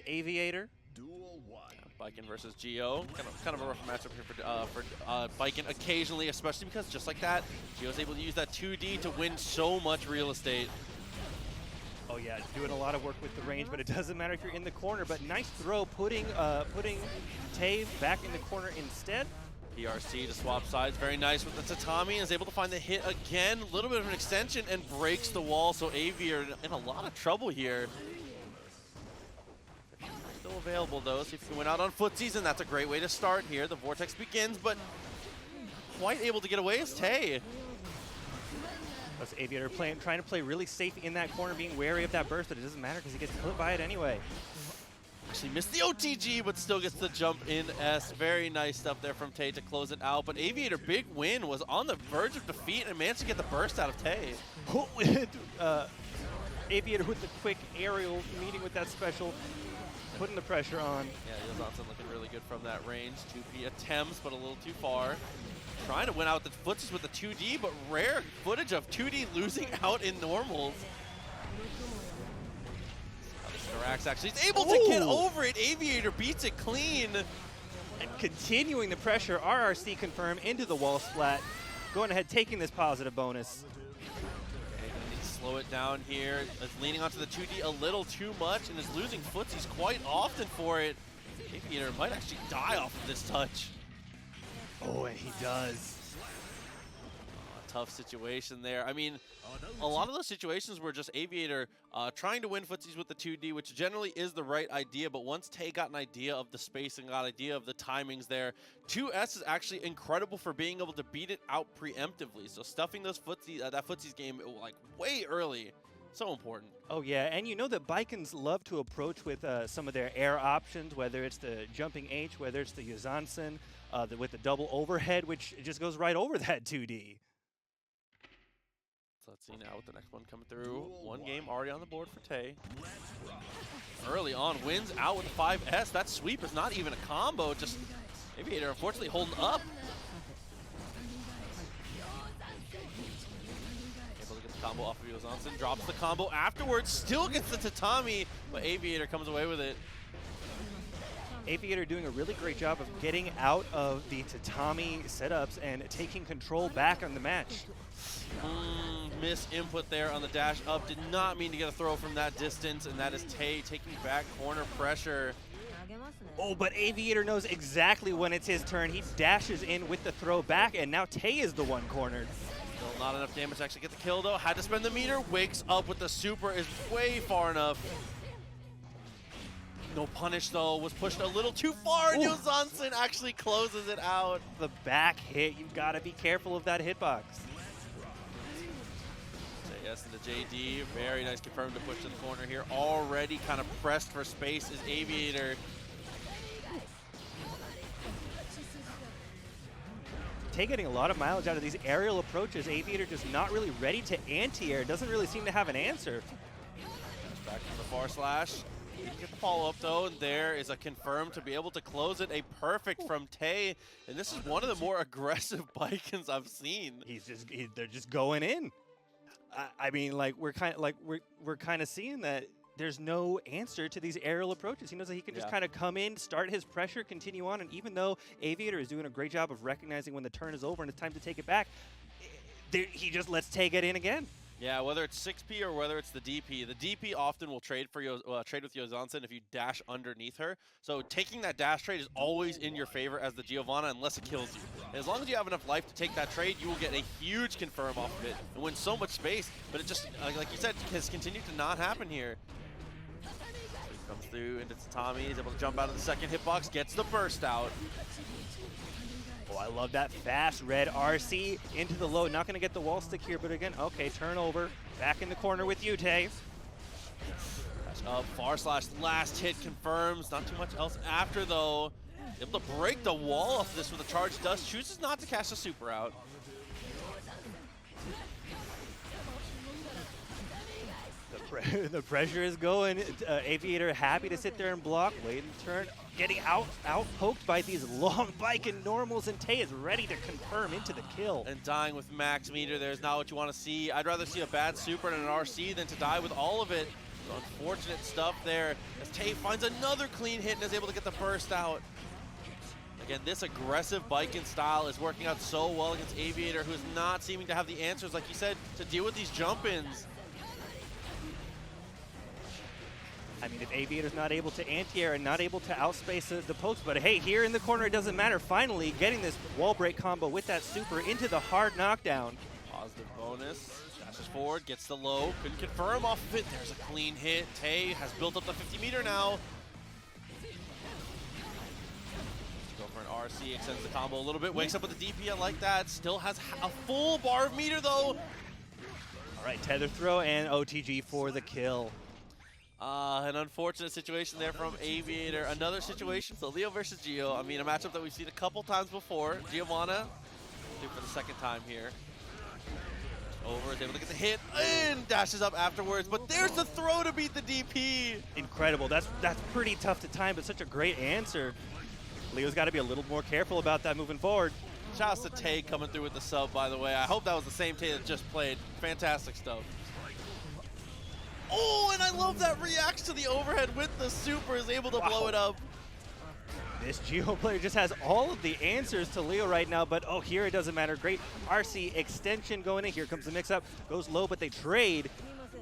Aviator. Baiken versus Geo. Kind of a rough matchup here for Baiken occasionally, especially because just like that, Geo's able to use that 2D to win so much real estate. Oh yeah, doing a lot of work with the range, but it doesn't matter if you're in the corner. But nice throw, putting Tay back in the corner instead. PRC to swap sides, very nice with the tatami, is able to find the hit again, a little bit of an extension, and breaks the wall, so Aviator in a lot of trouble here. Still available though, see if you can win out on footsies, and that's a great way to start here. The Vortex begins, but quite able to get away is Tay. That's Aviator trying to play really safe in that corner, being wary of that burst, but it doesn't matter because he gets hit by it anyway. Actually missed the OTG, but still gets the jump in S. Very nice stuff there from Tay to close it out. But Aviator, big win, was on the verge of defeat and managed to get the burst out of Tay. Aviator with the quick aerial, meeting with that special, putting the pressure on. Yeah, Johnson looking really good from that range. 2P attempts, but a little too far. Trying to win out the footsies with the 2D, but rare footage of 2D losing out in normals. Tenack actually is able to get over it. Aviator beats it clean. And continuing the pressure, RRC confirm into the wall splat. Going ahead, taking this positive bonus. Slow it down here. Is leaning onto the 2D a little too much and is losing footsies quite often for it. Aviator might actually die off of this touch. Oh, and he does. Tough situation there. I mean, a lot of those situations were just Aviator trying to win footsies with the 2D, which generally is the right idea, but once Tay got an idea of the spacing, got an idea of the timings there, 2S is actually incredible for being able to beat it out preemptively. So stuffing those footsies, that footsies game like way early, so important. Oh yeah, and you know that Baikens love to approach with some of their air options, whether it's the jumping H, whether it's the Yuzansen, with the double overhead, which just goes right over that 2D. So let's see now with the next one coming through. One game already on the board for Tay. Early on, wins out with 5S. That sweep is not even a combo, just Aviator unfortunately holding up. Able to get the combo off of Yuzansen, drops the combo afterwards, still gets the tatami, but Aviator comes away with it. Aviator doing a really great job of getting out of the tatami setups and taking control back on the match. Miss input there on the dash up. Did not mean to get a throw from that distance, and that is Tay taking back corner pressure. Oh, but Aviator knows exactly when it's his turn. He dashes in with the throw back, and now Tay is the one cornered. Still not enough damage to actually get the kill, though. Had to spend the meter. Wakes up with the super, is way far enough. No punish, though. Was pushed a little too far, and Yuzansen actually closes it out. The back hit. You've got to be careful of that hitbox. Yes, and the JD, very nice confirm to push to the corner here. Already kind of pressed for space is Aviator. Tay getting a lot of mileage out of these aerial approaches. Aviator just not really ready to anti-air. Doesn't really seem to have an answer. Back to the far slash. Didn't get the follow-up though, and there is a confirm to be able to close it. A perfect from Tay, and this is one of the more aggressive Baikens I've seen. They're just going in. I mean, like we're kind of seeing that there's no answer to these aerial approaches. He knows that he can just kind of come in, start his pressure, continue on, and even though Aviator is doing a great job of recognizing when the turn is over and it's time to take it back, he just lets Tay get in again. Yeah, whether it's 6P or whether it's the DP often will trade with Yuzansen if you dash underneath her. So taking that dash trade is always in your favor as the Giovanna unless it kills you. And as long as you have enough life to take that trade, you will get a huge confirm off of it and win so much space. But it just, like you said, has continued to not happen here. Comes through into Tatami, he's able to jump out of the second hitbox, gets the burst out. Oh, I love that fast red RC into the low. Not going to get the wall stick here, but again, okay, turnover. Back in the corner with you, Tay. Far slash last hit confirms. Not too much else after, though. Able to break the wall off this with a charge dust. Chooses not to cast a super out. The pressure is going. Aviator happy to sit there and block. Wait and turn. Getting out poked by these long Baiken normals, and Tay is ready to confirm into the kill. And dying with max meter there is not what you want to see. I'd rather see a bad super and an RC than to die with all of it. So unfortunate stuff there as Tay finds another clean hit and is able to get the burst out. Again, this aggressive Baiken style is working out so well against Aviator, who is not seeming to have the answers, like you said, to deal with these jump-ins. I mean, if Aviator's not able to anti-air and not able to outspace the pokes, but hey, here in the corner, it doesn't matter. Finally, getting this wall break combo with that super into the hard knockdown. Positive bonus. Dashes forward, gets the low. Couldn't confirm off of it. There's a clean hit. Tay has built up the 50-meter now. Go for an RC, extends the combo a little bit. Wakes up with the DP, I like that. Still has a full bar of meter, though. All right, tether throw and OTG for the kill. An unfortunate situation there from Aviator. Another situation, so Leo versus Gio. I mean, a matchup that we've seen a couple times before. Giovanna, for the second time here. Over, is able to get the hit, and dashes up afterwards, but there's the throw to beat the DP. Incredible, that's pretty tough to time, but such a great answer. Leo's got to be a little more careful about that moving forward. Shouts to Tay coming through with the sub, by the way. I hope that was the same Tay that just played. Fantastic stuff. Oh, and I love that reacts to the overhead with the super, is able to blow it up. This Geo player just has all of the answers to Leo right now, but oh, here it doesn't matter. Great RC extension going in. Here comes the mix-up. Goes low, but they trade.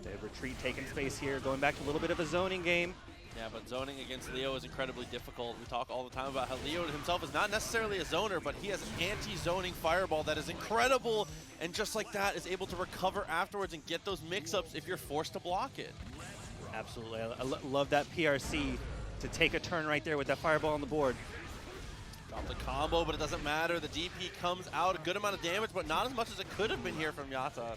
They retreat, taking space here, going back to a little bit of a zoning game. Yeah, but zoning against Leo is incredibly difficult. We talk all the time about how Leo himself is not necessarily a zoner, but he has an anti-zoning fireball that is incredible, and just like that is able to recover afterwards and get those mix-ups if you're forced to block it. Absolutely. I love that PRC to take a turn right there with that fireball on the board. Drop the combo, but it doesn't matter. The DP comes out, a good amount of damage, but not as much as it could have been here from Yata.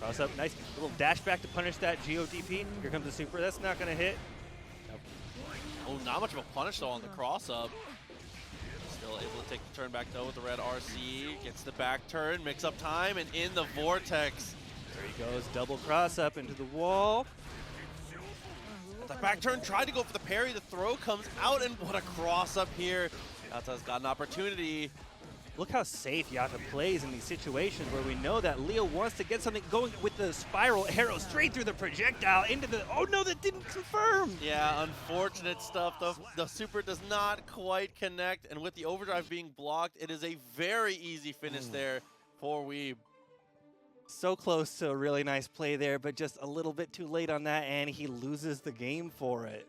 Cross up, nice little dash back to punish that Geo DP. Here comes the super, that's not gonna hit. Nope. Oh, not much of a punish though on the cross up. Still able to take the turn back though with the red RC. Gets the back turn, mix up time, and in the vortex. There he goes, double cross up into the wall. The back turn tried to go for the parry, the throw comes out, and what a cross up here. Yata's got an opportunity. Look how safe Yata plays in these situations where we know that Leo wants to get something going with the spiral arrow straight through the projectile into the, oh no, that didn't confirm. Yeah, unfortunate stuff. The super does not quite connect, and with the overdrive being blocked, it is a very easy finish there for Weeb. So close to a really nice play there, but just a little bit too late on that, and he loses the game for it.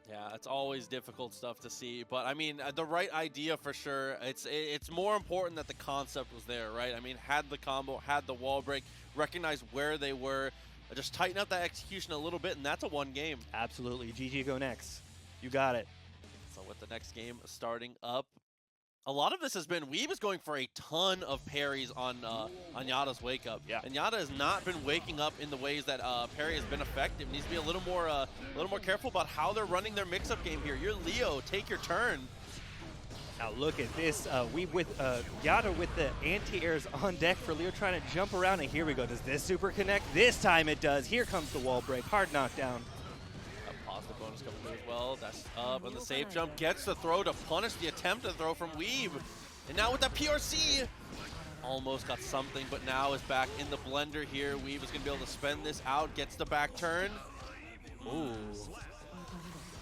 Yeah, it's always difficult stuff to see, but I mean, the right idea for sure. It's more important that the concept was there, right? I mean, had the combo, had the wall break, recognize where they were, just tighten up that execution a little bit, and that's a one game. Absolutely. GG go next. You got it. So with the next game starting up, a lot of this has been Weeb is going for a ton of parries on Yata's wake up. Yeah. And Yata has not been waking up in the ways that parry has been effective. Needs to be a little more careful about how they're running their mix-up game here. You're Leo, take your turn. Now look at this. Weeb with Yata with the anti-airs on deck for Leo trying to jump around, and here we go. Does this super connect? This time it does. Here comes the wall break. Hard knockdown. Positive bonus coming through as well. That's up, and the safe jump gets the throw to punish the attempt to throw from Weeb. And now with that PRC, almost got something, but now is back in the blender here. Weeb is going to be able to spend this out, gets the back turn. Ooh.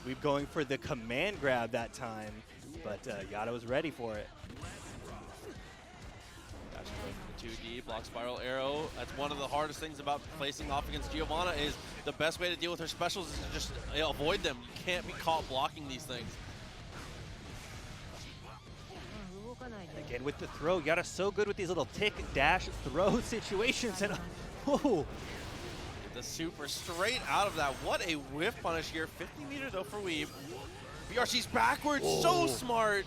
Weeb going for the command grab that time, but Yata was ready for it. The 2D, block spiral arrow. That's one of the hardest things about placing off against Giovanna is the best way to deal with her specials is to just avoid them. You can't be caught blocking these things. Again with the throw, Yata's so good with these little tick, dash, throw situations, and whoa. The super straight out of that. What a whiff punish here. 50 meter though for Weeb. BRC's backwards, so smart.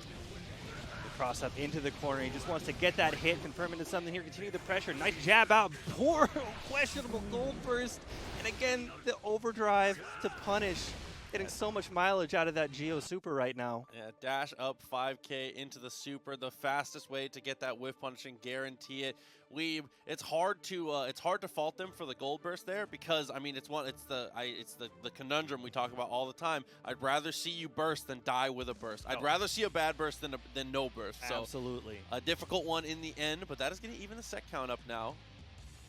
Cross up into the corner. He just wants to get that hit, confirm into something here. Continue the pressure. Nice jab out. Poor, questionable gold burst. And again, the overdrive to punish. Getting so much mileage out of that Geo super right now. Yeah, dash up 5K into the super. The fastest way to get that whiff punish and guarantee it. Weeb, it's hard to fault them for the gold burst there because I mean it's the conundrum we talk about all the time. I'd rather see you burst than die with a burst. I'd rather see a bad burst than no burst. So absolutely. A difficult one in the end, but that is going to even the set count up now.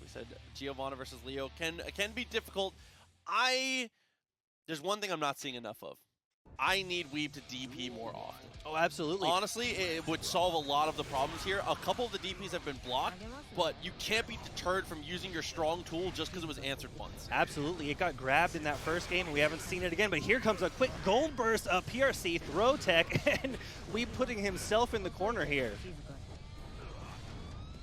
we said Giovanna versus Leo can be difficult. There's one thing I'm not seeing enough of. I need Weeb to DP more often. Oh, absolutely. Honestly, it would solve a lot of the problems here. A couple of the DPs have been blocked, but you can't be deterred from using your strong tool just because it was answered once. Absolutely. It got grabbed in that first game, and we haven't seen it again. But here comes a quick gold burst of PRC, throw tech, and Weeb putting himself in the corner here.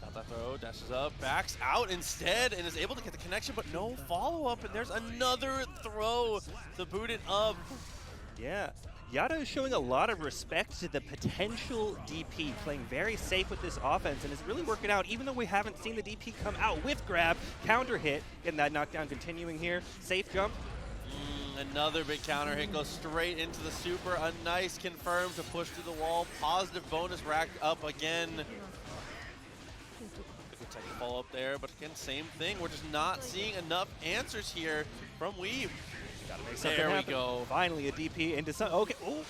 Got that throw, dashes up, backs out instead, and is able to get the connection, but no follow-up. And there's another throw to boot it up. Yeah. Yata is showing a lot of respect to the potential DP, playing very safe with this offense, and it's really working out, even though we haven't seen the DP come out with grab, counter hit, getting that knockdown continuing here. Safe jump. Another big counter hit goes straight into the super. A nice confirm to push through the wall. Positive bonus racked up again. Good tech follow up there, but again, same thing. We're just not seeing enough answers here from Weeb. There we go. Finally a DP into some. Okay. Oh,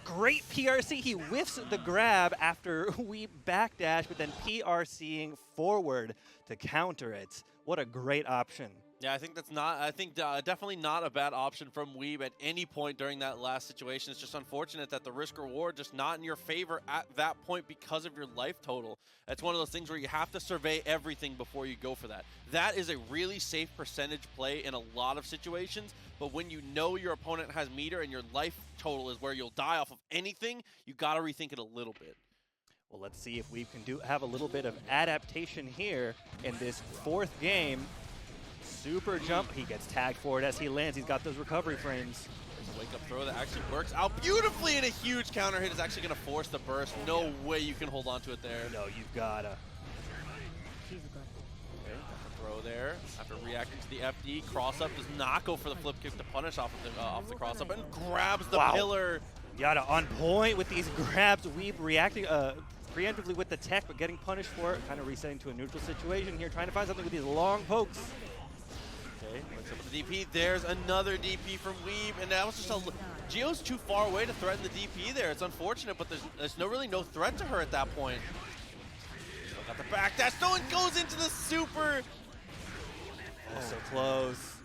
great PRC. He whiffs the grab after we backdash, but then PRCing forward to counter it. What a great option. Yeah, I think that's not. I think definitely not a bad option from Weeb at any point during that last situation. It's just unfortunate that the risk reward just not in your favor at that point because of your life total. That's one of those things where you have to survey everything before you go for that. That is a really safe percentage play in a lot of situations, but when you know your opponent has meter and your life total is where you'll die off of anything, you got to rethink it a little bit. Well, let's see if we can have a little bit of adaptation here in this fourth game. Super jump. He gets tagged for it as he lands. He's got those recovery frames. There's a wake-up throw that actually works out beautifully, and a huge counter hit is actually going to force the burst. No way you can hold on to it there. No, you've gotta. Okay, got the throw there. After reacting to the FD, cross-up does not go for the flip kick to punish off of the cross-up, and grabs the pillar. Yata on point with these grabs. Weeb reacting preemptively with the tech, but getting punished for it. Kind of resetting to a neutral situation here, trying to find something with these long pokes. Okay, looks up at the DP. There's another DP from Weeb, and that was just Gio's too far away to threaten the DP there. It's unfortunate, but there's really no threat to her at that point. Still got the backdash. No one goes into the super. Oh, so close.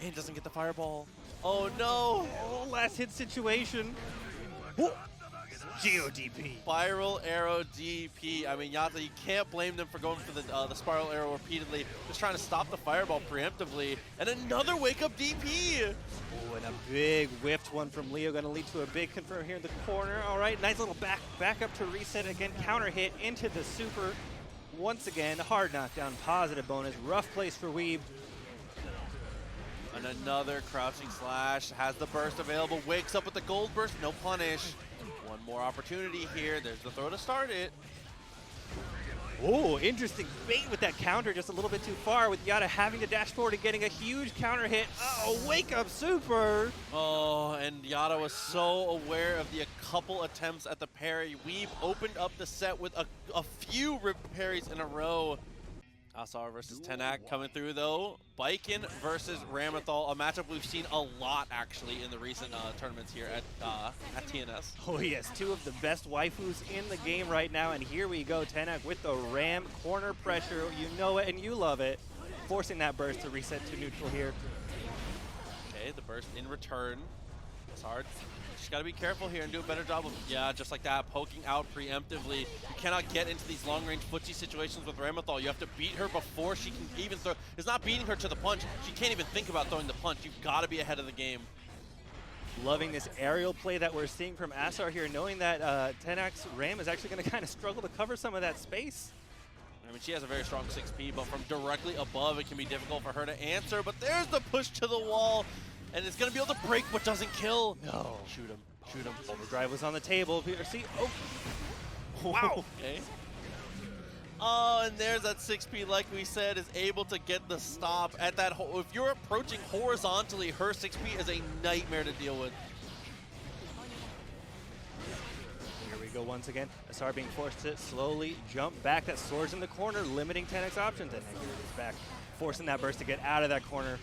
And doesn't get the fireball. Oh no! Oh, last hit situation. Whoa. Geo DP. Spiral arrow DP. I mean, Yata, you can't blame them for going for the spiral arrow repeatedly. Just trying to stop the fireball preemptively. And another wake-up DP. Oh, and a big whiffed one from Leo. Going to lead to a big confirm here in the corner. All right, nice little back up to reset. Again, counter hit into the super. Once again, hard knockdown, positive bonus. Rough place for Weeb. And another crouching slash. Has the burst available. Wakes up with the gold burst. No punish. One more opportunity here. There's the throw to start it. Oh, interesting bait with that counter, just a little bit too far with Yata having to dash forward and getting a huge counter hit. Oh, wake up super. Oh, and Yata was so aware of the couple attempts at the parry. Weeb opened up the set with a few rip parries in a row. Asar versus Tenack coming through though. Baiken versus Ramlethal, a matchup we've seen a lot actually in the recent tournaments here at TNS. Oh yes, two of the best waifus in the game right now, and here we go, Tenack with the Ram corner pressure. You know it and you love it. Forcing that burst to reset to neutral here. Okay, the burst in return. It's hard. Just got to be careful here and do a better job of, yeah, just like that, poking out preemptively. You cannot get into these long-range footsie situations with Ramlethal. You have to beat her before she can even throw. It's not beating her to the punch. She can't even think about throwing the punch. You've got to be ahead of the game. Loving this aerial play that we're seeing from Asar here, knowing that Tenack's Ram is actually going to kind of struggle to cover some of that space. I mean, she has a very strong 6P, but from directly above, it can be difficult for her to answer. But there's the push to the wall. And it's going to be able to break, but doesn't kill. No. Shoot him. Shoot him. Overdrive was on the table. See, oh. Wow. Okay. Oh, and there's that 6P, like we said, is able to get the stop at that. If you're approaching horizontally, her 6P is a nightmare to deal with. Here we go once again. Asar being forced to slowly jump back. That sword's in the corner, limiting Tenack's options. And here it is back, forcing that burst to get out of that corner.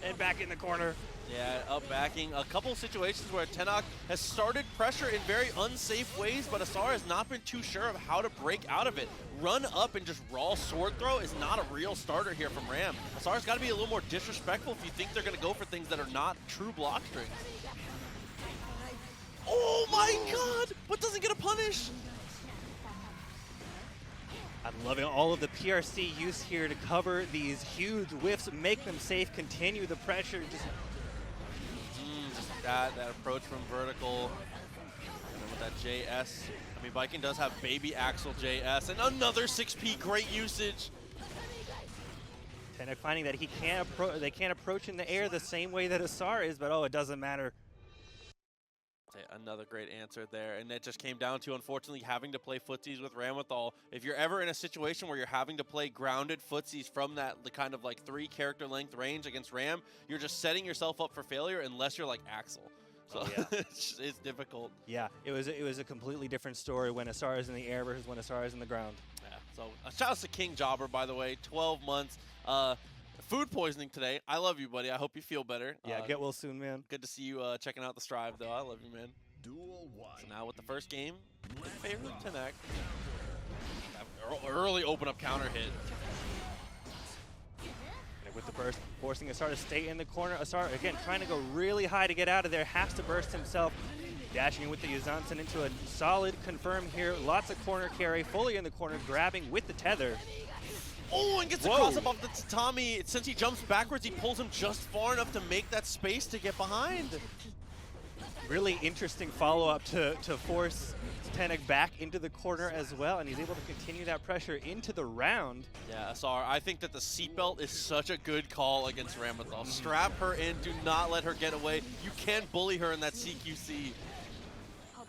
And back in the corner. Yeah, up backing. A couple situations where Tenack has started pressure in very unsafe ways, but Asar has not been too sure of how to break out of it. Run up and just raw sword throw is not a real starter here from Ram. Asar's got to be a little more disrespectful if you think they're going to go for things that are not true block strings. Oh my god! But doesn't get a punish! I'm loving all of the PRC use here to cover these huge whiffs, make them safe, continue the pressure. Just that approach from vertical. And then with that JS. I mean, Baiken does have baby Axel JS. And another 6P, great usage. Tenack finding that they can't approach in the air the same way that Asar is, but oh, it doesn't matter. Another great answer there, and it just came down to, unfortunately, having to play footsies with Ramlethal. If you're ever in a situation where you're having to play grounded footsies from that kind of like 3 character length range against Ram, you're just setting yourself up for failure unless you're like Axel. So yeah. it's difficult. Yeah, it was a completely different story when Asar is in the air versus when Asar is in the ground. Yeah. So shout out to King Jobber, by the way, 12 months. Food poisoning today. I love you, buddy. I hope you feel better. Yeah, get well soon, man. Good to see you checking out the Strive, though. I love you, man. Duel 1. So now with the first game, in favor of Tenack. Early open up counter hit. And with the burst, forcing Asar to stay in the corner. Asar, again, trying to go really high to get out of there. Has to burst himself. Dashing in with the Yuzansen into a solid confirm here. Lots of corner carry, fully in the corner, grabbing with the tether. Oh, and gets a cross up off the tatami. Since he jumps backwards, he pulls him just far enough to make that space to get behind. Really interesting follow-up to force Tenack back into the corner as well, and he's able to continue that pressure into the round. Yeah, Asar, I think that the seatbelt is such a good call against Ramlethal. Strap her in, do not let her get away. You can't bully her in that CQC. All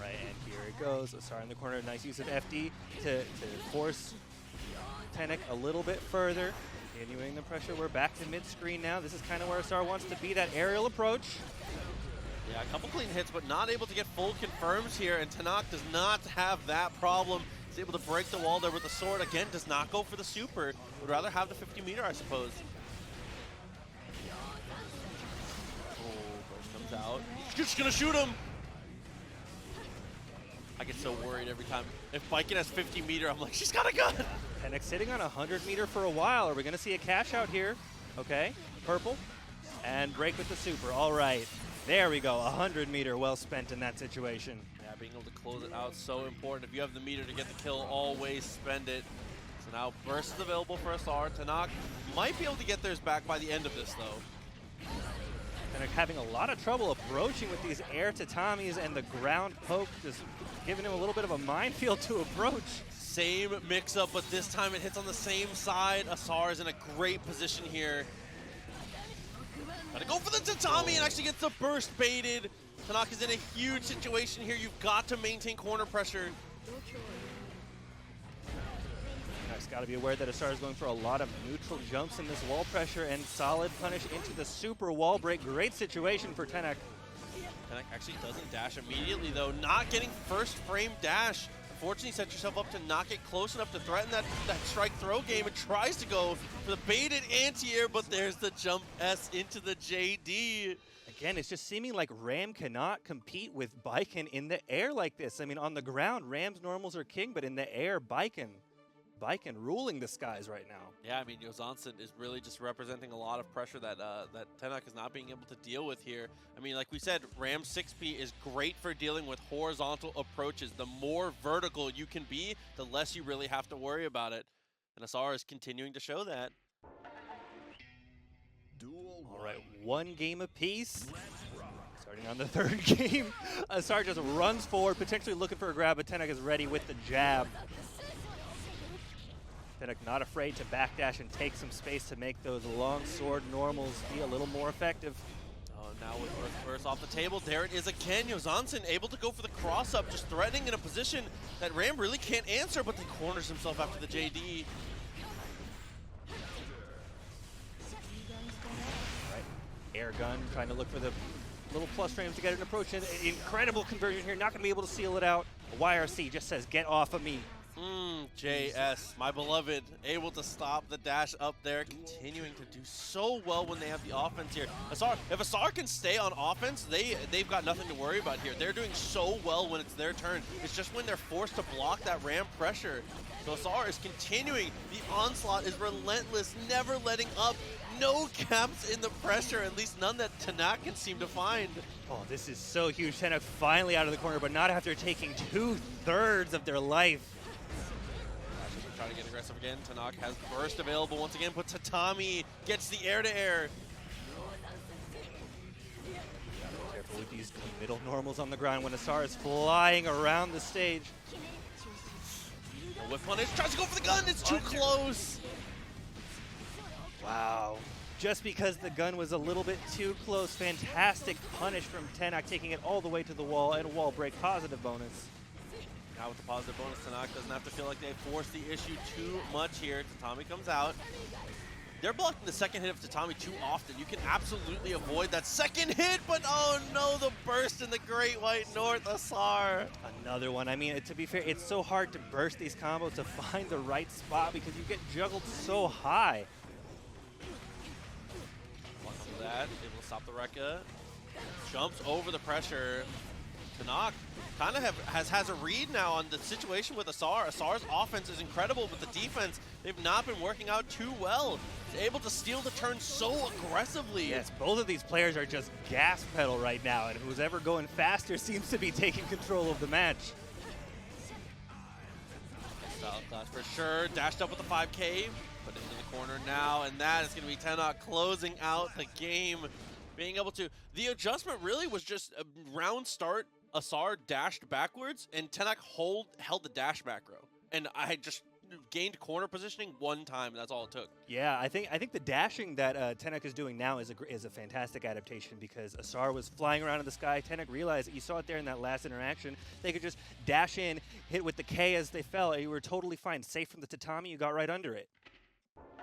right, and here it goes. Asar in the corner, nice use of FD to force Tenack a little bit further. Continuing the pressure, we're back to mid-screen now. This is kind of where Asar wants to be, that aerial approach. Yeah, a couple clean hits, but not able to get full confirms here, and Tenack does not have that problem. He's able to break the wall there with the sword. Again, does not go for the super. Would rather have the 50 meter, I suppose. Oh, burst comes out. He's just gonna shoot him! I get so worried every time. If Baiken has 50 meter, I'm like, she's got a gun! Tenack sitting on 100 meter for a while. Are we gonna see a cash out here? Okay, purple. And break with the super, all right. There we go, 100 meter well spent in that situation. Yeah, being able to close it out so important. If you have the meter to get the kill, always spend it. So now burst is available for Asar. Tenack might be able to get theirs back by the end of this, though. Tenack having a lot of trouble approaching with these air tatamis and the ground poke, just giving him a little bit of a minefield to approach. Same mix-up, but this time it hits on the same side. Asar is in a great position here. Gotta go for the tatami and actually gets the burst baited. Tenack is in a huge situation here. You've got to maintain corner pressure. Tenack's got to be aware that Asar is going for a lot of neutral jumps in this wall pressure and solid punish into the super wall break. Great situation for Tenack. Tenack actually doesn't dash immediately, though. Not getting first frame dash. Unfortunately, set yourself up to not get close enough to threaten that strike throw game. It tries to go for the baited anti-air, but there's the jump S into the JD. Again, it's just seeming like Ram cannot compete with Baiken in the air like this. I mean, on the ground, Ram's normals are king, but in the air, Baiken ruling the skies right now. Yeah, I mean, Yuzansen is really just representing a lot of pressure that that Tenack is not being able to deal with here. I mean, like we said, Ram 6P is great for dealing with horizontal approaches. The more vertical you can be, the less you really have to worry about it. And Asar is continuing to show that. All right, one game apiece. Starting on the third game, Asar just runs forward, potentially looking for a grab, but Tenack is ready with the jab. Tenack not afraid to backdash and take some space to make those long sword normals be a little more effective. Oh, now with Earth Burst off the table, there it is again. Yuzansen able to go for the cross-up, just threatening in a position that Ram really can't answer, but then corners himself after the JD. Right. Air gun, trying to look for the little plus frames to get an approach in. Incredible conversion here, not going to be able to seal it out. YRC just says, get off of me. JS, my beloved, able to stop the dash up there, continuing to do so well when they have the offense here. Asar, if Asar can stay on offense, they've got nothing to worry about here. They're doing so well when it's their turn. It's just when they're forced to block that ram pressure. So Asar is continuing. The onslaught is relentless, never letting up. No gaps in the pressure, at least none that Tenack can seem to find. Oh, this is so huge. Tenack finally out of the corner, but not after taking 2/3 of their life. Trying to get aggressive again. Tenack has burst available once again, but Tatami gets the air-to-air. Careful with these middle normals on the ground when Asar is flying around the stage. Whip punish, tries to go for the gun, it's too close. Wow. Just because the gun was a little bit too close. Fantastic punish from Tenack, taking it all the way to the wall, and a wall break positive bonus. Now with the positive bonus, Tenack doesn't have to feel like they forced the issue too much here. Tatami comes out. They're blocking the second hit of Tatami too often. You can absolutely avoid that second hit, but oh no, the burst in the Great White North, Asar. Another one. I mean, to be fair, it's so hard to burst these combos to find the right spot because you get juggled so high. That it will stop the Rekka. Jumps over the pressure. Tenack kind of has a read now on the situation with Asar. Asar's offense is incredible, but the defense, they've not been working out too well. He's able to steal the turn so aggressively. Yes, both of these players are just gas pedal right now, and who's ever going faster seems to be taking control of the match. Style class for sure. Dashed up with the 5K. Put it into the corner now, and that is going to be Tenack closing out the game. Being able to, the adjustment really was just a round start. Asar dashed backwards, and Tenack held the dash back row. And I had just gained corner positioning one time, and that's all it took. Yeah, I think the dashing that Tenack is doing now is a fantastic adaptation because Asar was flying around in the sky. Tenack realized, you saw it there in that last interaction, they could just dash in, hit with the K as they fell, and you were totally fine. Safe from the tatami, you got right under it.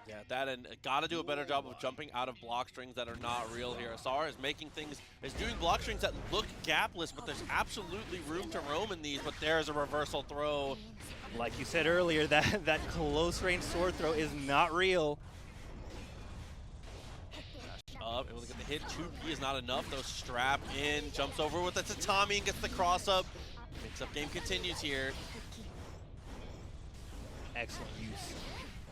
Yeah, that and gotta do a better job of jumping out of block strings that are not real here. Asar is doing block strings that look gapless, but there's absolutely room to roam in these, but there's a reversal throw. Like you said earlier, that close range sword throw is not real. Up, able to get the hit. 2P is not enough, though. Strap in, jumps over with the tatami and gets the cross up. Mix-up game continues here. Excellent use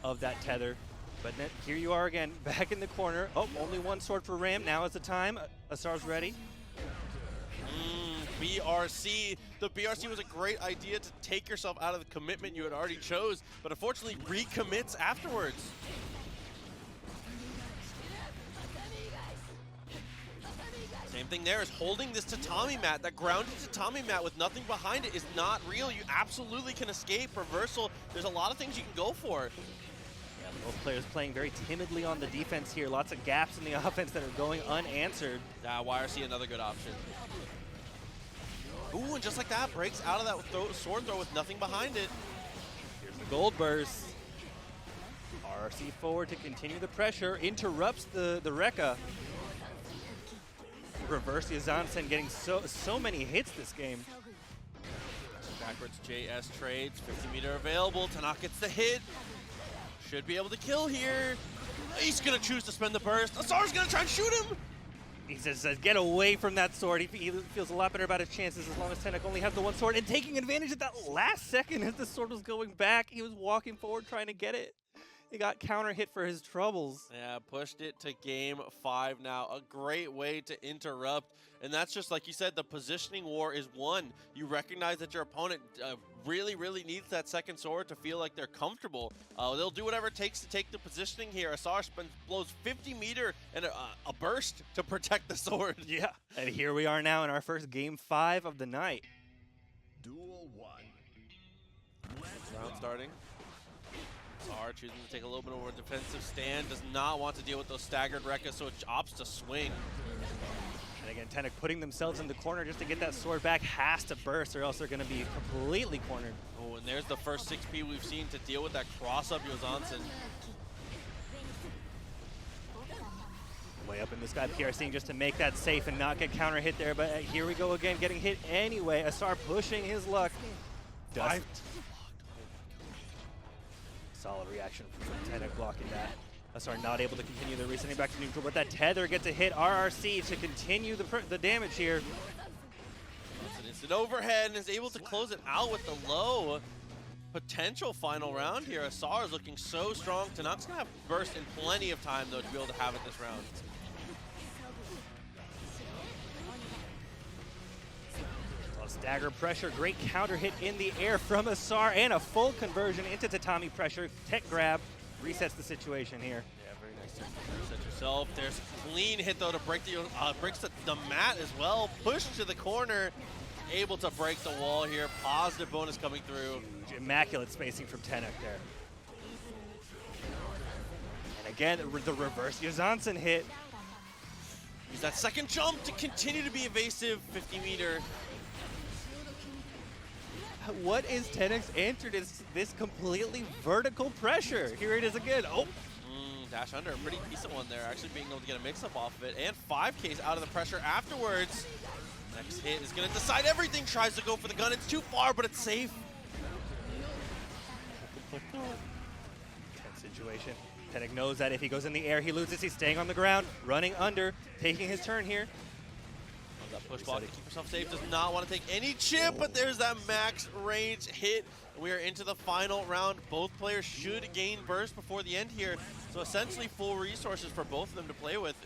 of that tether. But here you are again, back in the corner. Oh, only one sword for Ram. Now is the time. Asar's ready. BRC. The BRC was a great idea to take yourself out of the commitment you had already chose, but unfortunately recommits afterwards. Same thing there is holding this tatami mat. That grounded tatami mat with nothing behind it is not real. You absolutely can escape reversal. There's a lot of things you can go for. Both players playing very timidly on the defense here. Lots of gaps in the offense that are going unanswered. YRC, another good option. Ooh, and just like that, breaks out of that sword throw with nothing behind it. Here's the gold burst. RC forward to continue the pressure. Interrupts the Rekka. Reverse Yazansen getting so many hits this game. Backwards JS trades, 50-meter available. Tenack gets the hit. Should be able to kill here. He's going to choose to spend the burst. Asar's going to try and shoot him. He says, get away from that sword. He feels a lot better about his chances as long as Tenack only has the one sword. And taking advantage of that last second as the sword was going back, he was walking forward trying to get it. He got counter hit for his troubles. Yeah, pushed it to game 5 now. A great way to interrupt. And that's just like you said, the positioning war is won. You recognize that your opponent really, really needs that second sword to feel like they're comfortable. They'll do whatever it takes to take the positioning here. Asar blows 50-meter and a burst to protect the sword. Yeah, and here we are now in our first game 5 of the night. Duel 1. Round starting. Asar choosing to take a little bit more defensive stand. Does not want to deal with those staggered Rekka, so it opts to swing. And again, Tenack putting themselves in the corner just to get that sword back, has to burst or else they're going to be completely cornered. Oh, and there's the first 6P we've seen to deal with that cross-up Yazansen. Way up in the sky, PRC just to make that safe and not get counter hit there, but here we go again, getting hit anyway. Asar pushing his luck. Solid reaction from Tenack blocking that. Asar not able to continue. They're resending back to neutral, but that tether gets a hit RRC to continue the damage here. It's an overhead and is able to close it out with the low. Potential final round here. Asar is looking so strong. Tenack's gonna have burst in plenty of time though to be able to have it this round. Stagger pressure, great counter hit in the air from Asar, and a full conversion into tatami pressure. Tech grab resets the situation here. Yeah, very nice to reset yourself. There's a clean hit though to break breaks the mat as well. Push to the corner, able to break the wall here. Positive bonus coming through. Huge, immaculate spacing from Tenack there. And again, the reverse Yuzansen hit. Use that second jump to continue to be evasive. 50-meter. What is Tenack's answer to this completely vertical pressure? Here it is again. Oh! Dash under, a pretty decent one there. Actually being able to get a mix-up off of it. And 5Ks out of the pressure afterwards. Next hit is going to decide everything. Tries to go for the gun. It's too far, but it's safe. Tense situation. Tenack knows that if he goes in the air, he loses. He's staying on the ground, running under, taking his turn here. That push block to keep yourself safe. Does not want to take any chip, but there's that max range hit. We are into the final round. Both players should gain burst before the end here. So essentially full resources for both of them to play with.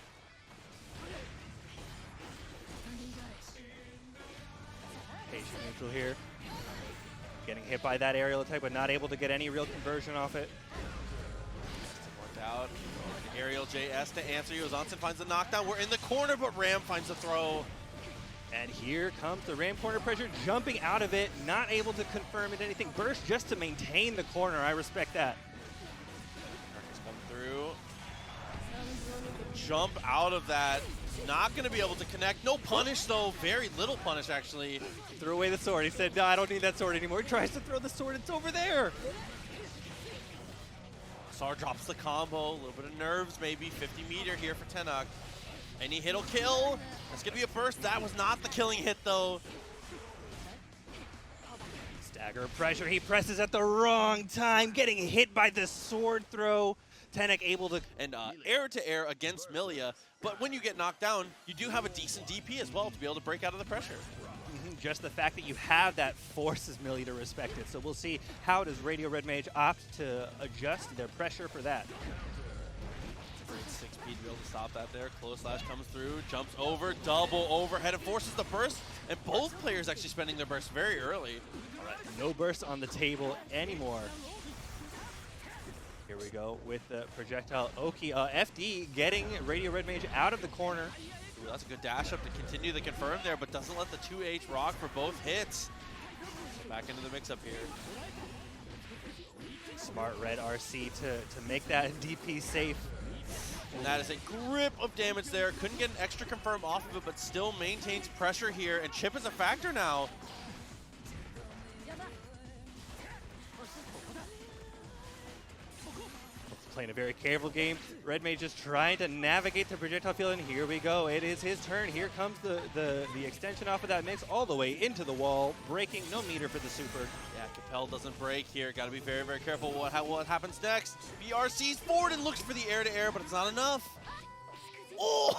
Patient neutral here. Getting hit by that aerial attack, but not able to get any real conversion off it. Worked out. Aerial JS to answer. Yuzansen finds the knockdown. We're in the corner, but Ram finds the throw. And here comes the Ram corner pressure, jumping out of it, not able to confirm it anything. Burst just to maintain the corner. I respect that. Come through. Jump out of that. Not going to be able to connect. No punish, though. Very little punish, actually. Threw away the sword. He said, no, I don't need that sword anymore. He tries to throw the sword. It's over there. Asar drops the combo. A little bit of nerves, maybe. 50-meter here for Tenack. Any hit will kill. That's going to be a burst. That was not the killing hit, though. Stagger pressure. He presses at the wrong time, getting hit by the sword throw. Tenack able to... And air-to-air against Millia. But when you get knocked down, you do have a decent DP as well to be able to break out of the pressure. Just the fact that you have that forces Millia to respect it. So we'll see how does RadioRedMage opt to adjust their pressure for that. Great 6-speed to be able to stop that there. Close slash comes through, jumps over, double overhead, and forces the burst. And both players actually spending their burst very early. All right, no burst on the table anymore. Here we go with the projectile Oki. FD getting RadioRedMage out of the corner. Ooh, that's a good dash up to continue the confirm there, but doesn't let the 2H rock for both hits. So back into the mix-up here. Smart red RC to make that DP safe. And that is a grip of damage there. Couldn't get an extra confirm off of it, but still maintains pressure here. And chip is a factor now. Playing a very careful game. RedMage just trying to navigate the projectile field, and here we go. It is his turn. Here comes the extension off of that mix all the way into the wall, breaking no meter for the super. Yeah, Capel doesn't break here. Got to be very, very careful what happens next. BRC's forward and looks for the air-to-air, but it's not enough. Oh,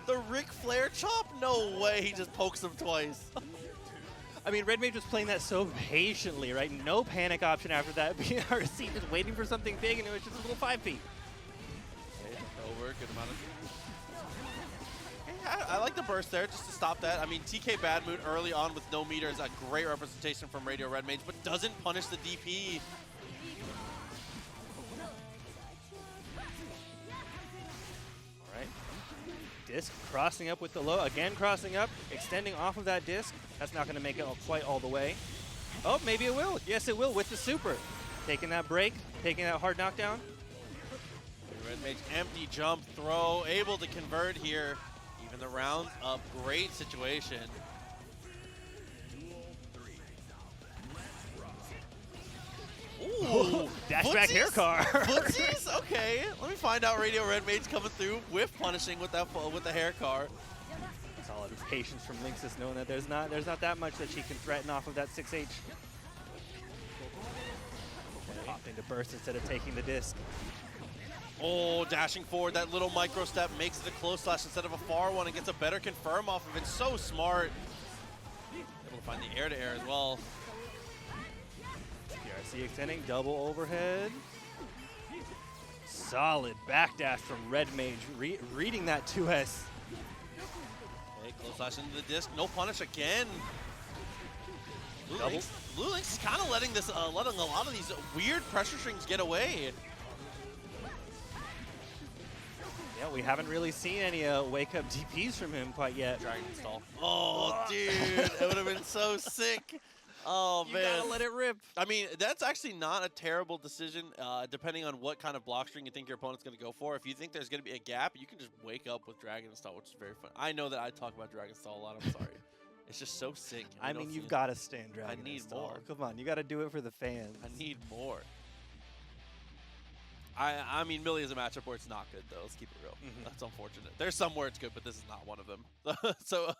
the Ric Flair chop? No way, he just pokes him twice. I mean, RedMage was playing that so patiently, right? No panic option after that. BRC just waiting for something big, and it was just a little 5 feet. Over, good amount of... Hey, I like the burst there, just to stop that. I mean, TK Bad Mood early on with no meter is a great representation from RadioRedMage, but doesn't punish the DP. All right. Disc crossing up with the low, again crossing up, extending off of that disc. That's not going to make it quite all the way. Oh, maybe it will. Yes, it will with the super. Taking that break, taking that hard knockdown. RedMage empty jump throw, able to convert here. Even the round up, great situation. Ooh, dash back hair car. Footsies? Okay, let me find out. RadioRedMage coming through with punishing with the hair car. Solid patience from Lynxus, knowing that there's not that much that she can threaten off of that 6H. Opting to burst instead of taking the disc. Oh, dashing forward, that little micro step makes it a close slash instead of a far one and gets a better confirm off of it. So smart. Able to find the air-to-air as well. PRC extending, double overhead. Solid backdash from RedMage, reading that 2S. Okay, close slash into the disc, no punish again. bluelinkys is kind of letting this, letting a lot of these weird pressure strings get away. Yeah, we haven't really seen any wake-up DPs from him quite yet. Dragon install. Oh, dude, it would have been so sick. Oh, man. You gotta let it rip. I mean, that's actually not a terrible decision, depending on what kind of block string you think your opponent's going to go for. If you think there's going to be a gap, you can just wake up with Dragon Install, which is very fun. I know that I talk about Dragon Install a lot. I'm sorry. It's just so sick. I mean, you've got to stand Dragon I need Install. more. Come on, you got to do it for the fans. I need more. I mean, Millia is a matchup where it's not good, though. Let's keep it real. That's unfortunate. There's some where it's good, but this is not one of them. So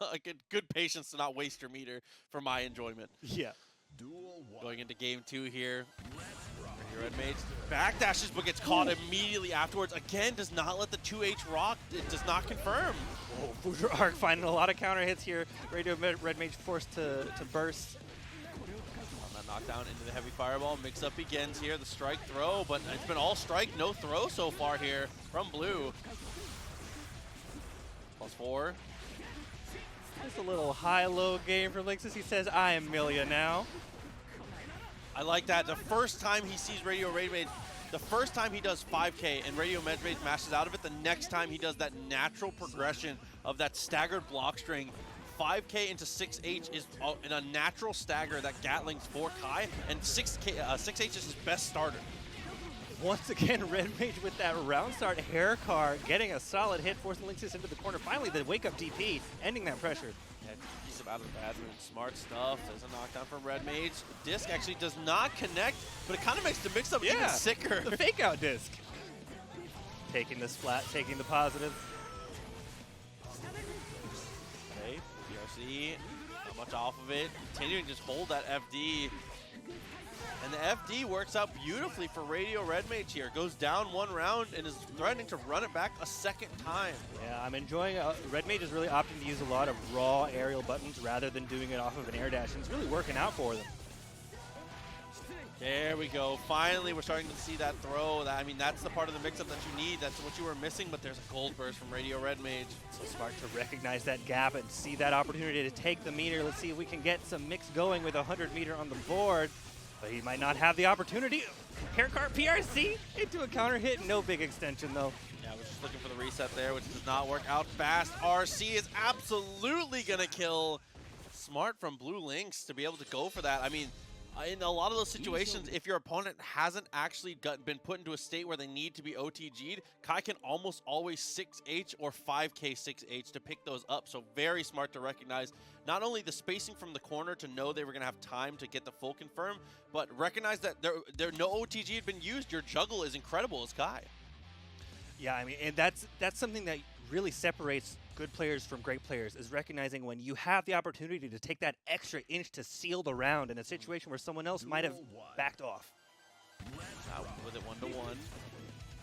good patience to not waste your meter for my enjoyment. Yeah. Duel 1. Going into game 2 here. RadioRedMage backdashes, but gets caught immediately afterwards. Again, does not let the 2H rock. It does not confirm. Oh, Future Arc finding a lot of counter hits here. RadioRedMage forced to burst. Knockdown into the heavy fireball. Mix up begins here. The strike throw, but it's been all strike, no throw so far here from Blue. +4. Just a little high-low game for Lynxus. He says, I am Millia now. I like that. The first time he sees RadioRedMage, the first time he does 5K and RadioRedMage mashes out of it, the next time he does that natural progression of that staggered block string. 5K into 6H is in a natural stagger that Gatling's for Kai, and 6H is his best starter. Once again, RedMage with that round start hair card, getting a solid hit, forcing Lynxus into the corner. Finally, the wake-up DP, ending that pressure. Yeah, piece of out of the bathroom, smart stuff. There's a knockdown from RedMage. Disc actually does not connect, but it kind of makes the mix-up even sicker. The fake-out disc. Taking the splat, taking the positive. Not much off of it. Continuing to just hold that FD. And the FD works out beautifully for RadioRedMage here. Goes down one round and is threatening to run it back a second time. Yeah, I'm enjoying RedMage is really opting to use a lot of raw aerial buttons rather than doing it off of an air dash. And it's really working out for them. There we go. Finally, we're starting to see that throw. I mean, that's the part of the mix-up that you need. That's what you were missing, but there's a gold burst from RadioRedMage. So smart to recognize that gap and see that opportunity to take the meter. Let's see if we can get some mix going with 100 meter on the board. But he might not have the opportunity. Haircart PRC into a counter hit. No big extension, though. Yeah, we're just looking for the reset there, which does not work out fast. RC is absolutely going to kill. Smart from bluelinkys to be able to go for that. I mean, in a lot of those situations, if your opponent hasn't actually been put into a state where they need to be OTG'd, Kai can almost always 6H or 5K 6H to pick those up. So very smart to recognize not only the spacing from the corner to know they were going to have time to get the full confirm, but recognize that there no OTG had been used. Your juggle is incredible as Kai. Yeah, I mean, and that's something that really separates good players from great players, is recognizing when you have the opportunity to take that extra inch to seal the round in a situation where someone else might have backed off. Now with it 1-1.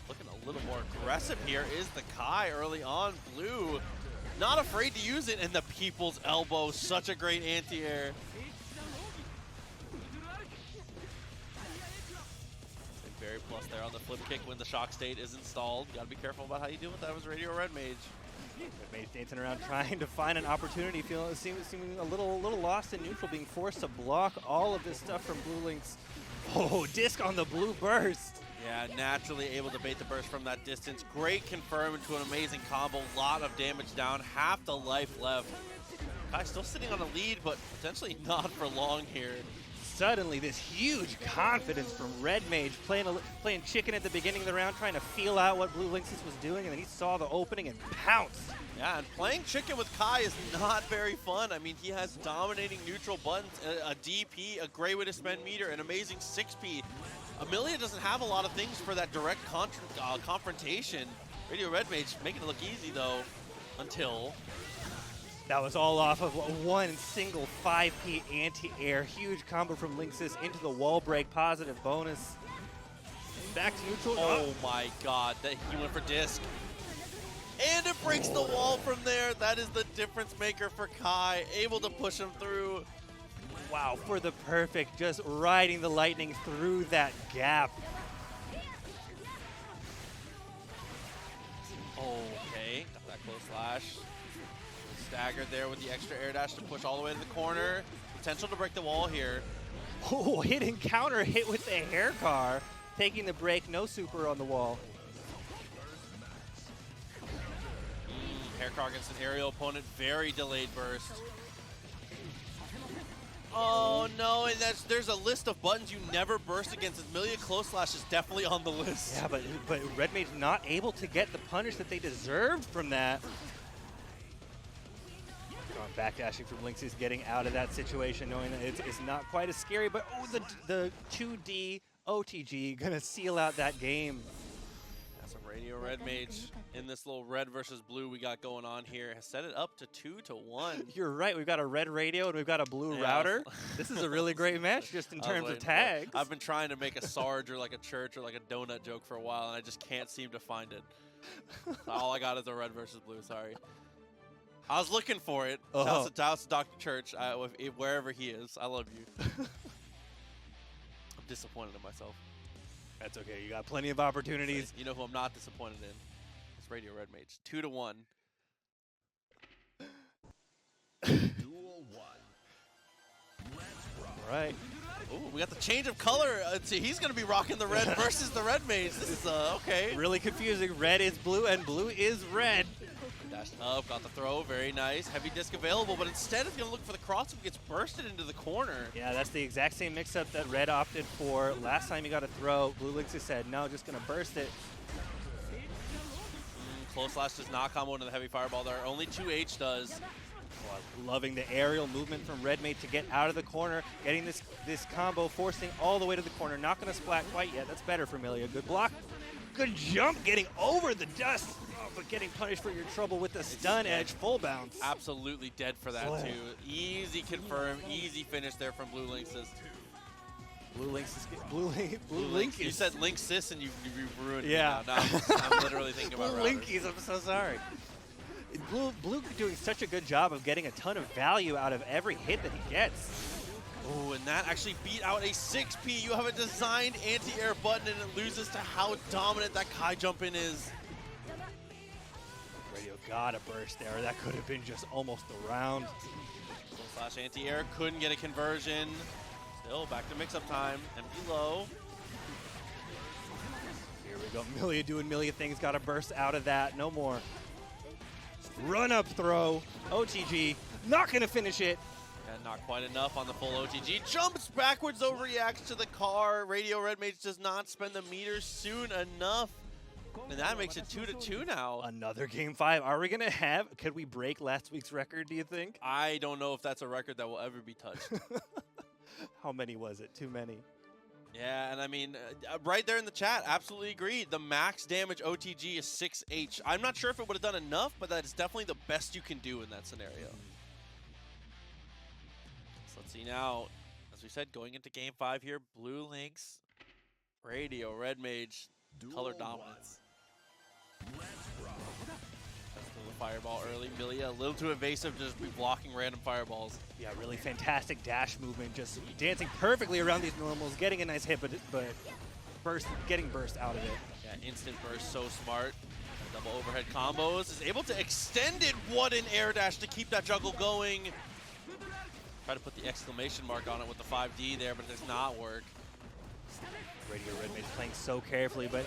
Looking a little more aggressive here is the Kai early on. Blue not afraid to use it, and the people's elbow, such a great anti-air. Very plus there on the flip kick when the shock state is installed. Gotta be careful about how you deal with that with RadioRedMage. RedMage dancing around trying to find an opportunity, seeming a little lost in neutral, being forced to block all of this stuff from bluelinkys. Oh, disc on the blue burst. Yeah, naturally able to bait the burst from that distance. Great confirm into an amazing combo. Lot of damage down, half the life left. Kai still sitting on a lead, but potentially not for long here. Suddenly, this huge confidence from RedMage, playing chicken at the beginning of the round, trying to feel out what bluelinkys was doing, and then he saw the opening and pounced. Yeah, and playing chicken with Kai is not very fun. I mean, he has dominating neutral buttons, a DP, a great way to spend meter, an amazing 6P. Millia doesn't have a lot of things for that direct confrontation. RadioRedMage making it look easy, though, until... That was all off of one single 5P anti-air. Huge combo from Lynxus into the wall break, positive bonus. Back to neutral. Oh my god, that he went for disc. And it breaks the wall from there. That is the difference maker for Kai, able to push him through. Wow, for the perfect, just riding the lightning through that gap. Okay, got that close slash. Staggered there with the extra air dash to push all the way to the corner. Potential to break the wall here. Oh, hit and counter hit with the hair car. Taking the break, no super on the wall. Hair car against an aerial opponent, very delayed burst. Oh no, and there's a list of buttons you never burst against. As Millia close slash is definitely on the list. Yeah, but RedMage not able to get the punish that they deserved from that. Backdashing from Lynx is getting out of that situation, knowing that it's not quite as scary, but oh, the 2D OTG gonna seal out that game. That's some RadioRedMage in this little red versus blue we got going on here. Has set it up to 2-1. You're right, we've got a red radio and we've got a blue router. This is a really great match just in terms of tags. I've been trying to make a Sarge or like a church or like a donut joke for a while, and I just can't seem to find it. All I got is a red versus blue, sorry. I was looking for it. Shouts to Dr. Church, wherever he is. I love you. I'm disappointed in myself. That's okay. You got plenty of opportunities. You know who I'm not disappointed in? It's RadioRedMage. 2-1. Duel 1. All right. Ooh, we got the change of color. See, he's going to be rocking the red versus the red mage. This is, okay. Really confusing. Red is blue and blue is red. Dashed up, got the throw, very nice. Heavy disc available, but instead it's going to look for the cross and gets bursted into the corner. Yeah, that's the exact same mix-up that Red opted for. Last time he got a throw, bluelinkys said, no, just going to burst it. Close slash does not combo into the heavy fireball there. Only 2H does. Oh, loving the aerial movement from RedMage to get out of the corner, getting this combo, forcing all the way to the corner. Not going to splat quite yet. That's better for Millia. Good block. Good jump, getting over the dust. But getting punished for your trouble with the stun edge full bounce. Absolutely dead for that too. Easy confirm, easy finish there from bluelinkys. Bluelinkys. You said Link Sis and you ruined yeah. me now. I'm literally thinking about Bluelinkys, I'm so sorry. Blue doing such a good job of getting a ton of value out of every hit that he gets. Oh, and that actually beat out a 6P. You have a designed anti-air button and it loses to how dominant that Kai jump in is. Radio got a burst there. That could have been just almost the round. Slash anti-air, couldn't get a conversion. Still back to mix-up time. Empty low. Here we go. Millia doing Millia things. Got a burst out of that. No more. Run up throw. OTG. Not going to finish it. And not quite enough on the full OTG. Jumps backwards, overreacts to the car. RadioRedMage does not spend the meter soon enough. And that makes it 2-2 now. Another game 5. Are we going to have, could we break last week's record, do you think? I don't know if that's a record that will ever be touched. How many was it? Too many. Yeah, and I mean, right there in the chat, absolutely agreed. The max damage OTG is 6H. I'm not sure if it would have done enough, but that is definitely the best you can do in that scenario. So let's see now, as we said, going into game 5 here, bluelinkys, RadioRedMage, color dominance. The fireball early. Millia a little too evasive, just be blocking random fireballs. Yeah, really fantastic dash movement, just dancing perfectly around these normals, getting a nice hit, but getting burst out of it. Yeah, instant burst, so smart. Double overhead combos, is able to extend it. What an air dash to keep that juggle going. Try to put the exclamation mark on it with the 5D there, but it does not work. RadioRedMage playing so carefully, but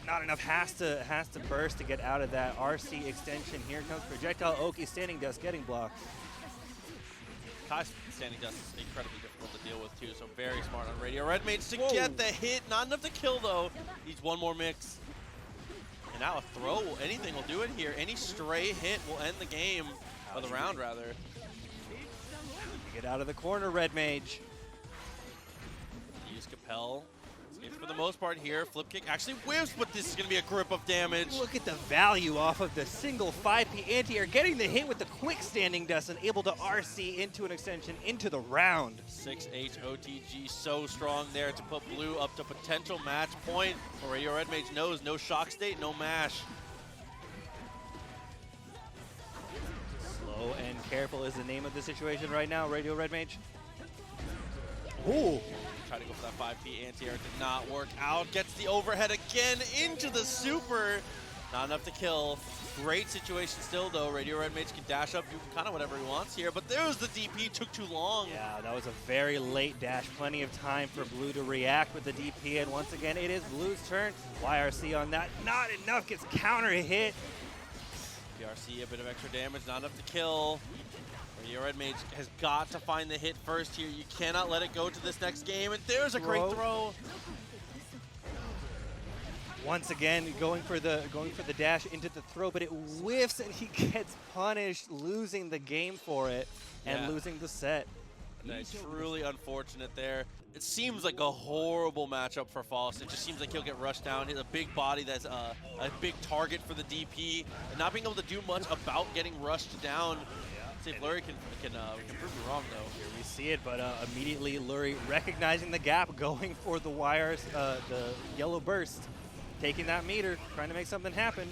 not enough. Has to burst to get out of that RC extension. Here comes projectile Oki, standing dust getting blocked. Kai's standing dust is incredibly difficult to deal with too, so very smart on RadioRedMage to get the hit. Not enough to kill though. Needs one more mix. And now a throw, anything will do it here. Any stray hit will end the game, or the round rather. Get out of the corner, RedMage. Use Capel. For the most part here, flip kick actually whiffs, but this is going to be a grip of damage. Look at the value off of the single 5P anti-air, getting the hit with the quick standing dust and able to RC into an extension into the round. 6H OTG so strong there to put blue up to potential match point. But RadioRedMage knows no shock state, no mash. Slow and careful is the name of the situation right now, RadioRedMage. Ooh. Try to go for that 5P anti-air, did not work out. Gets the overhead again into the super. Not enough to kill. Great situation still though. RadioRedMage can dash up, do kind of whatever he wants here, but there's the DP, took too long. Yeah, that was a very late dash. Plenty of time for Blue to react with the DP, and once again, it is Blue's turn. YRC on that, not enough, gets counter hit. PRC, a bit of extra damage, not enough to kill. RadioRedMage has got to find the hit first here. You cannot let it go to this next game, and there's a great throw. Once again, going for the dash into the throw, but it whiffs and he gets punished, losing the game for it and losing the set. That's truly unfortunate there. It seems like a horrible matchup for Faust. It just seems like he'll get rushed down. He's a big body that's a big target for the DP, and not being able to do much about getting rushed down. See if Lurry can prove me wrong though. Here we see it, but immediately Lurry recognizing the gap, going for the wires, the yellow burst, taking that meter, trying to make something happen.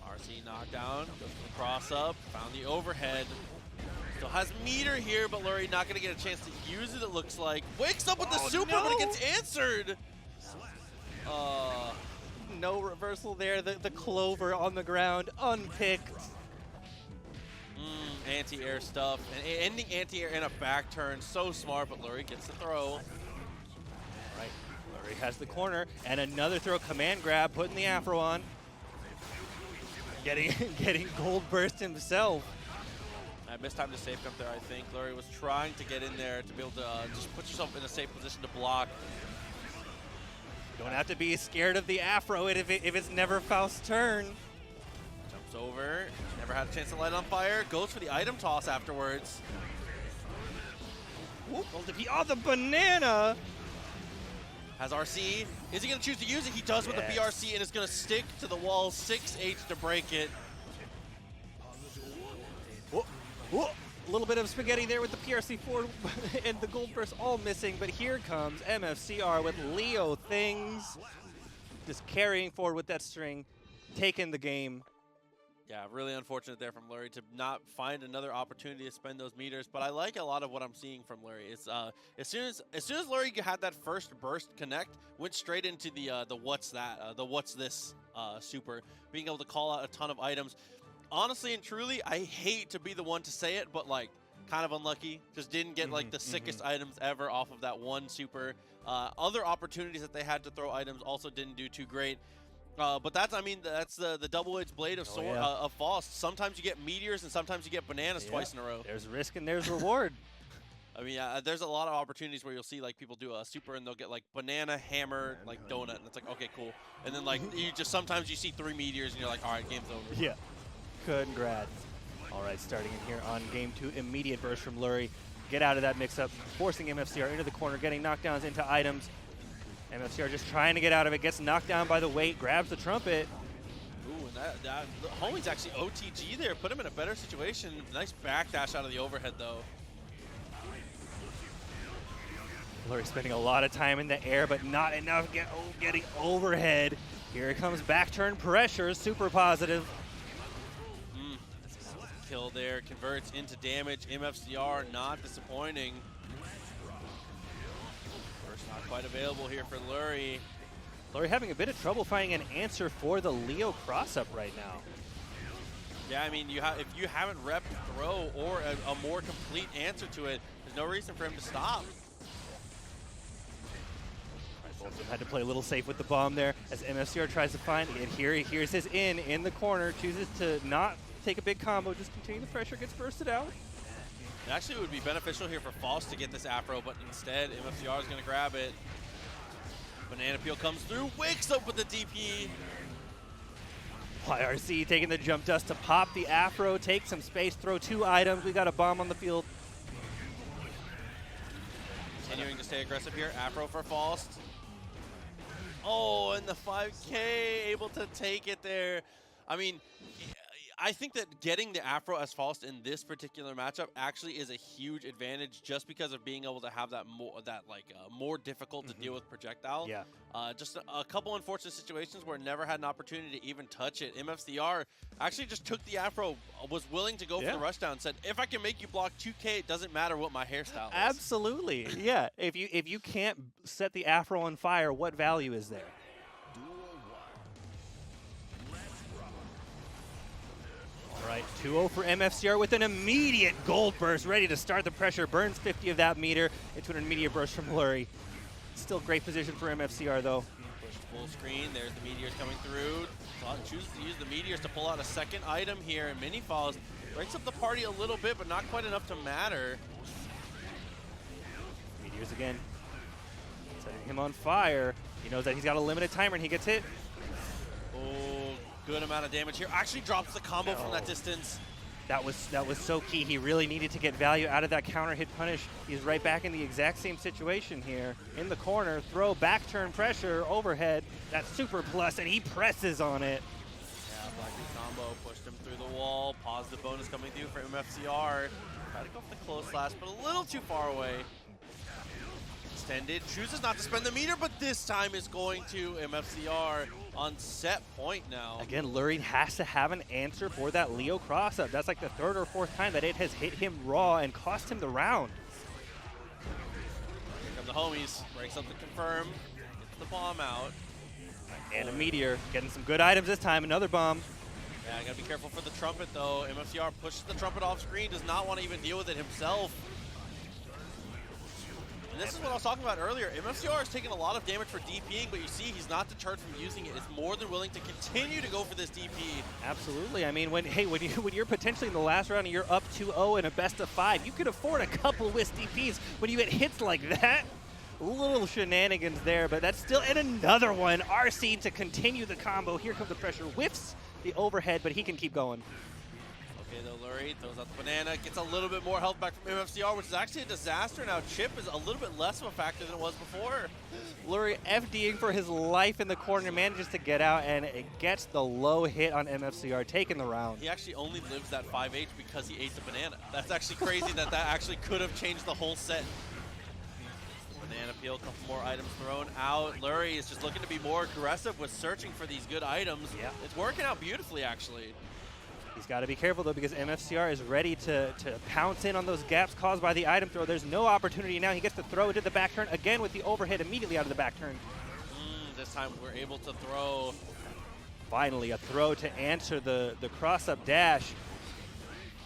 RC knockdown, goes for the cross up, found the overhead. Still has meter here, but Lurry not gonna get a chance to use it, it looks like. Wakes up with the super, but it gets answered. No reversal there, the clover on the ground, unpicked. Anti-air stuff, and ending anti-air in a back turn, so smart, but Lurry gets the throw. Right, Lurry has the corner, and another throw, command grab, putting the afro on. Getting gold burst himself. I missed time to safe jump there, I think. Lurry was trying to get in there to be able to just put yourself in a safe position to block. Don't have to be scared of the afro if it's never Faust's turn. Jumps over, never had a chance to light on fire, goes for the item toss afterwards. Oh, the banana! Has RC, is he gonna choose to use it? He does with the BRC, and it's gonna stick to the wall, 6H to break it. A little bit of spaghetti there with the PRC forward and the gold burst all missing, but here comes MFCR with Leo things. Just carrying forward with that string, taking the game. Yeah, really unfortunate there from Lurry to not find another opportunity to spend those meters, but I like a lot of what I'm seeing from Lurry. It's as soon as Lurry had that first burst connect, went straight into the what's that, the what's this super, being able to call out a ton of items. Honestly and truly, I hate to be the one to say it, but like kind of unlucky. Just didn't get like the sickest items ever off of that one super. Other opportunities that they had to throw items also didn't do too great. But that's, I mean, that's the double-edged blade of of Faust. Sometimes you get meteors and sometimes you get bananas twice in a row. There's risk and there's reward. I mean, there's a lot of opportunities where you'll see like people do a super and they'll get like banana, hammer, like donut, and it's like, okay, cool. And then like sometimes you see 3 meteors and you're like, all right, game's over. Yeah. Congrats. All right, starting in here on game 2, immediate burst from Lurry. Get out of that mix-up, forcing MFCR into the corner, getting knockdowns into items. MFCR just trying to get out of it, gets knocked down by the weight, grabs the trumpet. Ooh, and that homie's actually OTG there, put him in a better situation. Nice backdash out of the overhead, though. Lurry spending a lot of time in the air, but not enough getting overhead. Here comes back turn pressure, super positive. Kill there, converts into damage. MFCR not disappointing. First not quite available here for Lurry. Lurry having a bit of trouble finding an answer for the Leo cross-up right now. Yeah, I mean, if you haven't repped throw or a more complete answer to it, there's no reason for him to stop. Both of them had to play a little safe with the bomb there as MFCR tries to find it. Here he hears his in the corner, chooses to not take a big combo, just continue the pressure, gets bursted out. It actually would be beneficial here for Faust to get this afro, but instead MFCR is going to grab it. Banana peel comes through, wakes up with the DP. YRC taking the jump dust to pop the afro, take some space, throw 2 items. We got a bomb on the field. Continuing to stay aggressive here, afro for Faust. Oh, and the 5K able to take it there. I mean, I think that getting the Afro as Faust in this particular matchup actually is a huge advantage, just because of being able to have that more difficult to deal with projectile. Yeah. Just a couple unfortunate situations where never had an opportunity to even touch it. MFCR actually just took the Afro, was willing to go for the rushdown, said, if I can make you block 2K, it doesn't matter what my hairstyle is. Absolutely. Yeah. If you can't set the Afro on fire, what value is there? All right, 2-0 for MFCR with an immediate gold burst, ready to start the pressure. Burns 50 of that meter into an immediate burst from Lurry. Still great position for MFCR, though. Pushed full screen. There's the meteors coming through. Chooses to use the meteors to pull out a second item here. And Mini Faust breaks up the party a little bit, but not quite enough to matter. Meteors again. Setting him on fire. He knows that he's got a limited timer, and he gets hit. Oh, good amount of damage here. Actually drops the combo from that distance. That was so key. He really needed to get value out of that counter hit punish. He's right back in the exact same situation here. In the corner, throw, back turn pressure, overhead. That super plus, and he presses on it. Yeah, Black combo pushed him through the wall. Positive bonus coming through for MFCR. Tried to go for the close slash, but a little too far away. Extended, chooses not to spend the meter, but this time is going to MFCR on set point now. Again, Lurry has to have an answer for that Leo cross-up. That's like the third or fourth time that it has hit him raw and cost him the round. Here come the homies. Breaks up the confirm. Gets the bomb out. And a meteor. Getting some good items this time. Another bomb. Yeah, I gotta be careful for the trumpet though. MFCR pushes the trumpet off screen. Does not want to even deal with it himself. This is what I was talking about earlier. MFCR is taking a lot of damage for DPing, but you see he's not deterred from using it. It's more than willing to continue to go for this DP. Absolutely. I mean, when you're potentially in the last round and you're up 2-0 in a best of 5, you could afford a couple with DPs. When you get hits like that, little shenanigans there, but that's still, and another one. RC to continue the combo. Here comes the pressure. Whiffs the overhead, but he can keep going. Okay, though, Lurry throws out the banana, gets a little bit more health back from MFCR, which is actually a disaster now. Chip is a little bit less of a factor than it was before. Lurry FDing for his life in the corner, manages to get out, and it gets the low hit on MFCR, taking the round. He actually only lives that 5H because he ate the banana. That's actually crazy that actually could have changed the whole set. Banana peel, a couple more items thrown out. Lurry is just looking to be more aggressive with searching for these good items. Yeah. It's working out beautifully, actually. He's got to be careful, though, because MFCR is ready to pounce in on those gaps caused by the item throw. There's no opportunity now. He gets to throw into the back turn again with the overhead immediately out of the back turn. This time we're able to throw. Finally, a throw to answer the cross-up dash.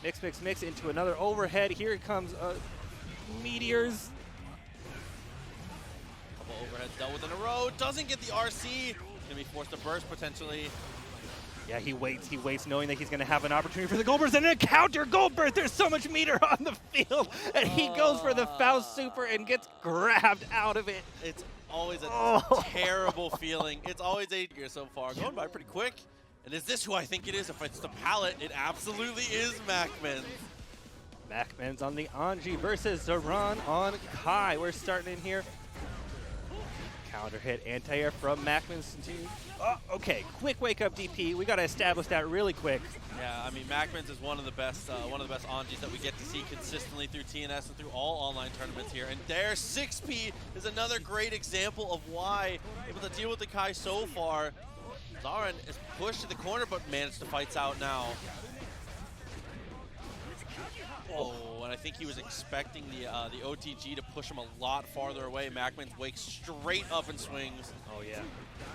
Mix into another overhead. Here it comes. Meteors. Couple overheads dealt with in a row. Doesn't get the RC. He's going to be forced to burst potentially. Yeah, he waits knowing that he's going to have an opportunity for the gold burst and a counter gold burst. There's so much meter on the field, and he goes for the Faust super and gets grabbed out of it. It's always a terrible feeling. It's always 8 years so far. Going by pretty quick. And is this who I think it is? If it's the palette, it absolutely is MacMens. MacMens on the Anji versus Zaran on Kai. We're starting in here. Counter hit anti-air from MacMens. Oh, okay, quick wake-up DP. We got to establish that really quick. Yeah, I mean, MacMens is one of the best Anjis that we get to see consistently through TNS and through all online tournaments here. And there, 6P is another great example of why able to deal with the Kai so far. Zaran is pushed to the corner, but managed to fight out now. Oh, and I think he was expecting the OTG to push him a lot farther away. MacMens wakes straight up and swings. Oh yeah,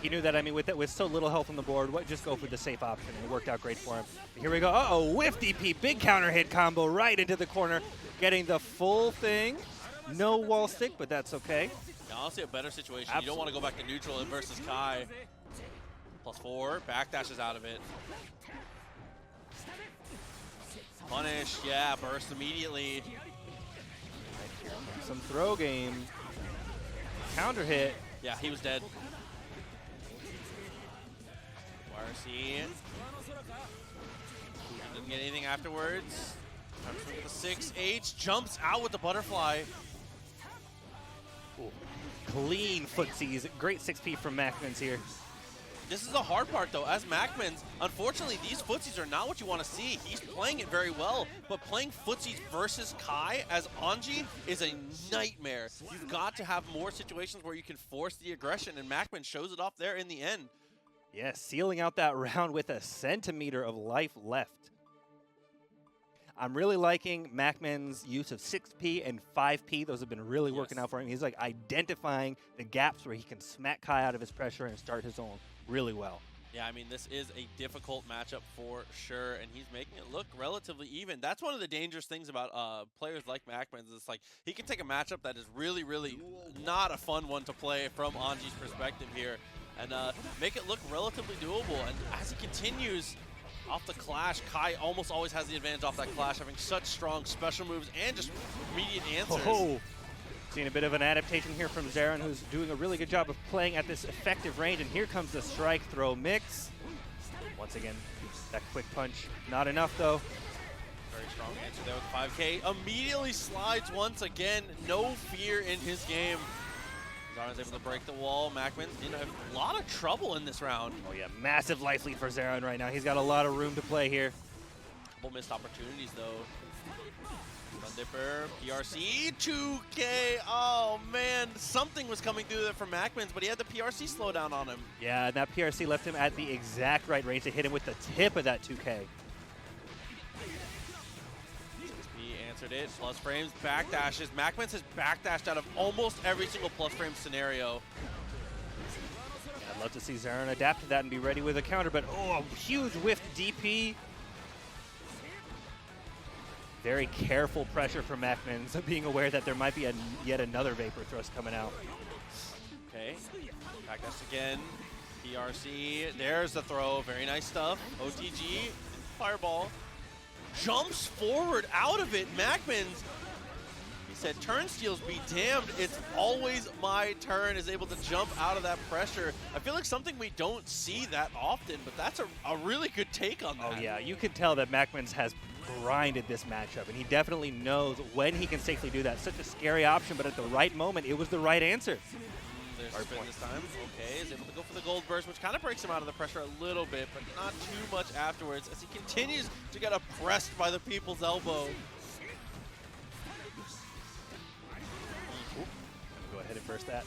he knew that. I mean, with so little health on the board, just go for the safe option, and it worked out great for him. Here we go. Uh-oh, whiff DP, big counter hit combo right into the corner, getting the full thing. No wall stick, but that's okay. Yeah, honestly, a better situation. Absolutely. You don't want to go back to neutral versus Kai. +4, backdashes out of it. Punish, yeah, burst immediately. Some throw game. Counter hit. Yeah, he was dead. YRC. Didn't get anything afterwards. Time to swing with the 6H. Jumps out with the butterfly. Ooh. clean footsies. Great 6P from MacMens here. This is the hard part, though. As MacMens, unfortunately, these footsies are not what you want to see. He's playing it very well, but playing footsies versus Kai as Anji is a nightmare. You've got to have more situations where you can force the aggression, and MacMens shows it off there in the end. Yeah, sealing out that round with a centimeter of life left. I'm really liking MacMens' use of 6P and 5P. Those have been really working out for him. He's like identifying the gaps where he can smack Kai out of his pressure and start his own really well. Yeah, I mean, this is a difficult matchup for sure, and he's making it look relatively even. That's one of the dangerous things about players like MacMens. It's like he can take a matchup that is really, really not a fun one to play from Anji's perspective here and make it look relatively doable. And as he continues off the clash, Kai almost always has the advantage off that clash, having such strong special moves and just immediate answers. Oh, seeing a bit of an adaptation here from Zaran, who's doing a really good job of playing at this effective range. And here comes the strike throw mix. Once again, that quick punch, not enough though. Very strong answer there with 5K. Immediately slides once again. No fear in his game. Zaran's able to break the wall. MacMens in a lot of trouble in this round. Oh yeah, massive life lead for Zaran right now. He's got a lot of room to play here. Couple missed opportunities though. Sun Dipper, PRC, 2K. Oh man, something was coming through there from MacMens, but he had the PRC slow down on him. Yeah, and that PRC left him at the exact right range to hit him with the tip of that 2K. He answered it. Plus frames, backdashes. MacMens has backdashed out of almost every single plus frame scenario. Yeah, I'd love to see Zaran adapt to that and be ready with a counter, but oh, a huge whiff DP. Very careful pressure from MacMens, being aware that there might be yet another Vapor Thrust coming out. Okay, backdash again. PRC, there's the throw. Very nice stuff. OTG, fireball. Jumps forward out of it. MacMens, he said, turnstiles be damned. It's always my turn, is able to jump out of that pressure. I feel like something we don't see that often, but that's a really good take on that. Oh yeah, you can tell that MacMens has grinded this matchup, and he definitely knows when he can safely do that. Such a scary option, but at the right moment, it was the right answer. There's a spin this time. Okay, is able to go for the gold burst, which kind of breaks him out of the pressure a little bit, but not too much afterwards as he continues to get oppressed by the people's elbow. Go ahead and burst that.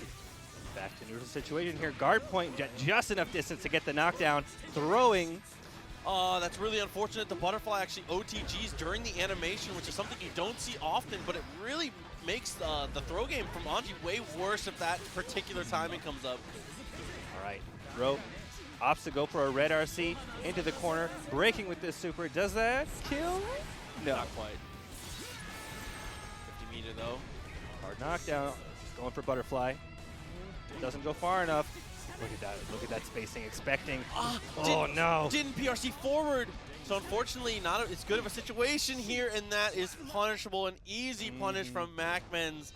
Back to neutral situation here. Guard point, just enough distance to get the knockdown. Throwing. Oh, that's really unfortunate. The butterfly actually OTGs during the animation, which is something you don't see often, but it really makes the throw game from Anji way worse if that particular timing comes up. All right, throw. Opts to go for a red RC into the corner, breaking with this super. Does that kill? No. Not quite. 50 meter though. Hard knockdown. Just going for butterfly. Doesn't go far enough. Look at that. Look at that spacing. Expecting. Oh no! Didn't PRC forward. So unfortunately, not as good of a situation here, and that is punishable. An easy punish from MacMens.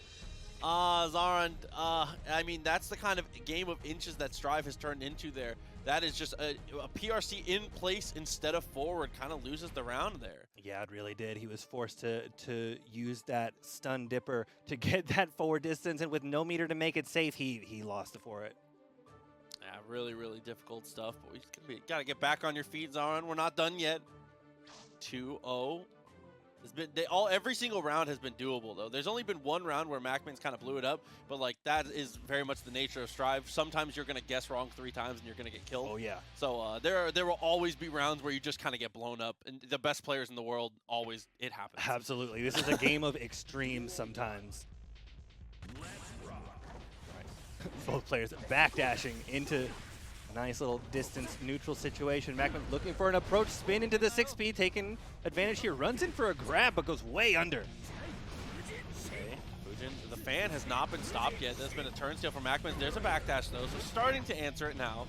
Zaran. I mean, that's the kind of game of inches that Strive has turned into there. That is just a PRC in place instead of forward. Kind of loses the round there. Yeah, it really did. He was forced to use that stun dipper to get that forward distance, and with no meter to make it safe, he lost it for it. Yeah, really, really difficult stuff. But we got to get back on your feet, Zaran. We're not done yet. 2-0. Every single round has been doable, though. There's only been one round where MacMens kind of blew it up, but like that is very much the nature of Strive. Sometimes you're going to guess wrong 3 times and you're going to get killed. Oh, yeah. So there will always be rounds where you just kind of get blown up, and the best players in the world, always, it happens. Absolutely. This is a game of extremes sometimes. Both players backdashing into a nice little distance neutral situation. MacMens looking for an approach spin into the 6P, taking advantage here. Runs in for a grab, but goes way under. Okay. Fujin, the fan has not been stopped yet. There's been a turnstile for MacMens. There's a backdash, though, so starting to answer it now.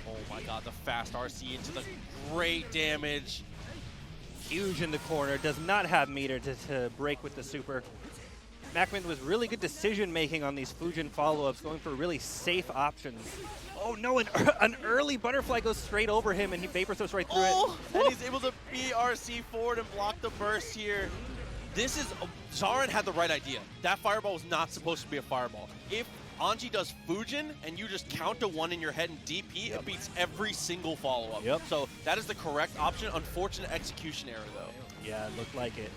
Oh my god, the fast RC into the great damage. Huge in the corner, does not have meter to break with the super. MacMens was really good decision-making on these Fujin follow-ups, going for really safe options. Oh no, an early butterfly goes straight over him, and he vapor throws right through it. And he's able to BRC forward and block the burst here. this is, Zaran had the right idea. That fireball was not supposed to be a fireball. If Anji does Fujin and you just count to 1 in your head and DP, it beats every single follow-up. So that is the correct option. Unfortunate execution error, though. Yeah, it looked like it.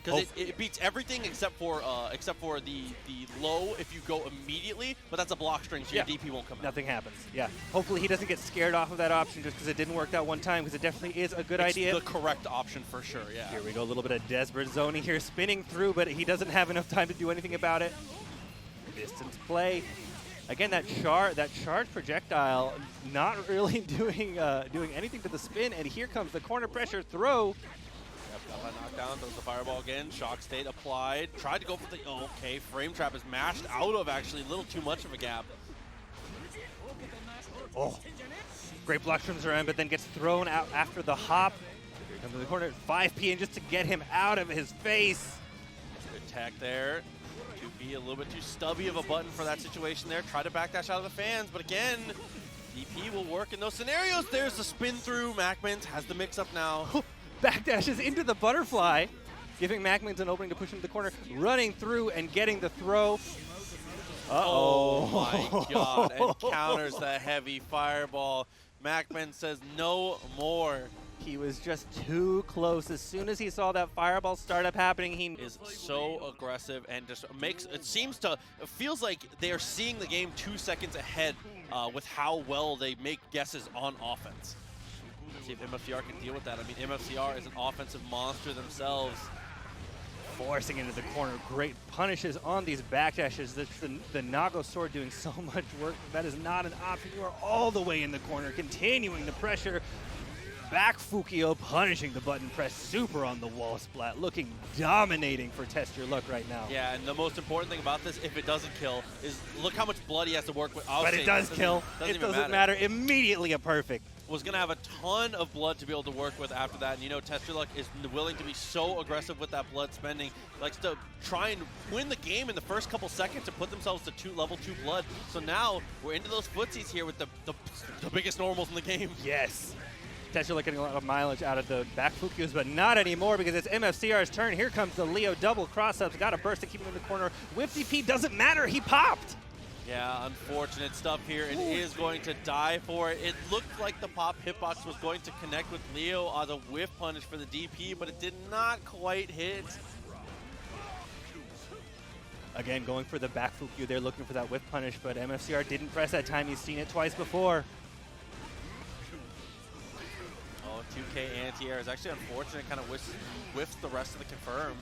Because it beats everything except for the low if you go immediately, but that's a block string, so your DP won't come out. Nothing happens. Yeah. Hopefully he doesn't get scared off of that option just because it didn't work that one time, because it definitely is a good idea. It's the correct option for sure, yeah. Here we go, a little bit of desperate zoning here, spinning through, but he doesn't have enough time to do anything about it. Distance play. Again, that charge projectile not really doing anything to the spin, and here comes the corner pressure throw. Got that knockdown, does the fireball again, shock state applied, tried to go for the, okay, frame trap is mashed out of actually a little too much of a gap. Oh, great block from Zaran, but then gets thrown out after the hop. Here comes to the corner, 5P, and just to get him out of his face. Good tech there. 2P a little bit too stubby of a button for that situation there. Try to backdash out of the fans, but again, DP will work in those scenarios. There's the spin through. MacMens has the mix up now. Backdashes into the butterfly, giving MacMens an opening to push him to the corner, running through and getting the throw. Oh my god, and counters the heavy fireball. MacMens says no more. He was just too close. As soon as he saw that fireball start up happening, he is so aggressive and just makes, it feels like they are seeing the game 2 seconds ahead with how well they make guesses on offense. Let's see if MFCR can deal with that. I mean, MFCR is an offensive monster themselves. Forcing into the corner. Great punishes on these backdashes. The Nago sword doing so much work. That is not an option. You are all the way in the corner, continuing the pressure. Back Fukio punishing the button press. Super on the wall splat. Looking dominating for Testyourluck right now. Yeah, and the most important thing about this, if it doesn't kill, is look how much blood he has to work with. But it does kill. It doesn't matter. Immediately a perfect. Was going to have a ton of blood to be able to work with after that. And you know, Testyourluck is willing to be so aggressive with that blood spending. Likes to try and win the game in the first couple seconds to put themselves to level 2 blood. So now we're into those footsies here with the biggest normals in the game. Yes. Testyourluck getting a lot of mileage out of the back Fukios, but not anymore because it's MFCR's turn. Here comes the Leo double cross-ups. Got a burst to keep him in the corner. Whip DP doesn't matter. He popped. Yeah, unfortunate stuff here. It is going to die for it. It looked like the pop hitbox was going to connect with Leo on the whiff punish for the DP, but it did not quite hit. Again, going for the back Fukio. They're looking for that whiff punish, but MFCR didn't press that time. He's seen it twice before. 2K anti-air is actually unfortunate, kind of whiffs the rest of the confirm.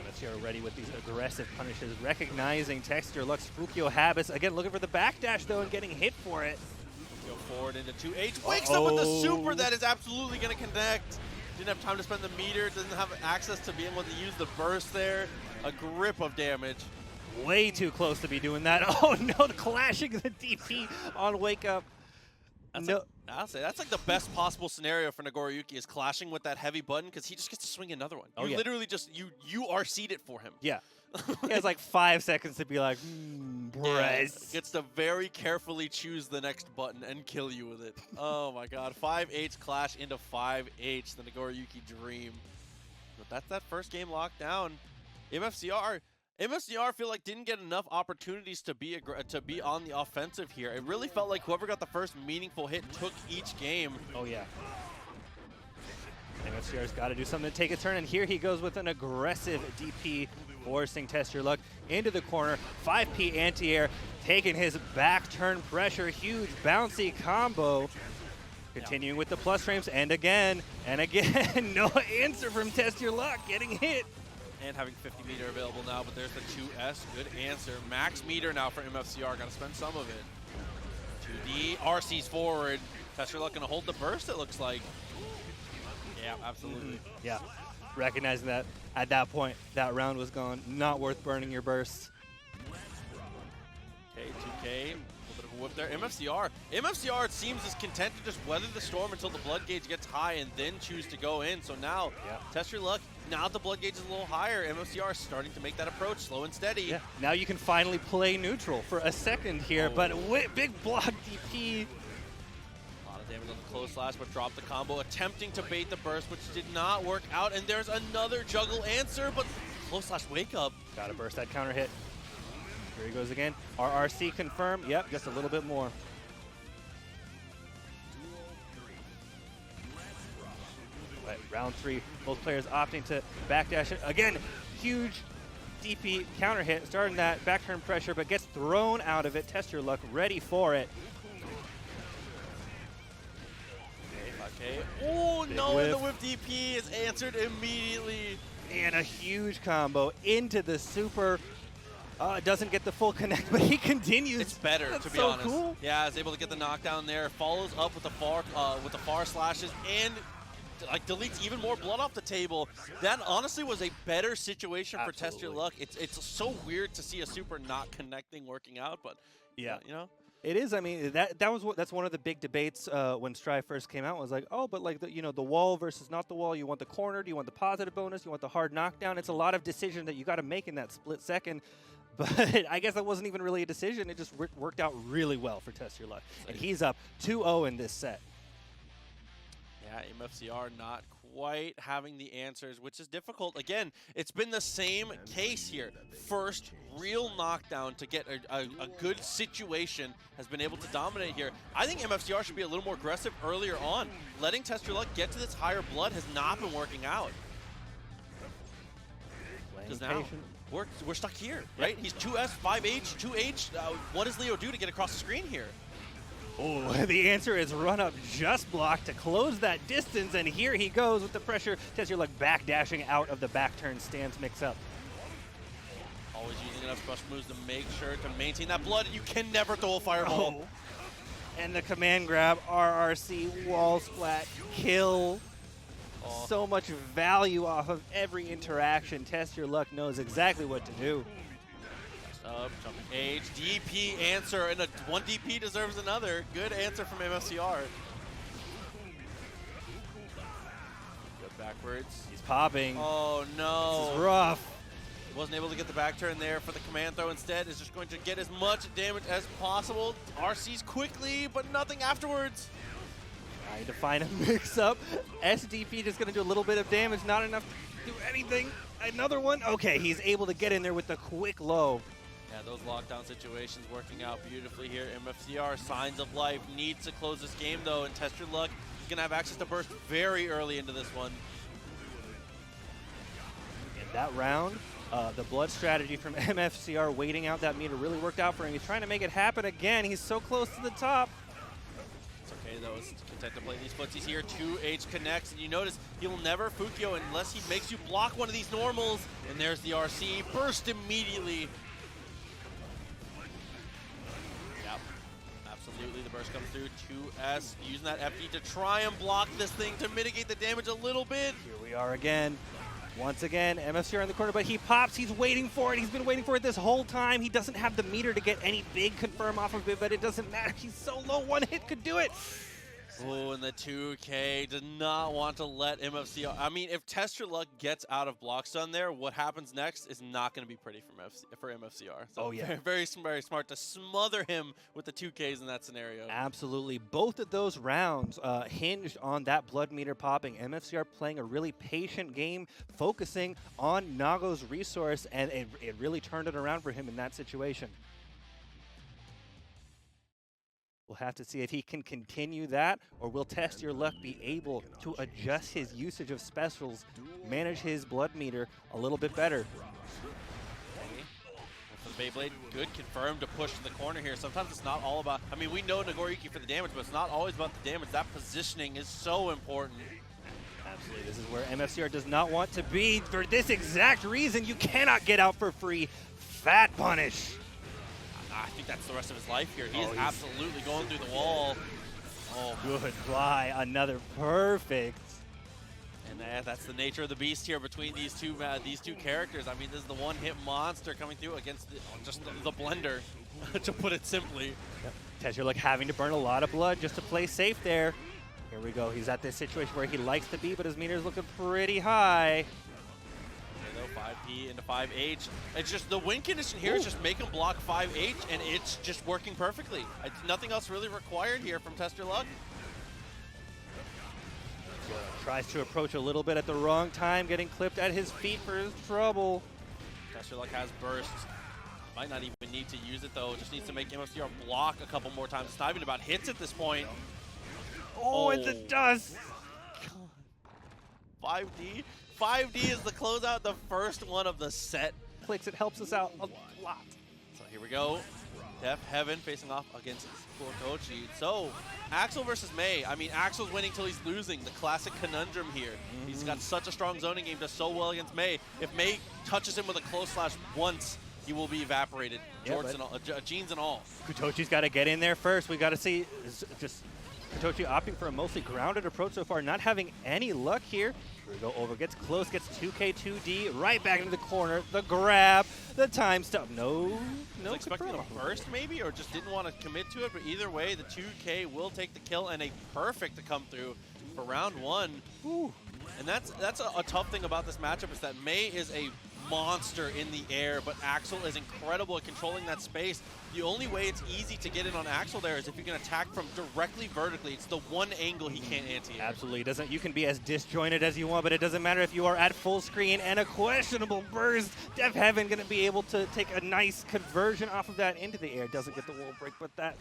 MFCR ready with these aggressive punishes, recognizing Testyourluck's Fukio habits. Again, looking for the backdash though and getting hit for it. Go forward into 2H, wakes up with the super that is absolutely going to connect. Didn't have time to spend the meter, doesn't have access to be able to use the burst there. A grip of damage. Way too close to be doing that. Oh no, clashing the DP on wake up. I'll say that's like the best possible scenario for Nagoriyuki is clashing with that heavy button because he just gets to swing another one. You literally just you RC'd it for him. Yeah. He has like 5 seconds to be like, press. Gets to very carefully choose the next button and kill you with it. Oh my god. 5H clash into 5H, the Nagoriyuki dream. But that's that first game locked down. MFCR feel like didn't get enough opportunities to be on the offensive here. It really felt like whoever got the first meaningful hit took each game. Oh yeah. MFCR's got to do something to take a turn, and here he goes with an aggressive DP, forcing Testyourluck into the corner. 5P anti-air, taking his back turn pressure. Huge bouncy combo. Continuing with the plus frames, and again, no answer from Testyourluck, getting hit. And having 50 meter available now, but there's the 2S. Good answer. Max meter now for MFCR. Got to spend some of it. 2D. RC's forward. Testyourluck going to hold the burst, it looks like. Yeah, absolutely. Yeah. Recognizing that at that point, that round was gone. Not worth burning your bursts. Okay, 2K. A little bit of a whip there. MFCR, it seems, is content to just weather the storm until the blood gauge gets high and then choose to go in. So now, Testyourluck, now the blood gauge is a little higher. MFCR is starting to make that approach slow and steady. Yeah. Now you can finally play neutral for a second here, but big block DP. A lot of Damage on the close slash, but dropped the combo, attempting to bait the burst, which did not work out. And there's another juggle answer, but close slash wake up. Gotta burst that counter hit. Here he goes again. RRC confirmed. Yep, just a little bit more. Right, round 3, both players opting to backdash it. Again, huge DP counter hit, starting that back turn pressure, but gets thrown out of it. Testyourluck ready for it. Okay. Oh no, whiff. and the whip DP is answered immediately. And a huge combo into the super. Doesn't get the full connect, but he continues. It's better, That's to be so honest. Cool. Yeah, is able to get the knockdown there. Follows up with the far slashes and like deletes even more blood off the table. That honestly was a better situation for Testyourluck. It's so weird to see a super not connecting working out, but yeah, you know. It is. I mean, that's one of the big debates when Strive first came out. Was like, oh, but like the wall versus not the wall. You want the corner? Do you want the positive bonus? You want the hard knockdown? It's a lot of decision that you got to make in that split second. But I guess that wasn't even really a decision. It just worked out really well for Testyourluck, and he's up 2-0 in this set. Yeah, MFCR not quite having the answers, which is difficult. Again, it's been the same case here. First real knockdown to get a good situation has been able to dominate here. I think MFCR should be a little more aggressive earlier on. Letting Testyourluck get to this higher blood has not been working out. Because now we're stuck here, right? He's 2S, 5H, 2H. What does Leo do to get across the screen here? Oh, the answer is run up just blocked to close that distance, and here he goes with the pressure. Testyourluck back dashing out of the back turn stance mix up. Always using enough crush moves to make sure to maintain that blood. You can never throw a fireball. Oh. And the command grab, RRC, wall splat, kill. Oh. So much value off of every interaction. Testyourluck knows exactly what to do. Up, jumping H, DP answer, and one DP deserves another. Good answer from MFCR. Go backwards. He's popping. Oh no. This is rough. Wasn't able to get the back turn there for the command throw. Instead, is just going to get as much damage as possible. RCs quickly, but nothing afterwards. Trying to find a mix-up. SDP just going to do a little bit of damage, not enough to do anything. Another one. Okay, he's able to get in there with the quick low. Yeah, those lockdown situations working out beautifully here. MFCR, signs of life, needs to close this game though, and Testyourluck is going to have access to burst very early into this one. In that round, the blood strategy from MFCR waiting out that meter really worked out for him. He's trying to make it happen again. He's so close to the top. It's okay though, he's content to play these footsies here. 2H connects, and you notice he'll never Fukyo unless he makes you block one of these normals. And there's the RC, burst immediately. Yep, absolutely, the burst comes through. 2S using that FD to try and block this thing to mitigate the damage a little bit. Here we are again. Once again, MFCR in the corner, but he pops. He's waiting for it. He's been waiting for it this whole time. He doesn't have the meter to get any big confirm off of it, but it doesn't matter. He's so low. One hit could do it. Oh, and the 2K does not want to let MFCR. I mean, if Testyourluck gets out of block stun there, what happens next is not going to be pretty for MFCR. So oh, yeah. Very smart to smother him with the 2Ks in that scenario. Absolutely. Both of those rounds hinged on that blood meter popping. MFCR playing a really patient game, focusing on Nago's resource, and it really turned it around for him in that situation. We'll have to see if he can continue that, or will Testyourluck be able to adjust his usage of specials, manage his blood meter a little bit better. For the Beyblade, good confirmed to push to the corner here. Sometimes it's not all about, I mean, we know Nagoriyuki for the damage, but it's not always about the damage. That positioning is so important. Absolutely, this is where MFCR does not want to be. For this exact reason, you cannot get out for free. Fat punish. I think that's the rest of his life here. He is absolutely going through the wall. Oh, good fly. Another perfect. And that's the nature of the beast here between these two characters. I mean, this is the one-hit monster coming through against just the blender, to put it simply. Yep. Testyourluck having to burn a lot of blood just to play safe there. Here we go. He's at this situation where he likes to be, but his meter is looking pretty high. 5P into 5H. It's just the win condition here is just make him block 5H, and it's just working perfectly. Nothing else really required here from Testyourluck. Tries to approach a little bit at the wrong time, getting clipped at his feet for his trouble. Testyourluck has burst. Might not even need to use it though. Just needs to make MFCR block a couple more times. It's not even about hits at this point. Oh, and the dust! 5D? 5D is the closeout, the first one of the set. Clicks, it helps us out a lot. So here we go. Def Heaven facing off against kuutochi. So, Axel versus May. I mean, Axel's winning till he's losing. The classic conundrum here. He's got such a strong zoning game, does so well against May. If May touches him with a close slash once, he will be evaporated. Jorts and all, jeans and all. Kuutochi's got to get in there first. We got to see just kuutochi opting for a mostly grounded approach so far, not having any luck here. Here we go, over, gets close, gets 2K2D, right back into the corner, the grab, the time stop. No Expecting a burst maybe, or just didn't want to commit to it, but either way, the 2K will take the kill and a perfect to come through for round 1. Ooh. And that's a tough thing about this matchup is that May is a monster in the air, but Axel is incredible at controlling that space. The only way it's easy to get in on Axel there is if you can attack from directly vertically. It's the one angle he can't anti-air. Absolutely. Doesn't. You can be as disjointed as you want, but it doesn't matter if you are at full screen and a questionable burst. Def Heaven going to be able to take a nice conversion off of that into the air. Doesn't get the wall break, but that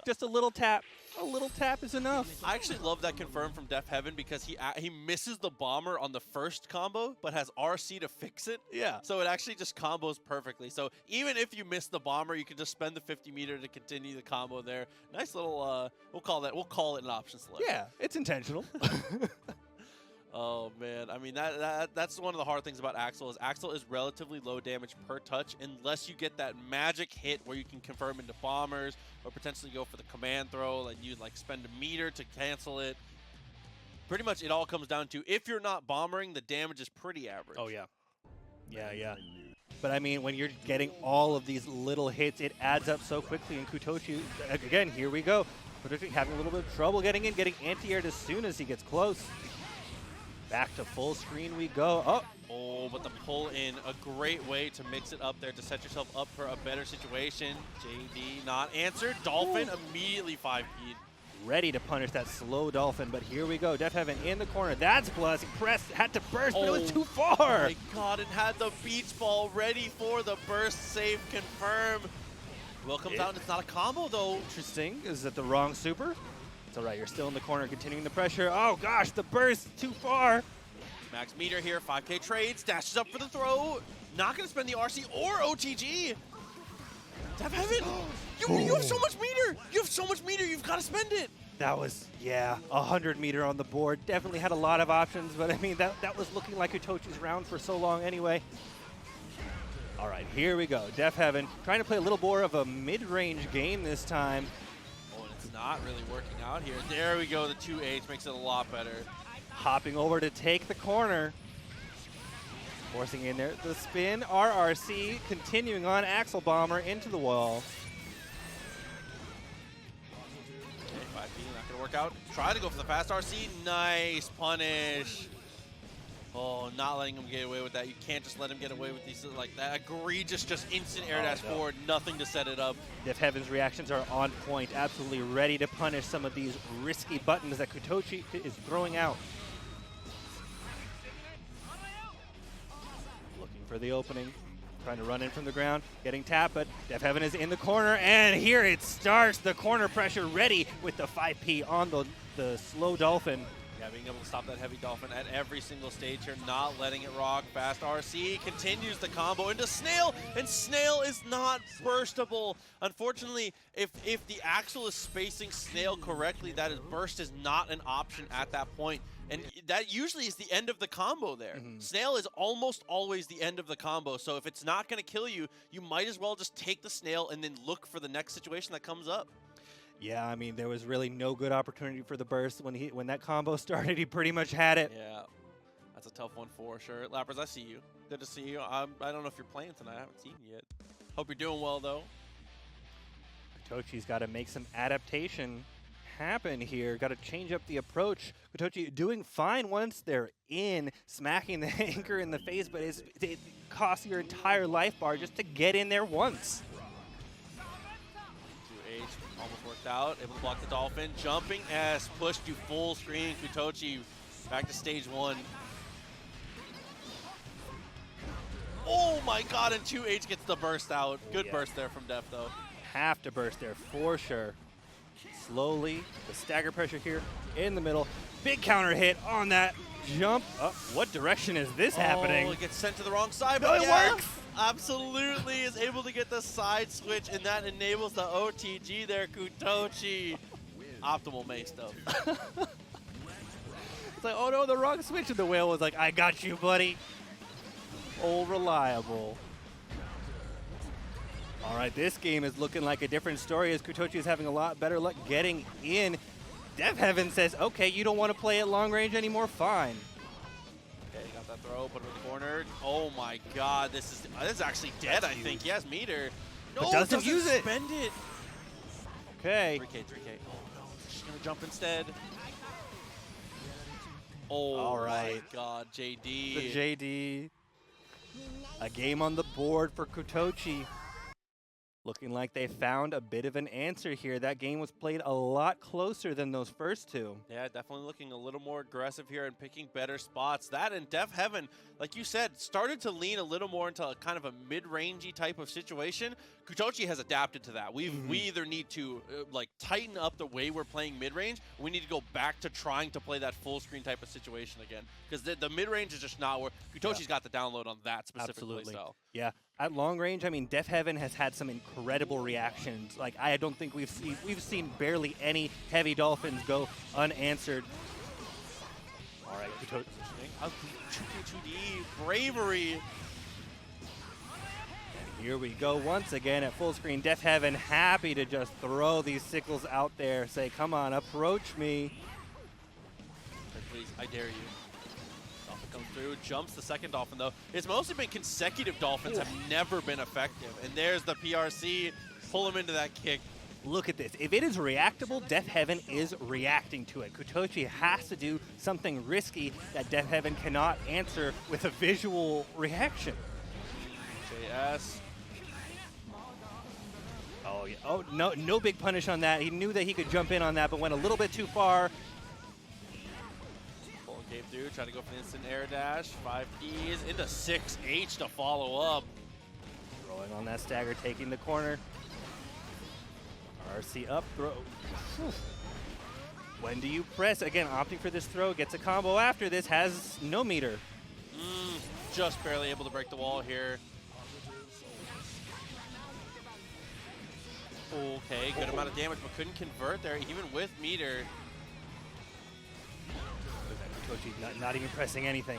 just a little tap. A little tap is enough. I actually love that confirm from Def Heaven because he misses the bomber on the first combo, but has RC to fix it. Yeah. So it actually just combos perfectly. So even if you miss the bomber, you can just spend the 50 meter to continue the combo there. Nice little. We'll call it an option select. Yeah, it's intentional. Oh man, I mean that's one of the hard things about Axel is relatively low damage per touch unless you get that magic hit where you can confirm into bombers or potentially go for the command throw and you like spend a meter to cancel it. Pretty much it all comes down to if you're not bombering, the damage is pretty average. Oh yeah. Yeah. But I mean, when you're getting all of these little hits, it adds up so quickly. And kuutochi, again, here we go. kuutochi having a little bit of trouble getting in, getting anti-aired as soon as he gets close. Back to full screen we go. Oh, but the pull in, a great way to mix it up there to set yourself up for a better situation. JD not answered. Dolphin immediately 5P'd. Ready to punish that slow Dolphin, but here we go. Def Heaven in the corner. That's plus. Press had to burst, but it was too far. Oh my god, it had the beach ball ready for the burst save confirm. Will comes out and it's not a combo though. Interesting. Is that the wrong super? It's all right. You're still in the corner, continuing the pressure. Oh gosh, the burst too far. Max meter here, 5K trades, dashes up for the throw. Not gonna spend the RC or OTG. Def Heaven, you have so much meter. You have so much meter. You've got to spend it. That was, yeah, 100 meter on the board. Definitely had a lot of options, but I mean, that was looking like kuutochi's round for so long anyway. All right, here we go. Def Heaven trying to play a little more of a mid-range game this time. Oh, and it's not really working out here. There we go. The 2H makes it a lot better. Hopping over to take the corner. Forcing in there the spin. RRC continuing on. Axel Bomber into the wall. Okay, 5P not going to work out. Try to go for the fast RC. Nice punish. Oh, not letting him get away with that. You can't just let him get away with these like that. Egregious, just instant air dash forward. Nothing to set it up. Def Heaven's reactions are on point. Absolutely ready to punish some of these risky buttons that kuutochi is throwing out. For the opening, trying to run in from the ground, getting tapped, but Def Heaven is in the corner, and here it starts. The corner pressure ready with the 5P on the slow Dolphin. Yeah, being able to stop that heavy Dolphin at every single stage here, not letting it rock. Fast RC continues the combo into Snail, and Snail is not burstable. Unfortunately, if the Axel is spacing Snail correctly, that is burst is not an option at that point. And that usually is the end of the combo there. Snail is almost always the end of the combo. So if it's not going to kill you, you might as well just take the Snail and then look for the next situation that comes up. Yeah, I mean, there was really no good opportunity for the burst. When that combo started, he pretty much had it. Yeah, that's a tough one for sure. Lappers, I see you. Good to see you. I don't know if you're playing tonight. I haven't seen you yet. Hope you're doing well, though. kuutochi's got to make some adaptation happen here. Got to change up the approach. kuutochi doing fine once they're in, smacking the anchor in the face, but it costs your entire life bar just to get in there once. 2H almost worked out. Able to block the Dolphin. Jumping S pushed you full screen. kuutochi Back to stage 1. Oh my god, and 2H gets the burst out. Good burst there from Def, though. Have to burst there for sure. Slowly, the stagger pressure here in the middle. Big counter hit on that jump. What direction is this happening? Oh, it gets sent to the wrong side, No, but it yeah, works! absolutely is able to get the side switch, and that enables the OTG there, kuutochi. Optimal mace, though. It's like, oh no, the wrong switch. And the whale was like, I got you, buddy. Old reliable. All right, this game is looking like a different story as kuutochi is having a lot better luck getting in. Dev Heaven says, okay, you don't want to play at long range anymore? Fine. Okay, got that throw, put him in the corner. Oh my god, this is actually dead, I think. He has meter. No, But doesn't use it. Spend it. Okay. 3K. Oh no, she's gonna jump instead. Oh All right. my god, JD. The JD. A game on the board for kuutochi. Looking like they found a bit of an answer here. That game was played a lot closer than those first two. Yeah, definitely looking a little more aggressive here and picking better spots. That and Def Heaven, like you said, started to lean a little more into a kind of a mid-rangey type of situation. kuutochi has adapted to that. We either need to like tighten up the way we're playing mid-range, or we need to go back to trying to play that full screen type of situation again. Because the mid-range is just not where kuutochi's got the download on that specifically. Absolutely. So. Yeah. At long range, I mean, Def Heaven has had some incredible reactions. Like, I don't think we've seen barely any heavy dolphins go unanswered. All right, kuutochi. 2D bravery. And here we go once again at full screen. Def Heaven happy to just throw these sickles out there. Say, come on, approach me. Please, I dare you. Dolphin comes through, jumps the second dolphin though. It's mostly been consecutive dolphins have never been effective. And there's the PRC, pull him into that kick. Look at this. If it is reactable, Def Heaven is reacting to it. kuutochi has to do something risky that Def Heaven cannot answer with a visual reaction. JS. Oh, yeah. Oh, no big punish on that. He knew that he could jump in on that, but went a little bit too far. Pulling came through, trying to go for the instant air dash. 5 Ps into 6H to follow up. Throwing on that stagger, taking the corner. RC up, throw. Whew. When do you press? Again, opting for this throw, gets a combo after this, has no meter. Just barely able to break the wall here. Okay, good amount of damage, but couldn't convert there, even with meter. kuutochi not even pressing anything.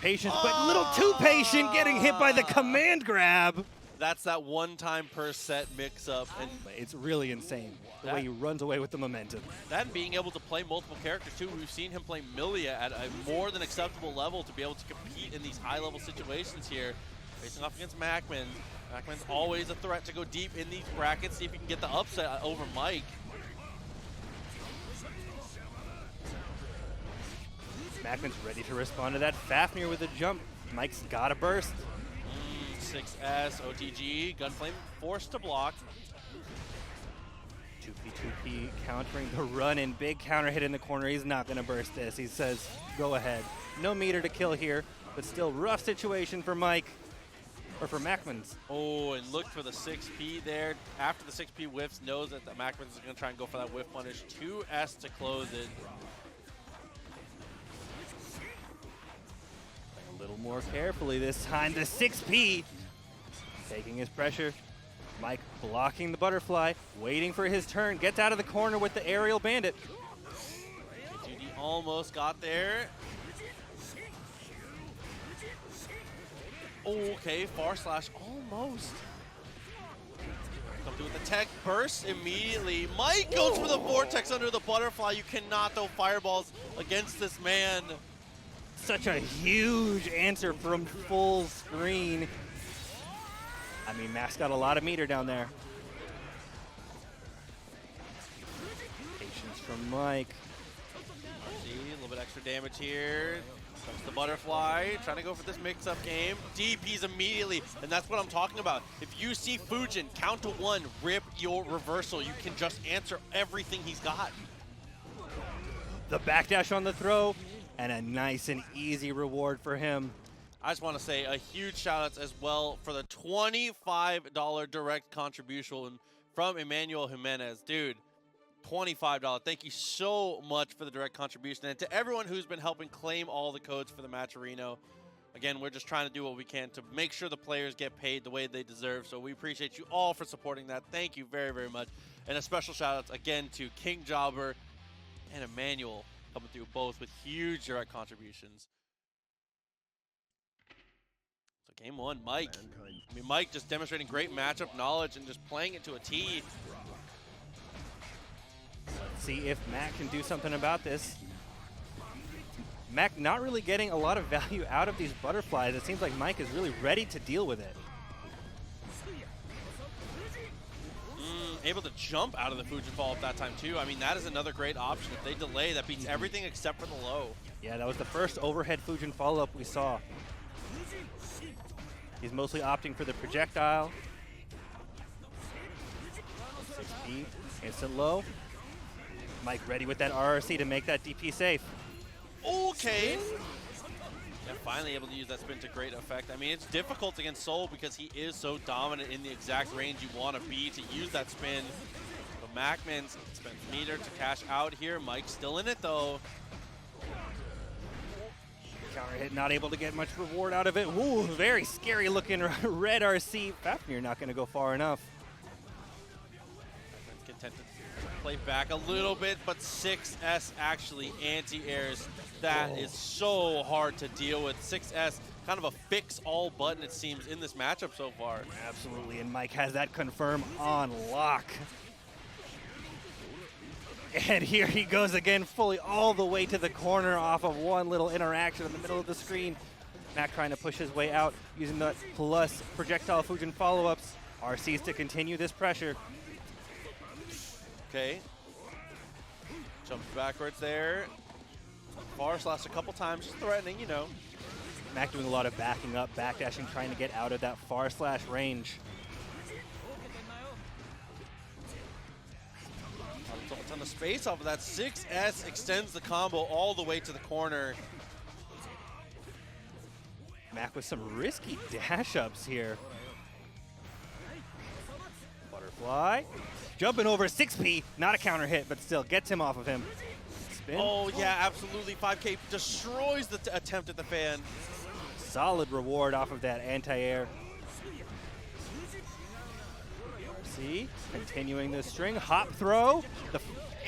Patience, but a little too patient, getting hit by the command grab. That's that one-time per set mix-up, and It's really insane the way he runs away with the momentum. that and being able to play multiple characters too. We've seen him play Millia at a more than acceptable level to be able to compete in these high-level situations here. Facing off against MacMens. MacMens always a threat to go deep in these brackets, see if he can get the upset over Mike. MacMens ready to respond to that. Fafnir with a jump. Mike's got a burst. 6S, OTG, Gunflame forced to block. 2P countering the run in. Big counter hit in the corner. He's not going to burst this. He says, go ahead. No meter to kill here, but still rough situation for Mike. Or for MacMens. Oh, and look for the 6P there. After the 6P whiffs, knows that the MacMens is going to try and go for that whiff punish. 2S to close it. A little more carefully this time. The 6P taking his pressure. Mike blocking the butterfly, waiting for his turn. Gets out of the corner with the aerial bandit. JD almost got there. Okay, far slash almost. Come through with the tech, burst immediately. Mike goes for the vortex under the butterfly. You cannot throw fireballs against this man. Such a huge answer from full screen. I mean, Mac's got a lot of meter down there. Patience from Mike. See, a little bit extra damage here. Comes the butterfly, trying to go for this mix-up game. DPs immediately, and that's what I'm talking about. If you see Fujin, count to 1, rip your reversal. You can just answer everything he's got. The backdash on the throw, And a nice and easy reward for him. I just want to say a huge shout out as well for the $25 direct contribution from Emmanuel Jimenez. Dude, $25. Thank you so much for the direct contribution. And to everyone who's been helping claim all the codes for the Matcherino. Again, we're just trying to do what we can to make sure the players get paid the way they deserve. So we appreciate you all for supporting that. Thank you very, very much. And a special shout out again to King Jobber and Emmanuel coming through both with huge direct contributions. So game one, Mike. I mean, Mike just demonstrating great matchup knowledge and just playing it to a T. Let's see if Mac can do something about this. Mac not really getting a lot of value out of these butterflies. It seems like Mike is really ready to deal with it. Able to jump out of the Fujin follow-up that time too. I mean, that is another great option. If they delay, that beats everything except for the low. Yeah, that was the first overhead Fujin follow-up we saw. He's mostly opting for the projectile. 6P, instant low. Mike ready with that RRC to make that DP safe. Okay. Yeah, finally able to use that spin to great effect. I mean, it's difficult against Soul because he is so dominant in the exact range you want to be to use that spin. But MacMens spends meter to cash out here. Mike's still in it though. Counter hit, not able to get much reward out of it. Ooh, very scary looking red RC. Fafnir not going to go far enough. MacMens content to play back a little bit, but 6S actually anti-airs. That is so hard to deal with. 6S, kind of a fix-all button, it seems, in this matchup so far. Absolutely, and Mike has that confirm on lock. And here he goes again, fully all the way to the corner off of one little interaction in the middle of the screen. Mac trying to push his way out, using that plus projectile Fujin follow-ups. RCs to continue this pressure. Okay. Jumps backwards there. Far slash a couple times, just threatening, you know. Mac doing a lot of backing up, backdashing, trying to get out of that far slash range. A ton of space off of that. 6S extends the combo all the way to the corner. Mac with some risky dash ups here. Butterfly. Jumping over 6P, not a counter hit, but still gets him off of him. Spin. Oh yeah, absolutely. 5K destroys the attempt at the fan. Solid reward off of that anti-air. RC continuing the string. Hop throw.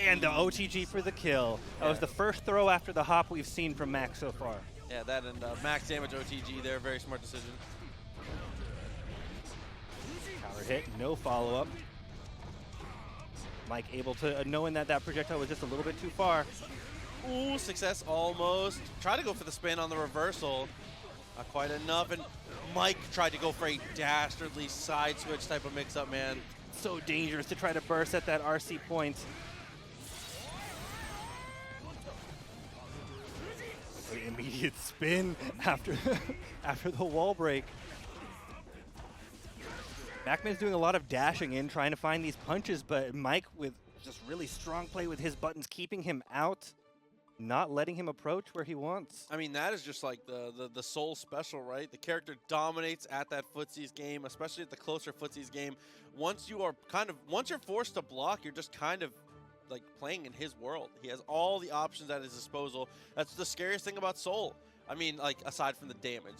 And the OTG for the kill. That was the first throw after the hop we've seen from Mac so far. Yeah, that and max damage OTG there. Very smart decision. Counter hit, no follow-up. Mike able to, knowing that that projectile was just a little bit too far. Ooh, success almost. Try to go for the spin on the reversal. Not quite enough, and Mike tried to go for a dastardly side switch type of mix-up, man. So dangerous to try to burst at that RC point. An immediate spin after, after the wall break. MacMens doing a lot of dashing in, trying to find these punches, but Mike with just really strong play with his buttons, keeping him out, not letting him approach where he wants. I mean, that is just like the Soul special, right? The character dominates at that footsies game, especially at the closer footsies game. Once you're forced to block, you're just kind of like playing in his world. He has all the options at his disposal. That's the scariest thing about Soul. I mean, like, aside from the damage,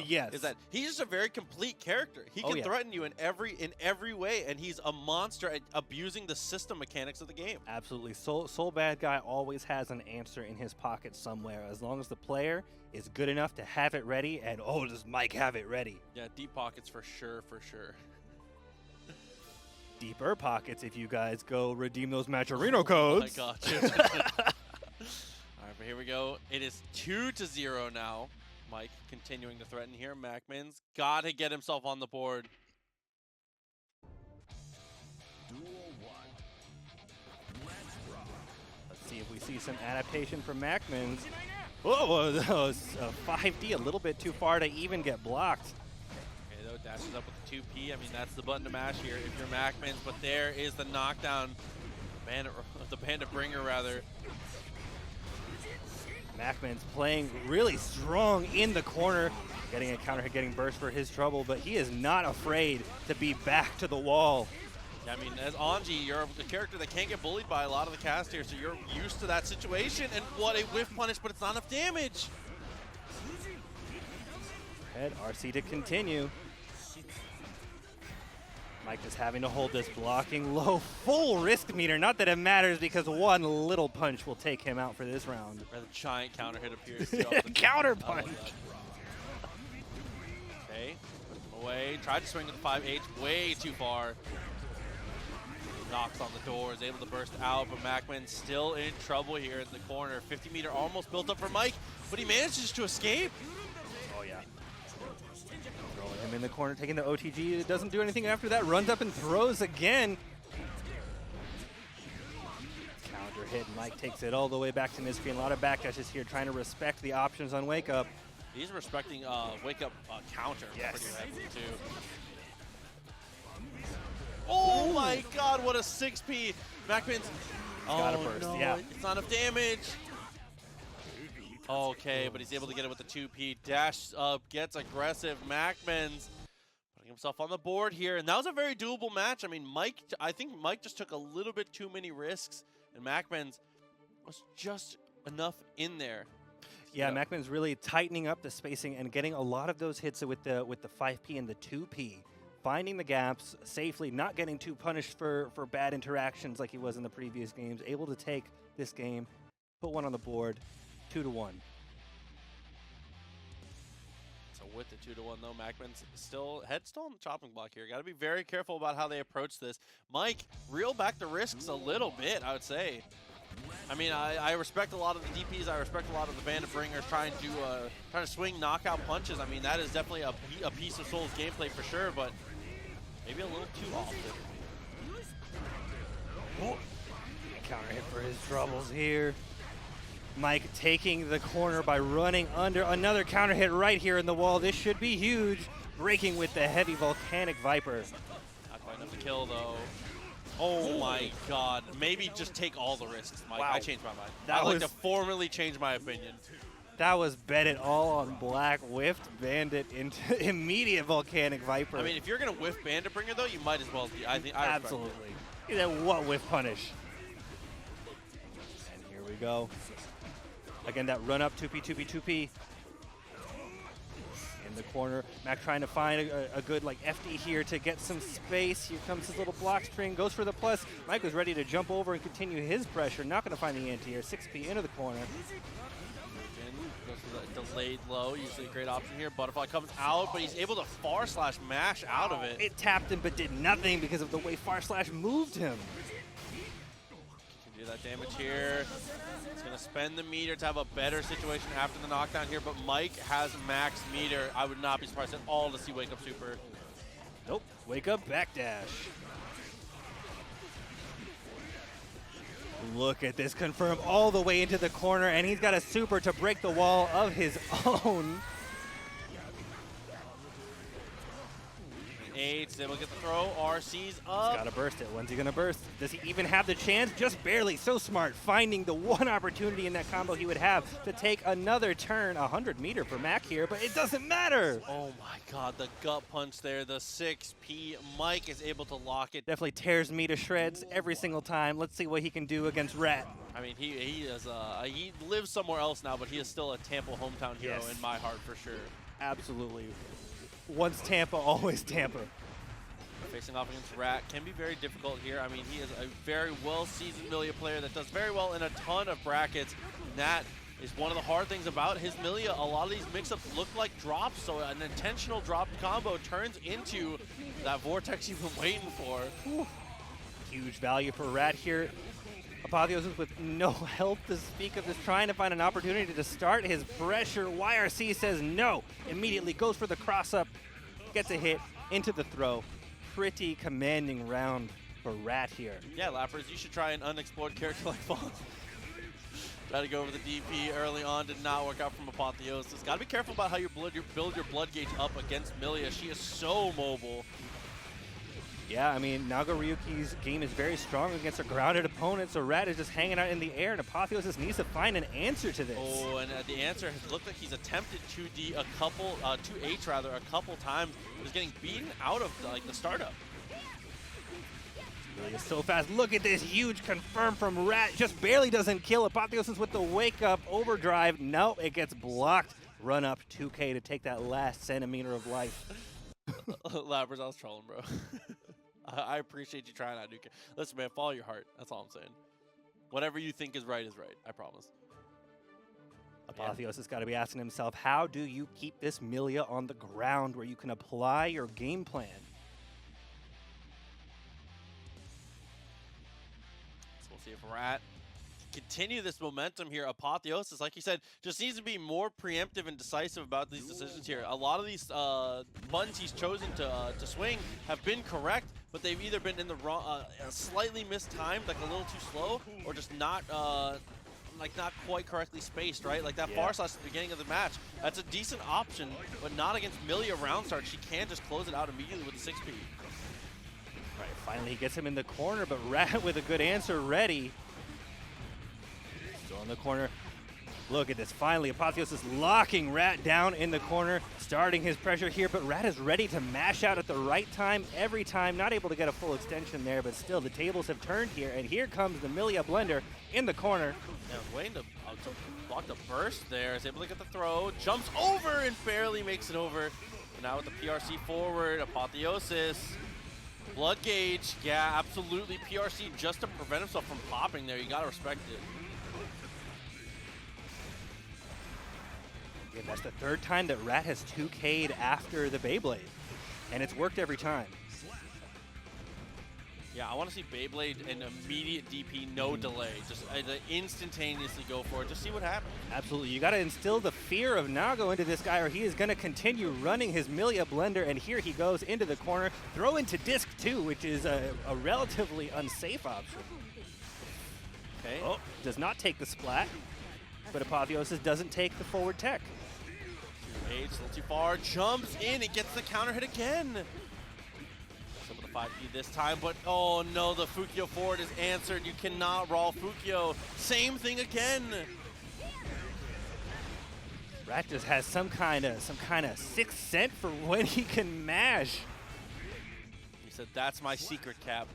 yes, is that he's just a very complete character. He can threaten you in every way, and he's a monster at abusing the system mechanics of the game. Absolutely. Soul bad guy always has an answer in his pocket somewhere, as long as the player is good enough to have it ready, and oh, does Mike have it ready. Yeah, deep pockets for sure, for sure. Deeper pockets if you guys go redeem those Matcherino codes. Oh my god. All right, but here we go. It is 2-0 now. Mike continuing to threaten here. MacMens got to get himself on the board. Let's see if we see some adaptation from MacMens. Oh, that was a 5D, a little bit too far to even get blocked. Okay, though, dashes up with the 2P. I mean, that's the button to mash here if you're MacMens, but there is the knockdown. The bandit bringer, rather. MacMens playing really strong in the corner, getting a counter hit, getting burst for his trouble, but he is not afraid to be back to the wall. Yeah, I mean, as Anji, you're a character that can't get bullied by a lot of the cast here, so you're used to that situation, and what a whiff punish, but it's not enough damage. Head RC to continue. Mike is having to hold this blocking low, full risk meter. Not that it matters because one little punch will take him out for this round. Where the giant counter hit appears. Counter punch. Okay, away. Tried to swing with the 5H way too far. Knocks on the door, is able to burst out, but MacMens still in trouble here in the corner. 50 meter almost built up for Mike, but he manages to escape. Oh yeah. Throwing him in the corner, taking the OTG. It doesn't do anything after that. Runs up and throws again. Counter hit. Mike takes it all the way back to mid-screen. A lot of backdashes here, trying to respect the options on Wake Up. He's respecting Wake Up counter pretty heavily too. Oh my god, what a 6P. MacMens. Gotta burst, no, yeah. It's not enough damage. Okay, but he's able to get it with the 2P. Dash up, gets aggressive. MacMens putting himself on the board here, and that was a very doable match. I mean, I think Mike just took a little bit too many risks, and MacMens was just enough in there. Yeah, MacMens really tightening up the spacing and getting a lot of those hits with the 5P and the 2P. Finding the gaps safely, not getting too punished for bad interactions like he was in the previous games. Able to take this game, put one on the board, 2-1. So with the 2-1 though, MacMens still on the chopping block here. Got to be very careful about how they approach this. Mike, reel back the risks a little bit, I would say. I mean, I respect a lot of the DPs. I respect a lot of the Bandit Bringers trying to swing knockout punches. I mean, that is definitely a piece of Soul's gameplay for sure, but maybe a little too often. Oh. Counter hit for his troubles here. Mike taking the corner by running under. Another counter hit right here in the wall. This should be huge. Breaking with the heavy Volcanic Viper. Not quite enough to kill, though. Oh my god. Maybe just take all the risks, Mike. Wow. I changed my mind. I'd like to formally change my opinion. That was betted all on Black. Whiffed Bandit into immediate Volcanic Viper. I mean, if you're going to whiff Bandit Bringer, though, you might as well. I absolutely. Yeah, what whiff punish. And here we go. Again, that run up 2P, 2P, 2P. In the corner, Mac trying to find a good like FD here to get some space. Here comes his little block string, goes for the plus. Mike was ready to jump over and continue his pressure. Not going to find the anti-air. 6P into the corner. Goes for the delayed low, usually a great option here. Butterfly comes out, but he's able to /mash out of it. It tapped him, but did nothing because of the way /slash moved him. Can do that damage here. He's going to spend the meter to have a better situation after the knockdown here, but Mike has max meter. I would not be surprised at all to see Wake Up Super. Nope. Wake Up backdash. Look at this, confirm all the way into the corner, and he's got a super to break the wall of his own. 8, they will get the throw, RC's up. He's gotta burst it. When's he gonna burst? Does he even have the chance? Just barely, so smart, finding the one opportunity in that combo he would have to take another turn. 100 meter for Mac here, but it doesn't matter. Oh my god, the gut punch there, the 6P. Mike is able to lock it. Definitely tears me to shreds every single time. Let's see what he can do against Rat. I mean, he lives somewhere else now, but he is still a Tampa hometown hero in my heart for sure. Absolutely. Once Tampa, always Tampa. Facing off against Rat can be very difficult here. I mean, he is a very well-seasoned Millia player that does very well in a ton of brackets. And that is one of the hard things about his Millia. A lot of these mix-ups look like drops, so an intentional drop combo turns into that vortex you've been waiting for. Whew. Huge value for Rat here. Apotheosis with no help to speak of, just trying to find an opportunity to start his pressure. YRC says no. Immediately goes for the cross-up, gets a hit into the throw. Pretty commanding round for Rat here. Yeah, Lappers, you should try an unexplored character like Faust. Try to go over the DP early on, did not work out from Apotheosis. Got to be careful about how you build your blood gauge up against Millia. She is so mobile. Yeah, I mean, Nagoriyuki's game is very strong against a grounded opponent, so Rat is just hanging out in the air, and Apotheosis needs to find an answer to this. Oh, and the answer has looked like he's attempted 2D a couple, 2H rather, a couple times. He's getting beaten out of the startup. Millia so fast. Look at this huge confirm from Rat. Just barely doesn't kill. Apotheosis with the wake up overdrive. No, it gets blocked. Run up 2K to take that last centimeter of life. Labbers, I was trolling, bro. I appreciate you trying out, Duke. Listen, man, follow your heart. That's all I'm saying. Whatever you think is right, I promise. Apotheosis got to be asking himself, how do you keep this Millia on the ground where you can apply your game plan? So we'll see if Rat continue this momentum here. Apotheosis, like you said, just needs to be more preemptive and decisive about these decisions here. A lot of these buttons he's chosen to swing have been correct, but they've either been in the wrong, slightly mistimed, like a little too slow, or just not not quite correctly spaced, right? Like that far slash at the beginning of the match. That's a decent option, but not against Millia round start. She can just close it out immediately with the 6P. Right, finally he gets him in the corner, but Rat with a good answer ready. Still in the corner. Look at this. Finally, Apotheosis locking Rat down in the corner, starting his pressure here, but Rat is ready to mash out at the right time every time. Not able to get a full extension there, but still the tables have turned here, and here comes the Millia blender in the corner. Now waiting to block the burst there. Is able to get the throw, jumps over and barely makes it over. And now with the PRC forward, Apotheosis. Blood gauge, yeah, absolutely. PRC just to prevent himself from popping there. You gotta respect it. Yeah, that's the third time that Rat has 2K'd after the Beyblade, and it's worked every time. Yeah, I want to see Beyblade an immediate DP, no delay. Just instantaneously go for it. Just see what happens. Absolutely. You got to instill the fear of Nago into this guy, or he is going to continue running his Millia blender, and here he goes into the corner. Throw into disc, too, which is a relatively unsafe option. Okay. Oh, does not take the splat, but Apotheosis doesn't take the forward tech. Age, a little too far, jumps in, it gets the counter hit again. Some of the 5P this time, but oh no, the Fukyo forward is answered. You cannot raw Fukyo. Same thing again. Rat just has some kind of sixth sense for when he can mash. He said, "That's my secret, Cap."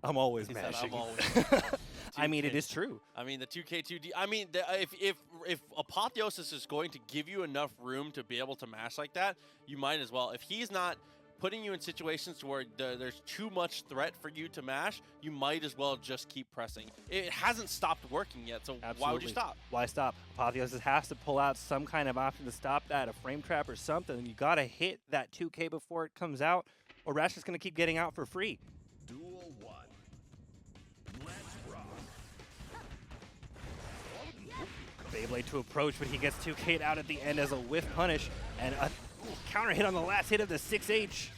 I'm always He mashing. said, I'm always. I mean, it is true. I mean, the 2K2D. I mean, if Apotheosis is going to give you enough room to be able to mash like that, you might as well. If he's not putting you in situations to where there's too much threat for you to mash, you might as well just keep pressing. It hasn't stopped working yet, so Absolutely. why would you stop? Why stop? Apotheosis has to pull out some kind of option to stop that, a frame trap or something. You got to hit that 2K before it comes out, or Rat's just going to keep getting out for free. Duel 1. Let's rock. Beyblade to approach, but he gets 2K'd out at the end as a whiff punish, and a counter hit on the last hit of the 6H. Here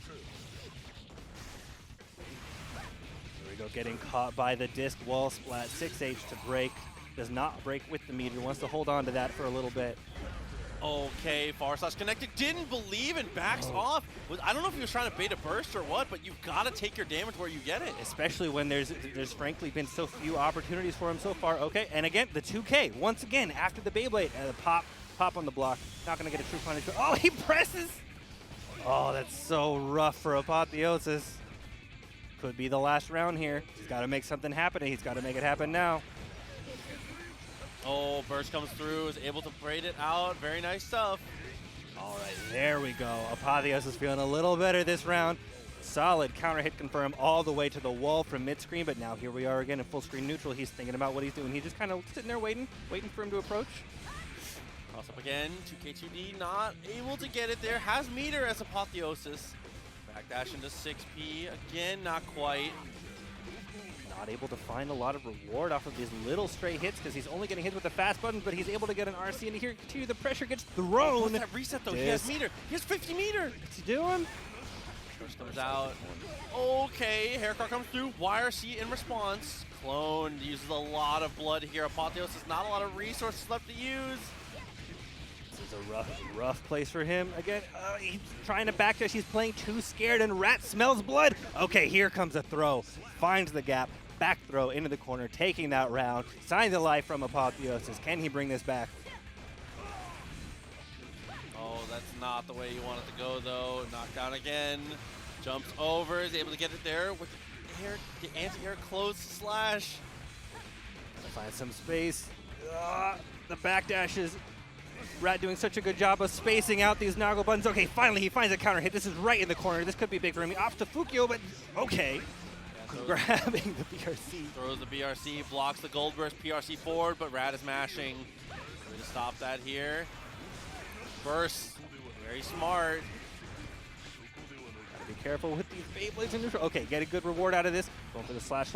we go, getting caught by the disc wall splat. 6H to break. Does not break with the meter. Wants to hold on to that for a little bit. Okay, far slash connected. Didn't believe and backs off. I don't know if he was trying to bait a burst or what, but you've got to take your damage where you get it. Especially when there's frankly been so few opportunities for him so far. Okay, and again, the 2K, once again, after the Beyblade, and the pop on the block. Not going to get a true punish. Oh, he presses! Oh, that's so rough for Apotheosis. Could be the last round here. He's got to make something happen. He's got to make it happen now. Oh, burst comes through, is able to braid it out. Very nice stuff. All right, there we go. Apotheosis feeling a little better this round. Solid counter hit confirm all the way to the wall from mid-screen, but now here we are again in full screen neutral. He's thinking about what he's doing. He's just kind of sitting there waiting for him to approach. Cross up again, 2K2D not able to get it there. Has meter as Apotheosis. Backdash into 6P, again, not quite. Not able to find a lot of reward off of these little stray hits because he's only getting hit with the fast buttons, but he's able to get an RC into here. Continue, the pressure gets thrown. What's that reset though? He has meter. He has 50 meter. What's he doing? First comes out. Okay, Haircar comes through. YRC in response. Clone uses a lot of blood here. Apotheosis, not a lot of resources left to use. a rough place for him. Again, he's trying to backdash. He's playing too scared, and Rat smells blood. Okay, here comes a throw. Finds the gap. Back throw into the corner, taking that round. Signs of life from Apotheosis. Can he bring this back? Oh, that's not the way you want it to go, though. Knockdown again. Jumps over. Is able to get it there with the anti-air close slash. Find some space. The backdash is Rat doing such a good job of spacing out these Nago buttons. Okay, finally he finds a counter hit. This is right in the corner. This could be big for him. He opts to Fukio, but okay. Grabbing the BRC. Throws the BRC, blocks the Gold Burst, PRC forward, but Rat is mashing. Way to stop that here. Burst, very smart. Gotta be careful with these Beyblades in neutral. Okay, get a good reward out of this. Going for the slash.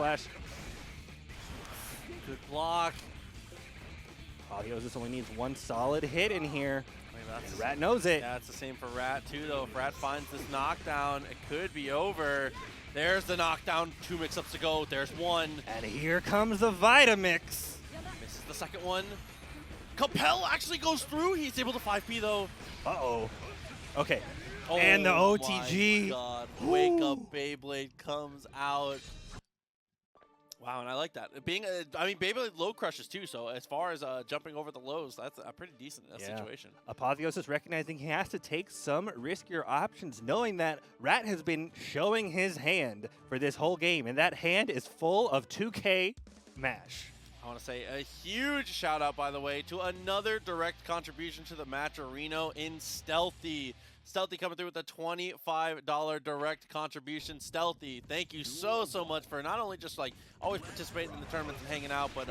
Good block. Apotheosis only needs one solid hit in here. And Rat knows it. Yeah, it's the same for Rat too, though. If Rat finds this knockdown, it could be over. There's the knockdown. 2 mix-ups to go. There's one. And here comes the Vitamix. Misses the second one. Capel actually goes through. He's able to 5P though. Uh-oh. Okay. Oh, and the OTG. My God. Wake Up Beyblade comes out. Wow, and I like that. I mean, Beyblade low crushes too, so as far as jumping over the lows, that's pretty decent in that situation. Apotheosis recognizing he has to take some riskier options, knowing that Rat has been showing his hand for this whole game, and that hand is full of 2K mash. I want to say a huge shout out, by the way, to another direct contribution to the match arena in Stealthy. Stealthy coming through with a $25 direct contribution. Stealthy, thank you so much for not only just like always participating in the tournaments and hanging out, but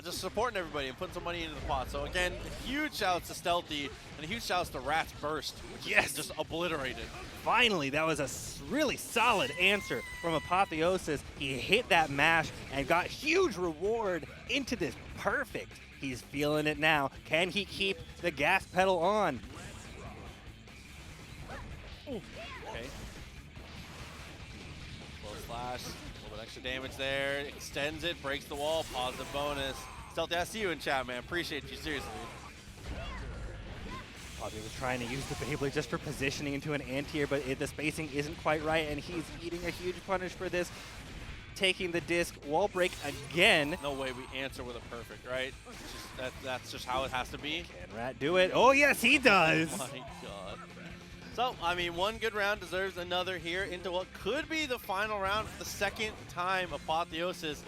just supporting everybody and putting some money into the pot. So again, huge shout outs to Stealthy and a huge shout outs to Rat's Burst, which is just obliterated. Finally, that was a really solid answer from Apotheosis. He hit that mash and got huge reward into this. Perfect. He's feeling it now. Can he keep the gas pedal on? Ooh. Okay. Slow slash, a little bit extra damage there. Extends it, breaks the wall, positive bonus. Stealthy, I see you in chat, man. Appreciate you, seriously. He was trying to use the Beyblade just for positioning into an anti-air, but the spacing isn't quite right, and he's eating a huge punish for this. Taking the disc, wall break again. No way we answer with a perfect, right? That's just how it has to be. Can Rat do it? Oh, yes, he does. Oh my God. So, I mean, one good round deserves another here into what could be the final round for the second time. Apotheosis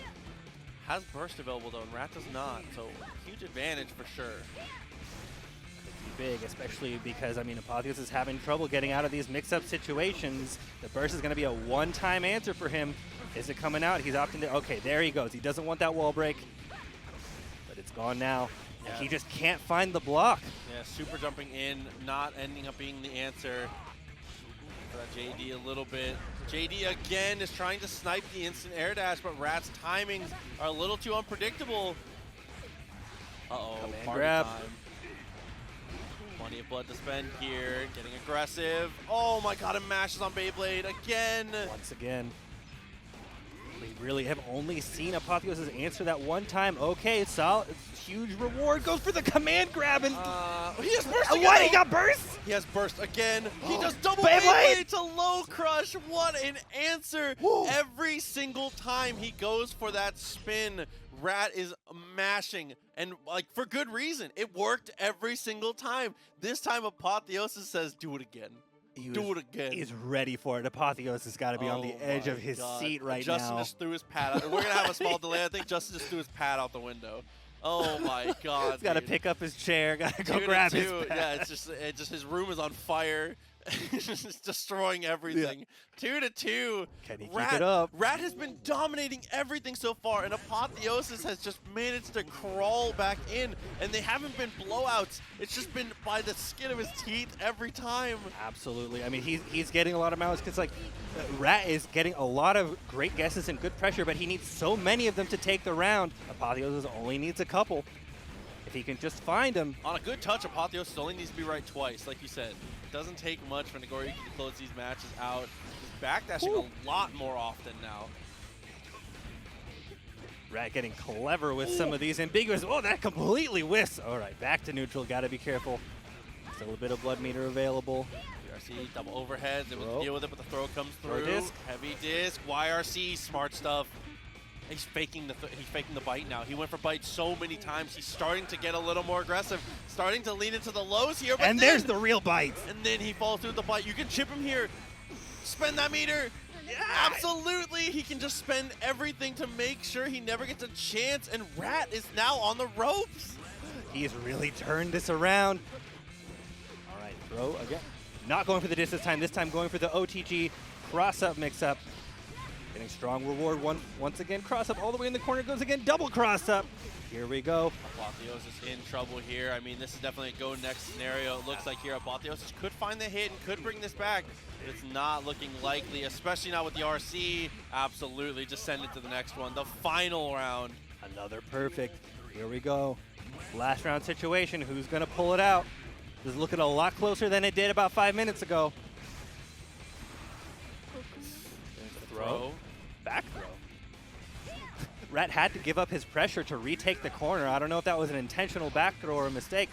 has Burst available, though, and Rat does not. So, huge advantage for sure. Could be big, especially because, I mean, Apotheosis is having trouble getting out of these mix-up situations. The Burst is going to be a one-time answer for him. Is it coming out? He's opting to, okay, there he goes. He doesn't want that wall break, but it's gone now. Yeah. He just can't find the block. Yeah, super jumping in, not ending up being the answer. For that JD a little bit. JD again is trying to snipe the instant air dash, but Rat's timings are a little too unpredictable. Uh-oh, grab. Time. Plenty of blood to spend here, getting aggressive. Oh my God, and mashes on Beyblade again. Once again. We really have only seen Apotheosis answer that one time. Okay, solid, huge reward. Goes for the command grab and he has burst again. What? He got burst? He has burst again. He does double Beyblade to low crush. What an answer! Woo. Every single time he goes for that spin, Rat is mashing, and like for good reason. It worked every single time. This time Apotheosis says, "Do it again." Do it again. He's ready for it. Apotheosis has got to be on the edge of his seat right Justin now. Just threw his pad out. We're going to have a small delay. I think Justin just threw his pad out the window. Oh my God. He's got to pick up his chair. Got to go grab his pad. Yeah, it's just his room is on fire. Just destroying everything. Yeah. 2-2. Can he keep it up? Rat has been dominating everything so far, and Apotheosis has just managed to crawl back in, and they haven't been blowouts. It's just been by the skin of his teeth every time. Absolutely. I mean, he's getting a lot of mouths because, like, Rat is getting a lot of great guesses and good pressure, but he needs so many of them to take the round. Apotheosis only needs a couple. If he can just find them. On a good touch, Apotheosis only needs to be right twice, like you said. It doesn't take much for Nagoriyuki to close these matches out. He's backdashing a lot more often now. Rat getting clever with some of these ambiguous. Oh, that completely whiffs. All right, back to neutral. Got to be careful. Still a bit of blood meter available. YRC double overheads, able to deal with it, but the throw comes Throw through. disc. Heavy disc, YRC, smart stuff. He's faking the bite now. He went for bite so many times. He's starting to get a little more aggressive, starting to lean into the lows here. But And there's the real bite. And then he falls through the bite. You can chip him here. Spend that meter. Yeah. Absolutely. He can just spend everything to make sure he never gets a chance. And Rat is now on the ropes. He's really turned this around. All right, throw again. Not going for the disc this time going for the OTG cross-up mix-up. Getting strong reward once again. Cross-up all the way in the corner, goes again, double cross-up. Here we go. Apotheosis in trouble here. I mean, this is definitely a go next scenario. It looks like here Apotheosis could find the hit and could bring this back. But it's not looking likely, especially not with the RC. Absolutely, just send it to the next one. The final round. Another perfect. Here we go. Last round situation. Who's going to pull it out? This is looking a lot closer than it did about 5 minutes ago. Throw. Back throw. Rat had to give up his pressure to retake the corner. I don't know if that was an intentional back throw or a mistake.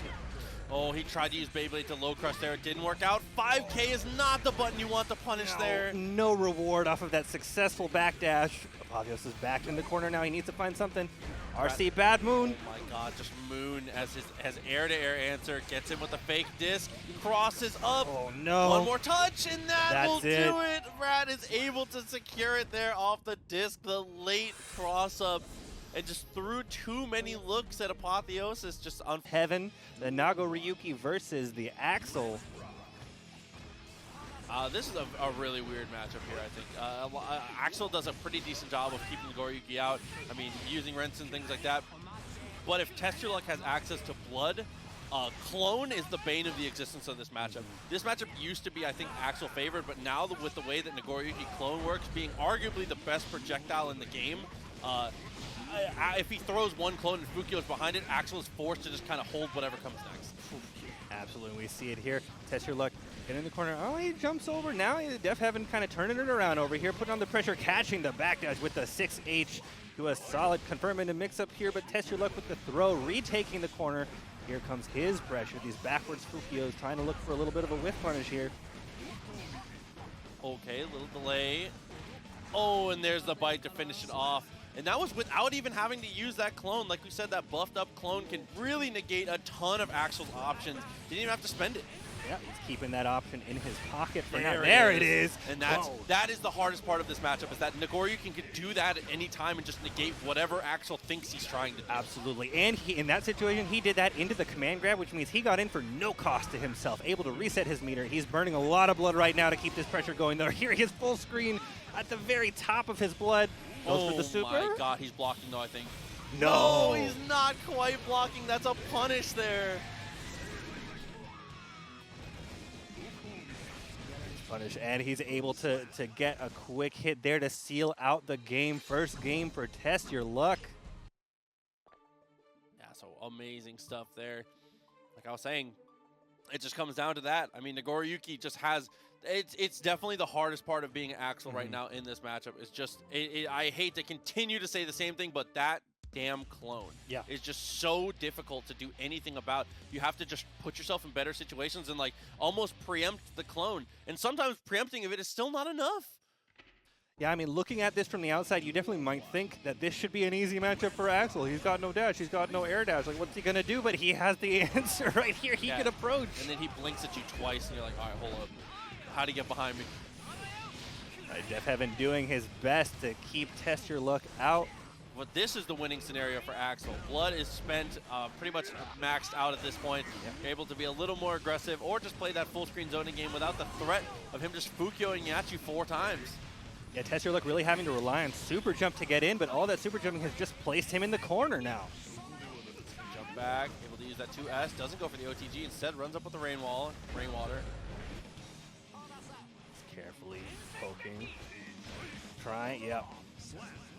Oh, he tried to use Beyblade to low crush there. It didn't work out. 5K is not the button you want to punish there. No reward off of that successful backdash. Apotheosis is back in the corner now. He needs to find something. RC bad moon. Oh my god, just Moon as his air-to-air answer. Gets him with a fake disc. Crosses up. Oh no. One more touch and that will That's it. do it. Rat is able to secure it there off the disc. The late cross-up. And just threw too many looks at Apotheosis. Just on Heaven, the Nagoriyuki versus the Axel. This is a really weird matchup here, I think. Axel does a pretty decent job of keeping Nagoriyuki out. I mean, using rents and things like that. But if Testyourluck has access to blood, Clone is the bane of the existence of this matchup. This matchup used to be, I think, Axel favored, but now with the way that Nagoriyuki Clone works, being arguably the best projectile in the game, if he throws one clone and Fukio's behind it, Axel is forced to just kind of hold whatever comes next. Absolutely, we see it here. Testyourluck in the corner. Oh, he jumps over now. Def Heaven kind of turning it around over here, putting on the pressure, catching the backdash with the 6H to a solid confirming the mix-up here, but Testyourluck with the throw, retaking the corner. Here comes his pressure. These backwards Fukios trying to look for a little bit of a whiff punish here. Okay, a little delay. Oh, and there's the bite to finish it off. And that was without even having to use that clone. Like we said, that buffed up clone can really negate a ton of Axel's options. Didn't even have to spend it. Yeah, he's keeping that option in his pocket for now. There There it is. And that is the hardest part of this matchup, is that Nagoriyuki can do that at any time and just negate whatever Axel thinks he's trying to do. Absolutely. And he, in that situation, he did that into the command grab, which means he got in for no cost to himself, able to reset his meter. He's burning a lot of blood right now to keep this pressure going, though. Here he is full screen at the very top of his blood. Goes for the super. Oh my god, he's blocking though, I think. No, he's not quite blocking. That's a punish there. Punish, and he's able to get a quick hit there to seal out the game. First game for Testyourluck. Yeah, so amazing stuff there. Like I was saying, it just comes down to that. I mean, Nagoriyuki just has... It's definitely the hardest part of being Axel right now in this matchup. It's just, I hate to continue to say the same thing, but that damn clone is just so difficult to do anything about. You have to just put yourself in better situations and like almost preempt the clone. And sometimes preempting of it is still not enough. Yeah, I mean, looking at this from the outside, you definitely might think that this should be an easy matchup for Axel. He's got no dash, he's got no air dash. Like, what's he gonna do? But he has the answer right here. He can approach. And then he blinks at you twice, and you're like, all right, hold up. How to get behind me? Def Heaven doing his best to keep Testyourluck out. But this is the winning scenario for Axel. Blood is spent, pretty much maxed out at this point. You're able to be a little more aggressive or just play that full screen zoning game without the threat of him just Fukioing at you 4 times. Yeah, Testyourluck really having to rely on super jump to get in, but all that super jumping has just placed him in the corner now. Jump back, able to use that 2S, doesn't go for the OTG, instead runs up with the rainwater. Carefully poking. Try, yep.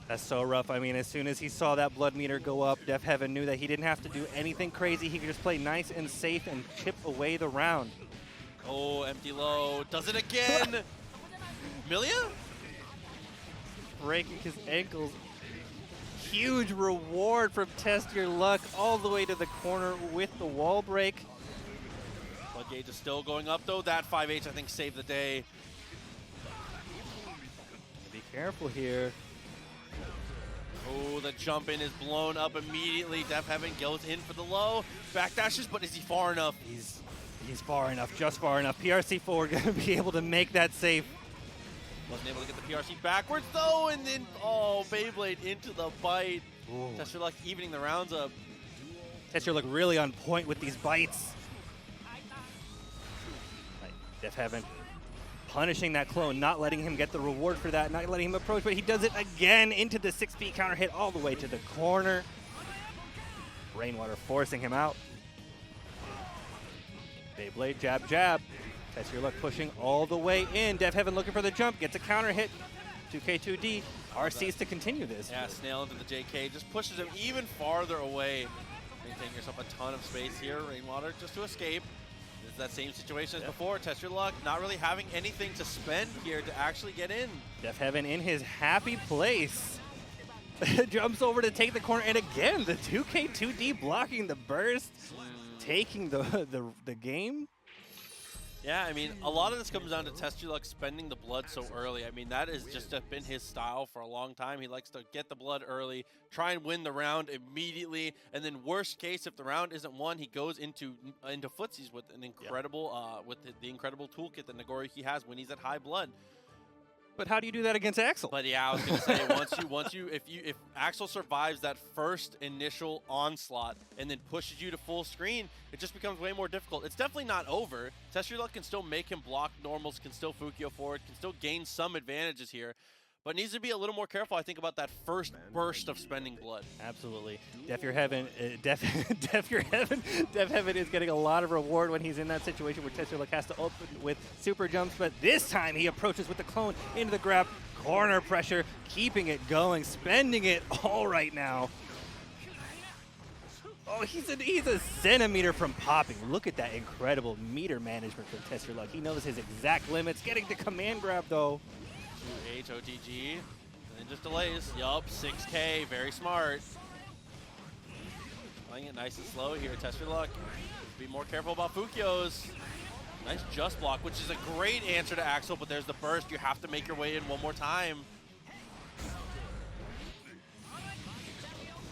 That's so rough. I mean, as soon as he saw that blood meter go up, Def Heaven knew that he didn't have to do anything crazy. He could just play nice and safe and chip away the round. Oh, empty low. Does it again. Millia? Breaking his ankles. Huge reward from Testyourluck all the way to the corner with the wall break. Blood gauge is still going up though. That 5H I think saved the day. Be careful here. Oh, the jump in is blown up immediately. Def Heaven goes in for the low. Backdashes, but is he far enough? He's far enough, just far enough. PRC4 gonna be able to make that safe. Wasn't able to get the PRC backwards though, and then, oh, Beyblade into the bite. Testyourluck evening the rounds up. Testyourluck really on point with these bites. Def Heaven punishing that clone, not letting him get the reward for that, not letting him approach, but he does it again into the 6B counter hit all the way to the corner. Rainwater forcing him out. Beyblade, jab, jab. Testyourluck pushing all the way in. Def Heaven looking for the jump, gets a counter hit. 2K2D. RC's to continue this. Yeah, snail into the JK, just pushes him even farther away. Maintaining yourself a ton of space here. Rainwater just to escape. It's that same situation as before. Testyourluck not really having anything to spend here to actually get in. Def Heaven in his happy place. Jumps over to take the corner, and again, the 2K2D blocking the burst, taking the game. Yeah, I mean, a lot of this comes down to Testyourluck spending the blood so early. I mean, that has just been his style for a long time. He likes to get the blood early, try and win the round immediately, and then worst case, if the round isn't won, he goes into footsies with an incredible with the incredible toolkit that Nagoriyuki has when he's at high blood. But how do you do that against Axel? But yeah, I was gonna say if Axel survives that first initial onslaught and then pushes you to full screen, it just becomes way more difficult. It's definitely not over. Testyourluck can still make him block normals, can still Fukio forward, can still gain some advantages here, but needs to be a little more careful, I think, about that first burst of spending blood. Absolutely. Def Heaven is getting a lot of reward when he's in that situation where Testyourluck has to open with super jumps, but this time he approaches with the clone into the grab, corner pressure, keeping it going, spending it all right now. Oh, he's a centimeter from popping. Look at that incredible meter management from Testyourluck. He knows his exact limits. Getting the command grab though. 2H OTG, and then just delays. Yup, 6K, very smart. Playing it nice and slow here. Testyourluck, be more careful about Fukios. Nice just block, which is a great answer to Axel, but there's the burst. You have to make your way in one more time.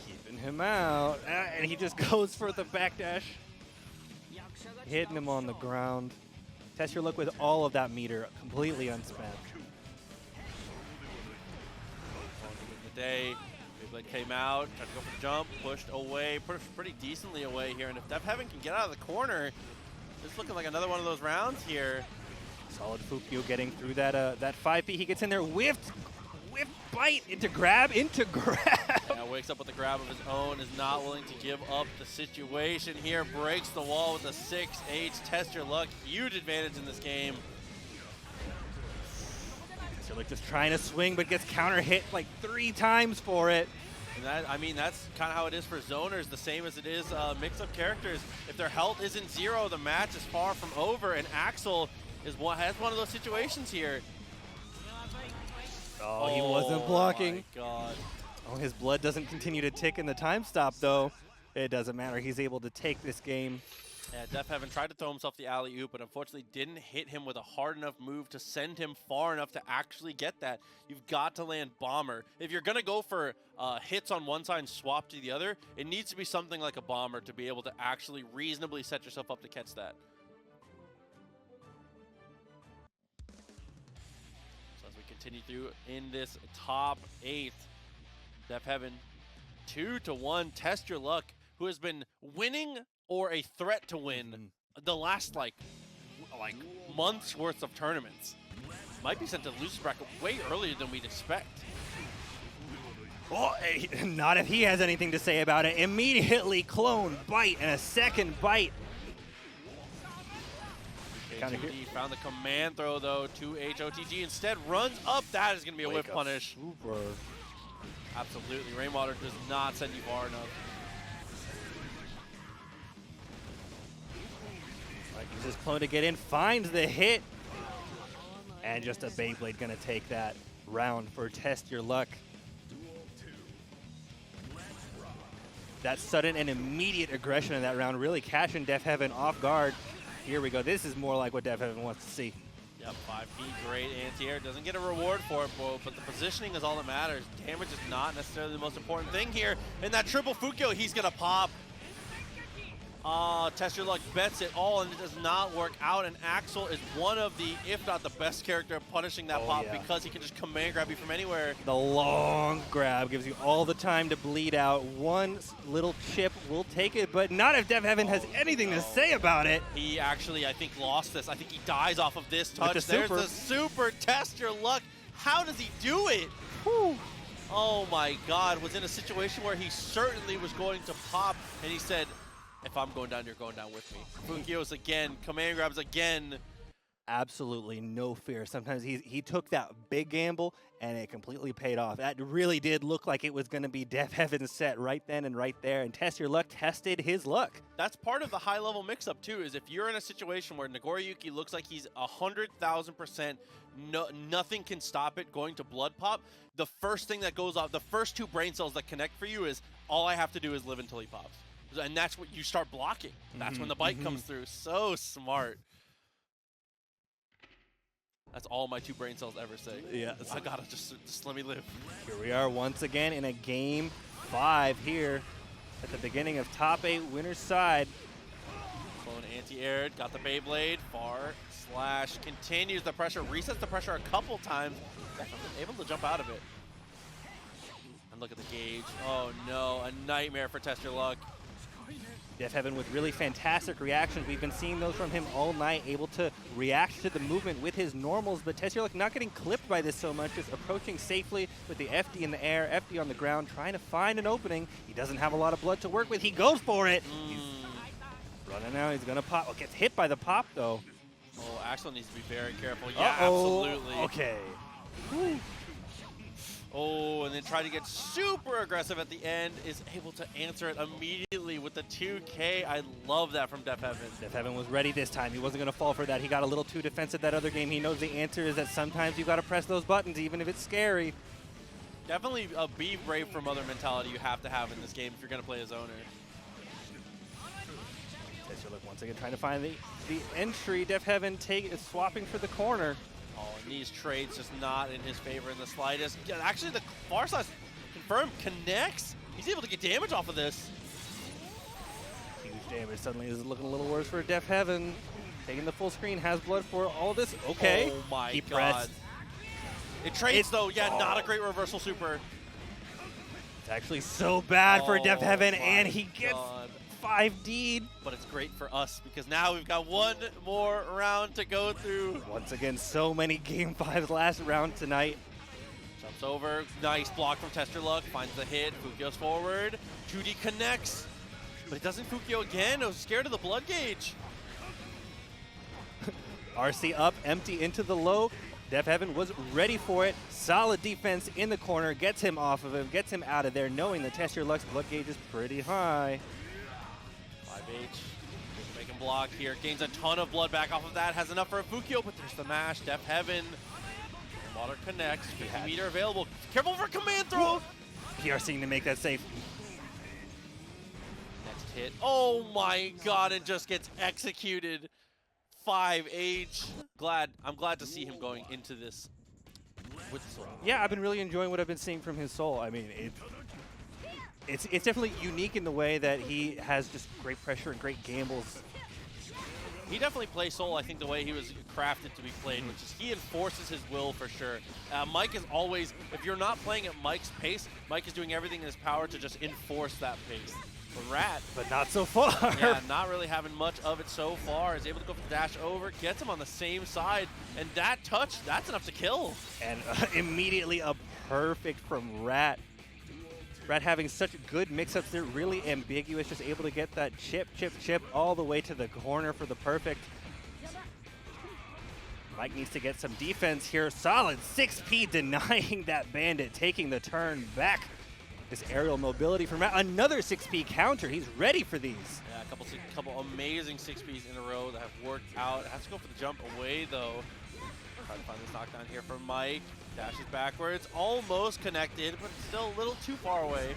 Keeping him out, and he just goes for the backdash. Hitting him on the ground. Testyourluck with all of that meter completely unspent. Day. Beyblade came out, tried to go for the jump, pushed away, pushed pretty decently away here, and if Def Heaven can get out of the corner, it's looking like another one of those rounds here. Solid Fukio getting through that 5P. He gets in there, whiffed bite into grab. Yeah, wakes up with a grab of his own, is not willing to give up the situation here, breaks the wall with a 6H. Testyourluck, huge advantage in this game. Like just trying to swing, but gets counter hit like 3 times for it. And that, I mean, that's kind of how it is for zoners, the same as it is mix-up characters. If their health isn't 0, the match is far from over, and Axel has one of those situations here. Oh, he wasn't blocking. My God. Oh, his blood doesn't continue to tick in the time stop, though. It doesn't matter. He's able to take this game. Yeah, Def Heaven tried to throw himself the alley-oop, but unfortunately didn't hit him with a hard enough move to send him far enough to actually get that. You've got to land bomber. If you're going to go for hits on one side and swap to the other, it needs to be something like a bomber to be able to actually reasonably set yourself up to catch that. So as we continue through in this top 8, Def Heaven 2-1. Testyourluck, who has been winning or a threat to win the last like months worth of tournaments, might be sent to losers bracket way earlier than we'd expect. Oh, not if he has anything to say about it. Immediately clone, bite, and a second bite. K2D found the command throw though. 2H OTG instead runs up. That is going to be a whip punish. Super. Absolutely. Rainwater does not send you far enough. Uses clone to get in, finds the hit, and just a Beyblade gonna take that round for Testyourluck. That sudden and immediate aggression in that round really catching Def Heaven off guard. Here we go. This is more like what DevHeaven wants to see. Yep, 5P, great anti-air. Doesn't get a reward for it, but the positioning is all that matters. Damage is not necessarily the most important thing here. And that triple Fukyo, he's going to pop. Testyourluck bets it all, and it does not work out. And Axel is one of the, if not the best character at punishing that pop because he can just command grab you from anywhere. The long grab gives you all the time to bleed out. One little chip will take it, but not if DevHeaven has anything to say about it. He actually, I think, lost this. I think he dies off of this touch. There's the super Testyourluck. How does he do it? Whew. Oh my God, was in a situation where he certainly was going to pop, and he said, if I'm going down, you're going down with me. Fukyo's again, command grabs again. Absolutely no fear. Sometimes he took that big gamble and it completely paid off. That really did look like it was going to be DevHeaven's set right then and right there, and Testyourluck tested his luck. That's part of the high-level mix-up too, is if you're in a situation where Nagoriyuki looks like he's 100,000%, nothing can stop it going to blood pop, the first thing that goes off, the first two brain cells that connect for you is, all I have to do is live until he pops. And that's what you start blocking. That's when the bite comes through. So smart. That's all my two brain cells ever say. Yeah. I gotta just let me live. Here we are once again in a game 5 here at the beginning of top 8 winner's side. Clone anti-air, got the Beyblade, far slash, continues the pressure, resets the pressure a couple times, able to jump out of it. And look at the gauge. Oh no, a nightmare for Testyourluck. DevHeaven with really fantastic reactions. We've been seeing those from him all night, able to react to the movement with his normals, but Testyourluck not getting clipped by this so much, just approaching safely with the FD in the air, FD on the ground, trying to find an opening. He doesn't have a lot of blood to work with. He goes for it. He's running out. He's going to pop. Oh, gets hit by the pop, though. Oh, Axel needs to be very careful. Yeah, absolutely. Okay. Whew. Oh, and then trying to get super aggressive at the end, is able to answer it immediately with the 2K. I love that from DevHeaven. DevHeaven was ready this time. He wasn't going to fall for that. He got a little too defensive that other game. He knows the answer is that sometimes you got to press those buttons, even if it's scary. Definitely a be brave for mother mentality you have to have in this game if you're going to play a zoner. Testyourluck once again trying to find the entry. DevHeaven is swapping for the corner. Oh, and these trades just not in his favor in the slightest. Yeah, actually, the far side confirmed connects. He's able to get damage off of this. Huge damage. Suddenly is looking a little worse for DevHeaven. Taking the full screen, has blood for all this. Okay. Oh my he God. Pressed. It trades though. Yeah, not a great reversal super. It's actually so bad for DevHeaven, and he gets 5D'd. But it's great for us because now we've got one more round to go through. Once again, so many game 5s last round tonight. Jumps over, nice block from Testyourluck, finds the hit, Fukyo's forward, 2D connects, but it doesn't Fukyo again. I was scared of the blood gauge. RC up, empty into the low. DevHeaven was ready for it. Solid defense in the corner, gets him off of him, gets him out of there, knowing that Testyourluck's blood gauge is pretty high. 5H, make him block here, gains a ton of blood back off of that, has enough for a Fukyo, but there's the mash. DevHeaven, water connects, 50 meter available. Careful for command throw! PRCing to make that safe. Next hit, oh my God, it just gets executed. 5H. I'm glad to see him going into this with Soul. Yeah, I've been really enjoying what I've been seeing from his Soul. I mean, it's definitely unique in the way that he has just great pressure and great gambles. He definitely plays Soul, I think, the way he was crafted to be played, which is he enforces his will for sure. Mike is always, if you're not playing at Mike's pace, Mike is doing everything in his power to just enforce that pace. Rat, but not so far. Yeah, not really having much of it so far. Is able to go for the dash over, gets him on the same side, and that touch, that's enough to kill. And immediately a perfect from Rat. Rat having such good mix-ups, they're really ambiguous, just able to get that chip all the way to the corner for the perfect. Mike needs to get some defense here. Solid 6P denying that bandit, taking the turn back. This aerial mobility from Rat. Another 6P counter. He's ready for these. Yeah, a couple amazing 6Ps in a row that have worked out. Has to go for the jump away, though. Trying to find this knockdown here from Mike. Dashes backwards. Almost connected, but still a little too far away.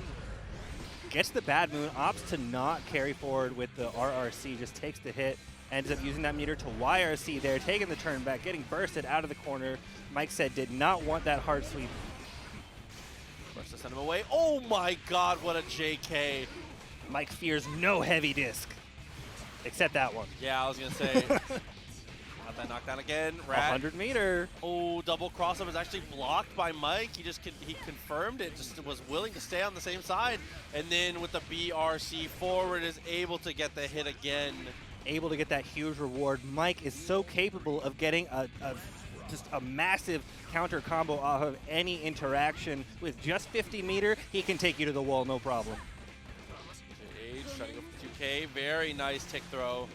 Gets the bad moon. Opts to not carry forward with the RRC. Just takes the hit. Ends up using that meter to YRC there, taking the turn back, getting bursted out of the corner. Mike said did not want that hard sweep. First to send him away. Oh my god, what a JK. Mike fears no heavy disc, except that one. Yeah, I was going to say. Got that knockdown again. Rat. 100 meter. Oh, double crossover is actually blocked by Mike. He confirmed it, just was willing to stay on the same side. And then with the BRC forward is able to get the hit again. Able to get that huge reward. Mike is so capable of getting just a massive counter combo off of any interaction. With just 50 meter, he can take you to the wall, no problem. Age trying to go for 2K. Very nice tick throw.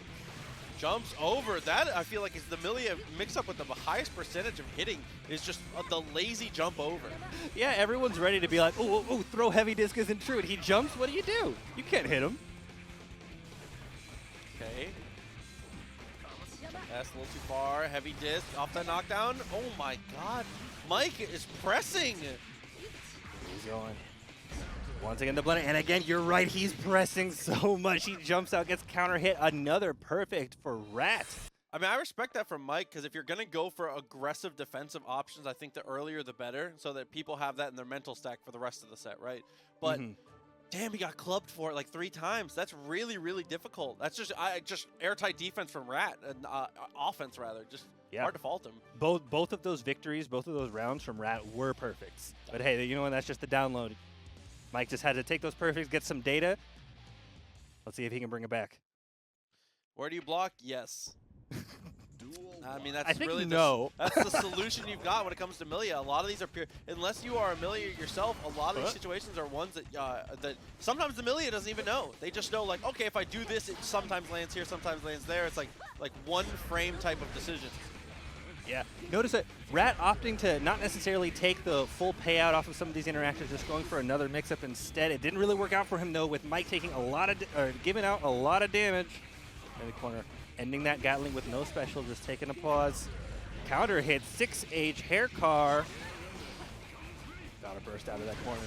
Jumps over. That, I feel like, is the Millia mix-up with the highest percentage of hitting is just the lazy jump over. Yeah, everyone's ready to be like, oh, throw heavy disc isn't true. And he jumps, what do? You can't hit him. Okay. That's a little too far. Heavy disc off that knockdown. Oh my god. Mike is pressing. He's going. Once again, the blender. And again, you're right. He's pressing so much. He jumps out, gets counter hit. Another perfect for Rat. I mean, I respect that from Mike, because if you're going to go for aggressive defensive options, I think the earlier the better, so that people have that in their mental stack for the rest of the set, right? But damn, he got clubbed for it like 3 times. That's really, really difficult. That's just airtight defense from Rat, and offense rather. Just hard to fault him. Both of those victories, both of those rounds from Rat were perfects. But hey, you know what? That's just the download. Mike just had to take those perfects, get some data. Let's see if he can bring it back. Where do you block? Yes. I mean, that's really that's the solution you've got when it comes to Millia. A lot of these are pure. Unless you are a Millia yourself, a lot of these situations are ones that that sometimes the Millia doesn't even know. They just know, like, okay, if I do this, it sometimes lands here, sometimes lands there. It's like one frame type of decision. Yeah. Notice that Rat opting to not necessarily take the full payout off of some of these interactions, just going for another mix-up instead. It didn't really work out for him, though, with Mike taking a lot of, giving out a lot of damage in the corner. Ending that Gatling with no special, just taking a pause. Counter hit, 6H hair car. Gotta burst out of that corner.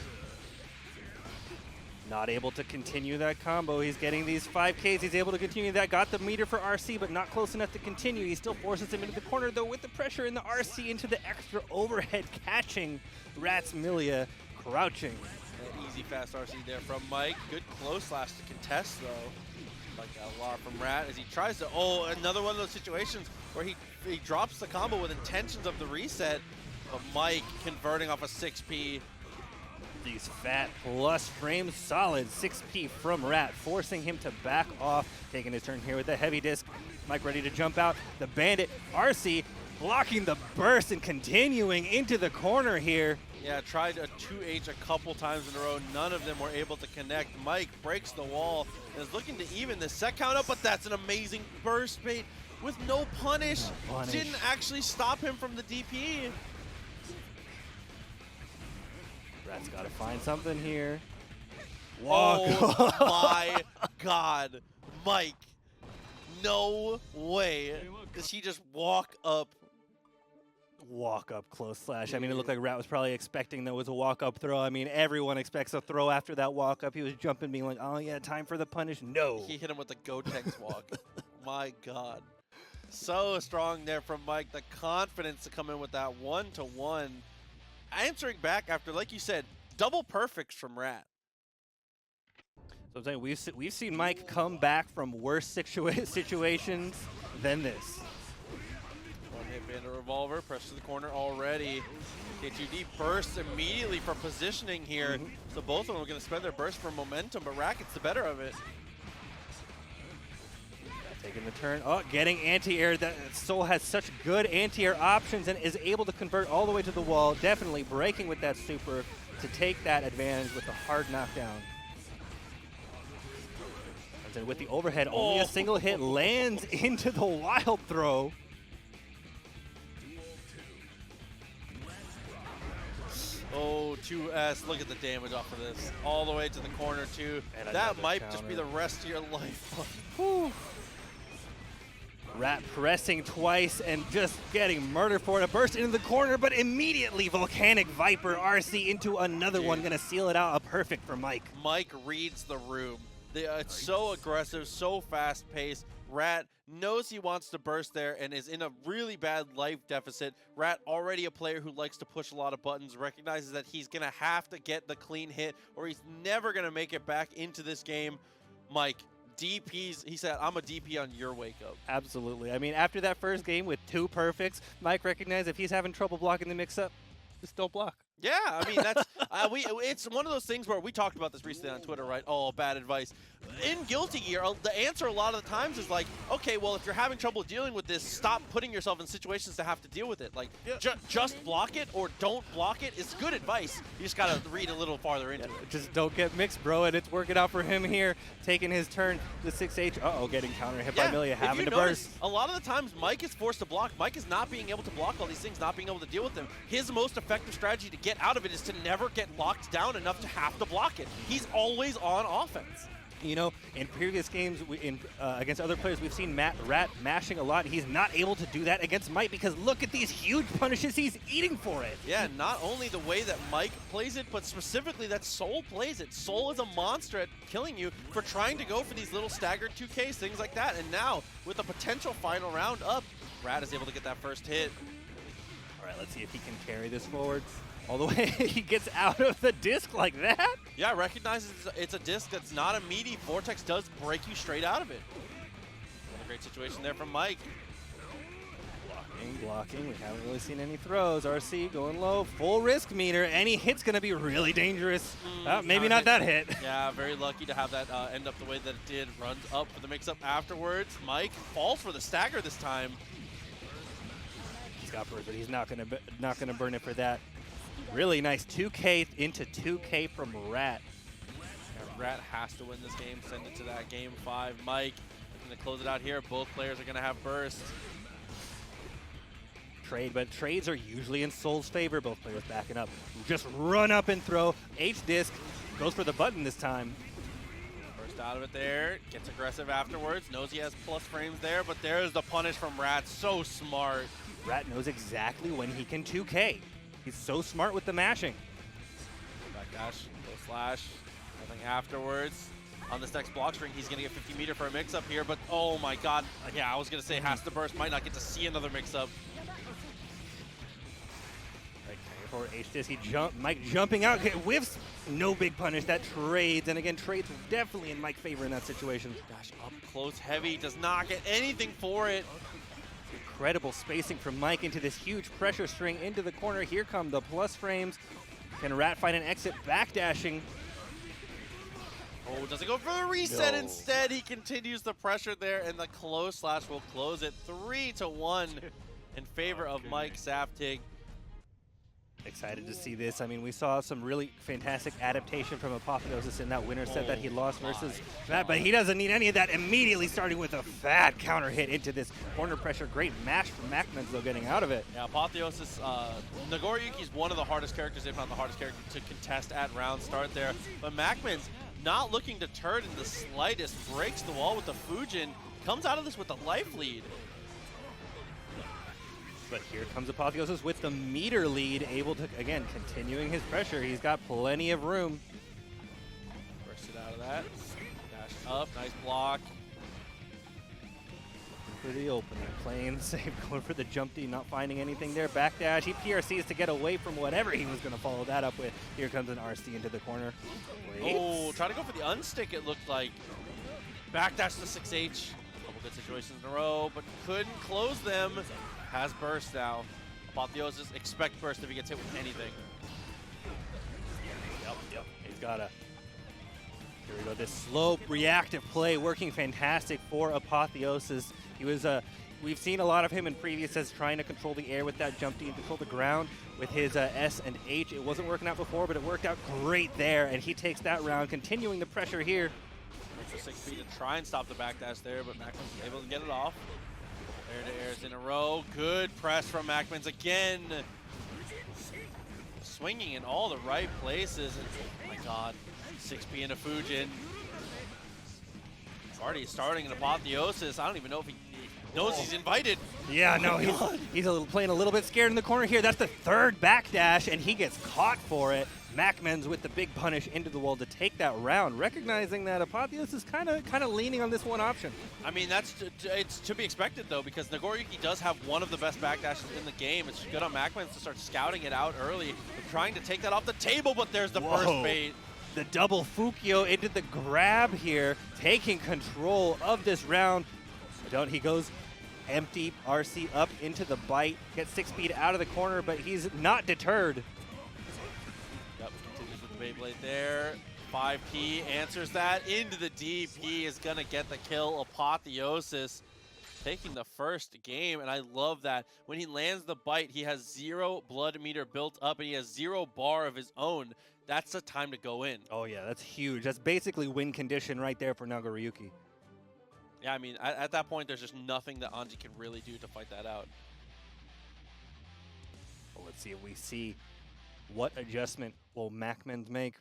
Not able to continue that combo. He's getting these 5Ks. He's able to continue that. Got the meter for RC, but not close enough to continue. He still forces him into the corner, though, with the pressure in the RC into the extra overhead, catching Rat's Millia, crouching. Easy, fast RC there from Mike. Good close slash to contest, though. Like a lot from Rat as he tries to, another one of those situations where he drops the combo with intentions of the reset, but Mike converting off a 6P. These fat plus frames solid. 6P from Rat, forcing him to back off. Taking his turn here with the heavy disc. Mike ready to jump out. The Bandit RC blocking the burst and continuing into the corner here. Yeah, tried a 2H a couple times in a row. None of them were able to connect. Mike breaks the wall and is looking to even the set count up, but that's an amazing burst bait with no punish. Didn't actually stop him from the DP. Rat's got to find something here. Walk. Oh my god. Mike. No way does he just walk up. Walk up close slash. I mean, it looked like Rat was probably expecting there was a walk up throw. I mean, everyone expects a throw after that walk up. He was jumping, being like, oh yeah, time for the punish. No. He hit him with the Gotenks walk. My god. So strong there from Mike. The confidence to come in with that 1-to-1. Answering back after, like you said, double perfects from Rat. So I'm saying we've seen Mike come back from worse situations than this. One hit Bandit revolver, press to the corner already. K2D bursts immediately for positioning here. So both of them are going to spend their burst for momentum, but Rat gets the better of it. Taking the turn. Oh, getting anti-air. That Soul has such good anti-air options and is able to convert all the way to the wall. Definitely breaking with that super to take that advantage with the hard knockdown. And with the overhead, only a single hit lands into the wild throw. Oh, 2S. Look at the damage off of this. All the way to the corner, too. That might just be the rest of your life. Whew. Rat pressing twice and just getting murdered for it. A burst into the corner, but immediately Volcanic Viper RC into another one. Going to seal it out. A perfect for Mike. Mike reads the room. It's so aggressive, so fast-paced. Rat knows he wants to burst there and is in a really bad life deficit. Rat, already a player who likes to push a lot of buttons, recognizes that he's going to have to get the clean hit or he's never going to make it back into this game. Mike, DPs, he said, I'm a DP on your wake up. Absolutely. I mean, after that first game with 2 perfects, Mike recognized if he's having trouble blocking the mix-up, just don't block. Yeah, I mean, that's it's one of those things where we talked about this recently on Twitter, right? Oh, bad advice. In Guilty Gear, the answer a lot of the times is like, okay, well, if you're having trouble dealing with this, stop putting yourself in situations to have to deal with it. Like, just block it or don't block it is good advice. You just got to read a little farther into it. Just don't get mixed, bro, and it's working out for him here, taking his turn. The 6H, uh-oh, getting counter hit by Millia, having to burst. A lot of the times, Mike is forced to block. Mike is not being able to block all these things, not being able to deal with them. His most effective strategy to get out of it is to never get locked down enough to have to block it. He's always on offense. You know, in previous games against other players, we've seen Rat mashing a lot. He's not able to do that against Mike because look at these huge punishes he's eating for it. Yeah, not only the way that Mike plays it, but specifically that Soul plays it. Soul is a monster at killing you for trying to go for these little staggered 2Ks, things like that. And now, with a potential final round up, Rat is able to get that first hit. All right, let's see if he can carry this forward. All the way he gets out of the disc like that? Yeah, recognizes it's a disc that's not a meaty. Vortex does break you straight out of it. What a great situation there from Mike. Blocking. We haven't really seen any throws. RC going low. Full risk meter. Any hit's going to be really dangerous. Maybe not that hit. Yeah, very lucky to have that end up the way that it did. Runs up for the mix-up afterwards. Mike falls for the stagger this time. He's got burst, but he's not going to burn it for that. Really nice 2K into 2K from Rat. Yeah, Rat has to win this game, send it to that game 5. Mike going to close it out here. Both players are going to have bursts. But trades are usually in Soul's favor. Both players backing up. Just run up and throw. H-disc goes for the button this time. Burst out of it there. Gets aggressive afterwards. Knows he has plus frames there, but there's the punish from Rat. So smart. Rat knows exactly when he can 2K. He's so smart with the mashing. Backdash, low slash, nothing afterwards. On this next block string, he's going to get 50 meter for a mix-up here, but oh my god. Yeah, I was going to say has to burst, might not get to see another mix-up. Right, for H-disc, Mike jumping out, whiffs, no big punish, that trades, and again, trades definitely in Mike's favor in that situation. Gosh, up close, heavy, does not get anything for it. Incredible spacing from Mike into this huge pressure string into the corner. Here come the plus frames. Can Rat find an exit? Backdashing. Oh, does it go for the reset instead? He continues the pressure there, and the close slash will close it 3-1 in favor of Mike Saftig. Excited to see this. I mean, we saw some really fantastic adaptation from Apotheosis in that winner set that he lost versus Matt, but he doesn't need any of that. Immediately starting with a fat counter hit into this corner pressure. Great mash from MacMens, though, getting out of it. Yeah, Apotheosis, Nagoriyuki is one of the hardest characters, if not the hardest character, to contest at round start there. But MacMens, not looking to turn in the slightest, breaks the wall with the Fujin, comes out of this with a life lead. But here comes Apotheosis with the meter lead, able to, again, continuing his pressure. He's got plenty of room. Burst it out of that. Dash up, nice block. For the opening, playing safe, going for the jump D, not finding anything there. Backdash, he PRCs to get away from whatever he was going to follow that up with. Here comes an RC into the corner. Oh, trying to go for the unstick, it looked like. Backdash to 6H. Couple good situations in a row, but couldn't close them. Has burst now. Apotheosis, expect burst if he gets hit with anything. Yep. He's got a... Here we go. This slow, reactive play working fantastic for Apotheosis. He was we've seen a lot of him in previous sets trying to control the air with that jump D and control the ground with his S and H. It wasn't working out before, but it worked out great there, and he takes that round, continuing the pressure here. It's a 6 feet to try and stop the backdash there, but MacMens is able to get it off. Air-to-airs in a row. Good press from MacMens again. Swinging in all the right places. And, oh my god, 6P into Fujin. Already starting an Apotheosis. I don't even know if he knows he's invited. Yeah, no, he's playing a little bit scared in the corner here. That's the third backdash, and he gets caught for it. MacMens with the big punish into the wall to take that round, recognizing that Apotheosis is kind of leaning on this one option. I mean, it's to be expected, though, because Nagoriyuki does have one of the best backdashes in the game. It's good on MacMens to start scouting it out early. They're trying to take that off the table, but there's the first bait. The double Fukio into the grab here, taking control of this round. He goes empty, RC up into the bite, gets 6 speed out of the corner, but he's not deterred. Yep, continues with the Beyblade there. 5P answers that into the DP, is gonna get the kill. Apotheosis taking the first game, and I love that. When he lands the bite, he has 0 blood meter built up, and he has 0 bar of his own. That's the time to go in. Oh yeah, that's huge. That's basically win condition right there for Nagoriyuki. Yeah, I mean, at that point, there's just nothing that Anji can really do to fight that out. Well, let's see if we see what adjustment will MacMens make.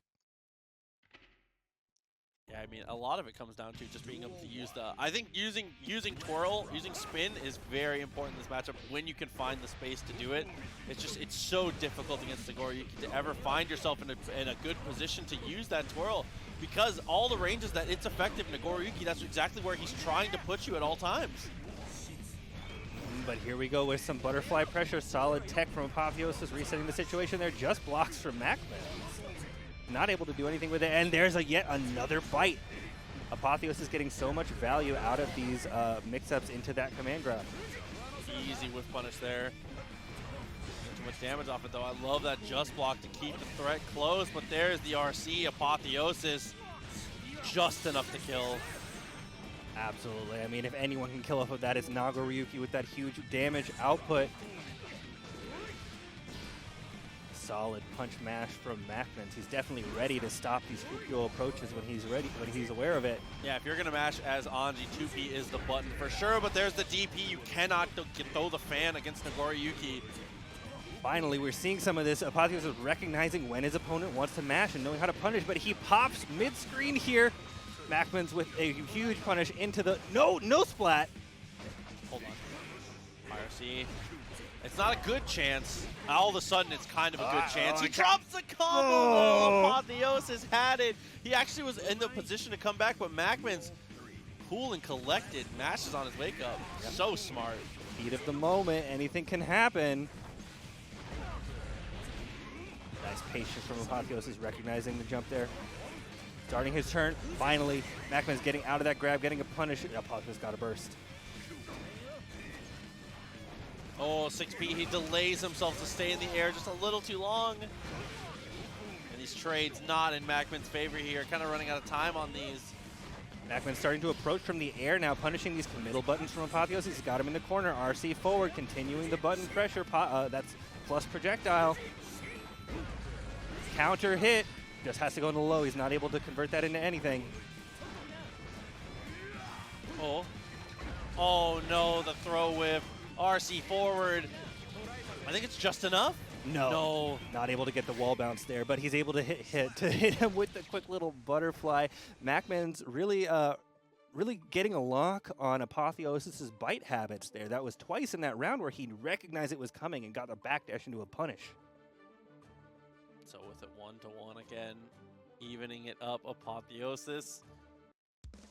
Yeah, I mean, a lot of it comes down to just being able to use the... I think using twirl, using spin is very important in this matchup when you can find the space to do it. It's so difficult against Nagoriyuki to ever find yourself in a good position to use that twirl, because all the ranges that it's effective, Nagoriyuki, that's exactly where he's trying to put you at all times. But here we go with some butterfly pressure. Solid tech from Apotheosis, resetting the situation there. Just blocks from MacMens. Not able to do anything with it, and there's yet another bite. Apotheosis is getting so much value out of these mix-ups into that command grab. Easy whiff punish there. Too much damage off it, though. I love that just block to keep the threat close, but there's the RC. Apotheosis, just enough to kill. Absolutely. I mean, if anyone can kill off of that, it's Nagoriyuki with that huge damage output. Solid punch mash from MacMens. He's definitely ready to stop these Fukio approaches when he's aware of it. Yeah, if you're gonna mash as Anji, 2P is the button for sure, but there's the DP. You cannot throw the fan against Nagoriyuki. Finally, we're seeing some of this. Apotheosis is recognizing when his opponent wants to mash and knowing how to punish, but he pops mid-screen here. MacMens with a huge punish into the... No splat! Hold on. IRC. It's not a good chance. All of a sudden, it's kind of a good chance. He drops the combo. Oh. Apotheosis had it. He actually was in the position to come back, but MacMens, cool and collected, mashes on his wake up. Yep. So smart. Heat of the moment. Anything can happen. Nice patience from Apotheosis, recognizing the jump there. Starting his turn. Finally, MacMens getting out of that grab, getting a punish. Apotheosis got a burst. Oh, 6P, he delays himself to stay in the air just a little too long. And these trades not in MacMens' favor here, kind of running out of time on these. MacMens starting to approach from the air now, punishing these middle buttons from Apotheosis. He's got him in the corner. RC forward, continuing the button pressure. That's plus projectile. Counter hit. Just has to go in the low. He's not able to convert that into anything. Oh no, the throw whiff. RC forward. I think it's just enough. No, not able to get the wall bounce there, but he's able to hit him with the quick little butterfly. MacMens really getting a lock on Apotheosis' bite habits there. That was twice in that round where he recognized it was coming and got the backdash into a punish. So with it 1-1 again, evening it up. Apotheosis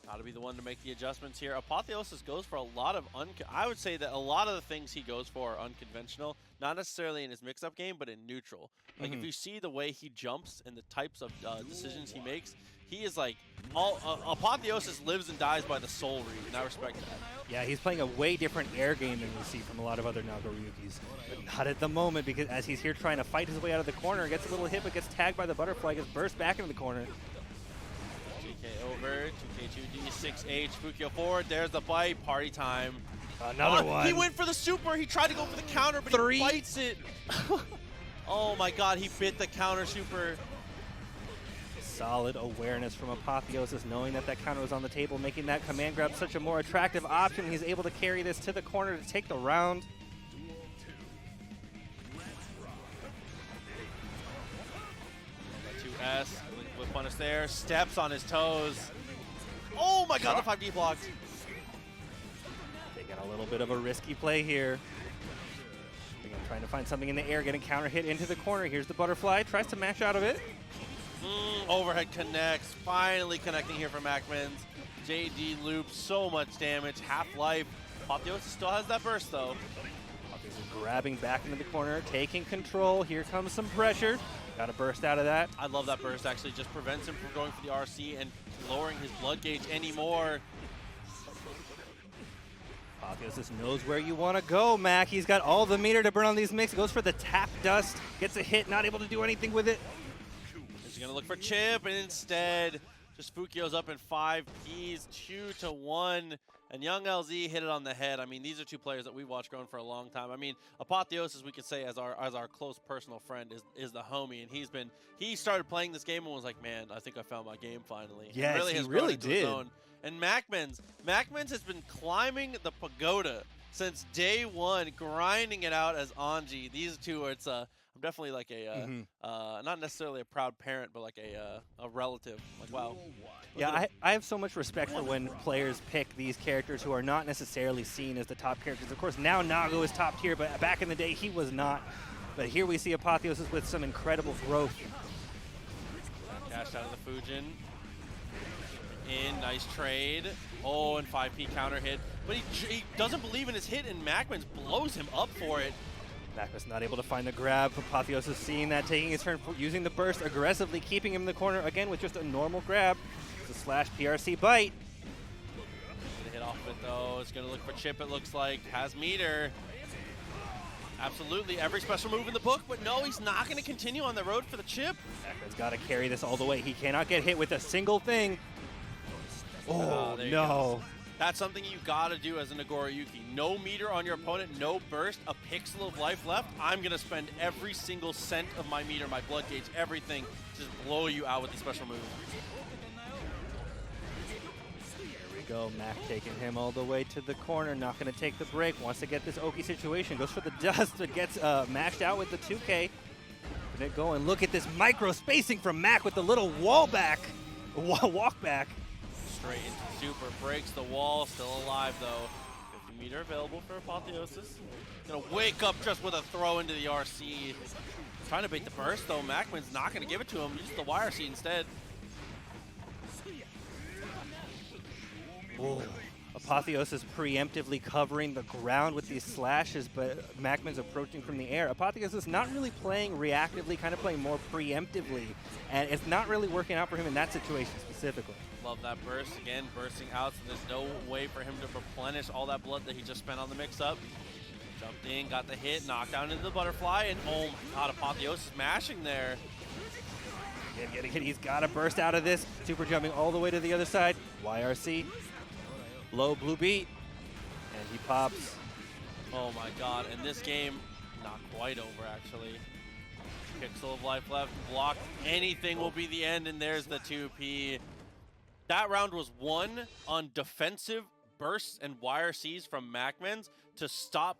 got to be the one to make the adjustments here. Apotheosis goes for a lot of I would say that a lot of the things he goes for are unconventional, not necessarily in his mix-up game, but in neutral. Like if you see the way he jumps and the types of decisions he makes, he is like Apotheosis lives and dies by the soul read, and I respect that. Yeah, he's playing a way different air game than we see from a lot of other Nagoriyukis. But not at the moment, because as he's here trying to fight his way out of the corner, gets a little hit, but gets tagged by the butterfly, gets burst back into the corner. GK over, 2K2D, 6H, Fukio forward, there's the bite, party time. Another one. He went for the super, he tried to go for the counter, but he bites it. Oh my god, he bit the counter super. Solid awareness from Apotheosis, knowing that that counter was on the table, making that command grab such a more attractive option. He's able to carry this to the corner to take the round. S, with punish there, steps on his toes. Oh my god, the 5D blocked. Taking a little bit of a risky play here. Trying to find something in the air, getting counter hit into the corner. Here's the butterfly, tries to mash out of it. Overhead connects, finally connecting here for MacMens. JD loops, so much damage, half-life. Apotheosis still has that burst though. Apotheosis grabbing back into the corner, taking control. Here comes some pressure. Got to burst out of that. I love that burst, actually. Just prevents him from going for the RC and lowering his blood gauge anymore. Apotheosis knows where you want to go, Mac. He's got all the meter to burn on these mix. Goes for the tap dust, gets a hit, not able to do anything with it. He's going to look for chip, and instead, just Fukio's up in 5 keys, 2-1. And Young LZ hit it on the head. I mean, these are two players that we've watched growing for a long time. I mean, Apotheosis, we could say, as our close personal friend, is the homie. And he started playing this game and was like, man, I think I found my game finally. Yes, he really did. And MacMens has been climbing the pagoda since day one, grinding it out as Anji. These two, I'm definitely like a, not necessarily a proud parent, but like a relative. Like, wow. Yeah, I have so much respect for when players pick these characters who are not necessarily seen as the top characters. Of course, now Nago is top tier, but back in the day, he was not. But here we see Apotheosis with some incredible growth. Cashed out of the Fujin. Nice trade. Oh, and 5P counter hit. But he doesn't believe in his hit, and MacMens blows him up for it. MacMens not able to find the grab. Apotheosis seeing that, taking his turn, using the burst aggressively, keeping him in the corner again with just a normal grab. It's a slash PRC bite. Gonna hit off of it though. It's gonna look for chip, it looks like. Has meter. Absolutely every special move in the book, but no, he's not gonna continue on the road for the chip. MacMens gotta carry this all the way. He cannot get hit with a single thing. Oh, no. That's something you gotta do as a Nagoriyuki. No meter on your opponent, no burst, a pixel of life left. I'm gonna spend every single cent of my meter, my blood gauge, everything, just blow you out with the special move. There we go, Mac taking him all the way to the corner, not gonna take the break, wants to get this Oki situation, goes for the dust, but gets mashed out with the 2K. Gonna go and look at this micro spacing from Mac with the little walk back. Straight into super, breaks the wall, still alive though. 50 meter available for Apotheosis. Gonna wake up just with a throw into the RC. Trying to bait the burst though, MacMens not gonna give it to him, uses the YRC instead. Whoa. Apotheosis preemptively covering the ground with these slashes, but MacMens approaching from the air. Apotheosis not really playing reactively, kind of playing more preemptively, and it's not really working out for him in that situation specifically. Love that burst, again, bursting out, so there's no way for him to replenish all that blood that he just spent on the mix-up. Jumped in, got the hit, knocked down into the butterfly, and oh my god, Apotheosis mashing there. Getting hit, he's got to burst out of this. Super jumping all the way to the other side. YRC. Low blue beat, and he pops. Oh my god, and this game, not quite over actually. Pixel of life left, blocked, anything will be the end, and there's the 2P. That round was won on defensive bursts and YRCs from MacMens to stop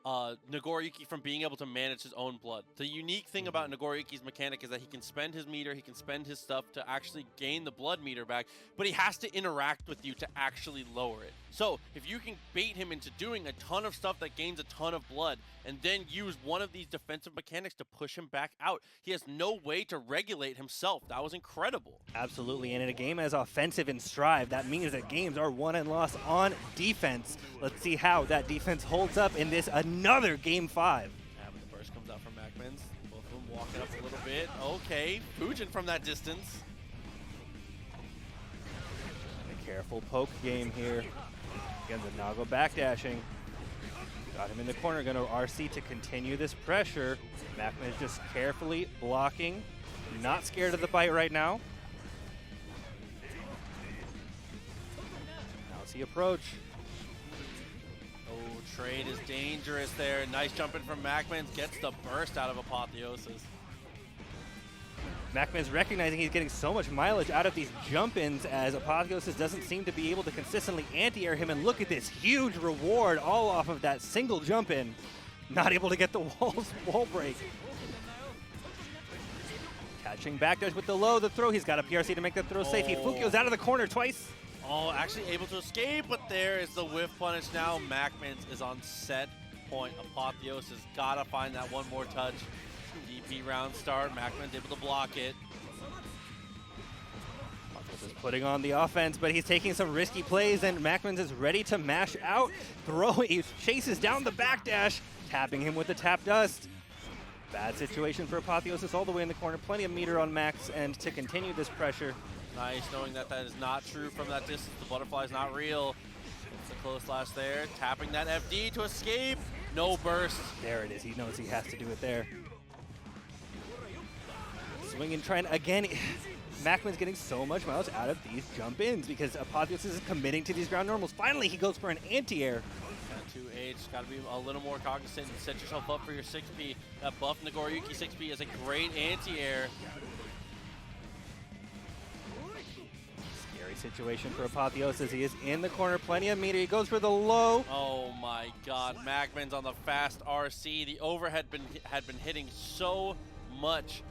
Nagoriyuki from being able to manage his own blood. The unique thing about Nagoriyuki's mechanic is that he can spend his meter, he can spend his stuff to actually gain the blood meter back, but he has to interact with you to actually lower it. So if you can bait him into doing a ton of stuff that gains a ton of blood, and then use one of these defensive mechanics to push him back out, he has no way to regulate himself. That was incredible. Absolutely, and in a game as offensive in Strive, that means that games are won and lost on defense. Let's see how that defense holds up in this another Game 5. Yeah, but the burst comes out from MacMens. Both of them walking up a little bit. Okay, Fujin from that distance. A careful poke game here. Again, the Nago backdashing. Got him in the corner, gonna RC to continue this pressure. MacMens just carefully blocking. Not scared of the bite right now. Now it's the approach. Oh, trade is dangerous there. Nice jumping from MacMens. Gets the burst out of Apotheosis. MacMens recognizing he's getting so much mileage out of these jump-ins as Apotheosis doesn't seem to be able to consistently anti-air him, and look at this huge reward all off of that single jump-in. Not able to get the wall break. Catching backdash with the low, the throw. He's got a PRC to make the throw safe. Fukio's out of the corner twice. Oh, actually able to escape, but there is the whiff punish now. MacMens is on set point. Apotheosis gotta find that one more touch. DP round start. MacMens able to block it. Is putting on the offense, but he's taking some risky plays, and MacMens is ready to mash out. He chases down the backdash, tapping him with the tap dust. Bad situation for Apotheosis all the way in the corner. Plenty of meter on Max, and to continue this pressure. Nice, knowing that that is not true from that distance. The butterfly is not real. It's a close slash there. Tapping that FD to escape. No burst. There it is. He knows he has to do it there. Swinging, trying again. MacMens getting so much miles out of these jump-ins because Apotheosis is committing to these ground normals. Finally, he goes for an anti-air. 2H, gotta be a little more cognizant and set yourself up for your 6P. That buff Nagoriyuki 6P is a great anti-air. Scary situation for Apotheosis. He is in the corner, plenty of meter. He goes for the low. Oh my god, MacMens on the fast RC. The overhead had been hitting so much.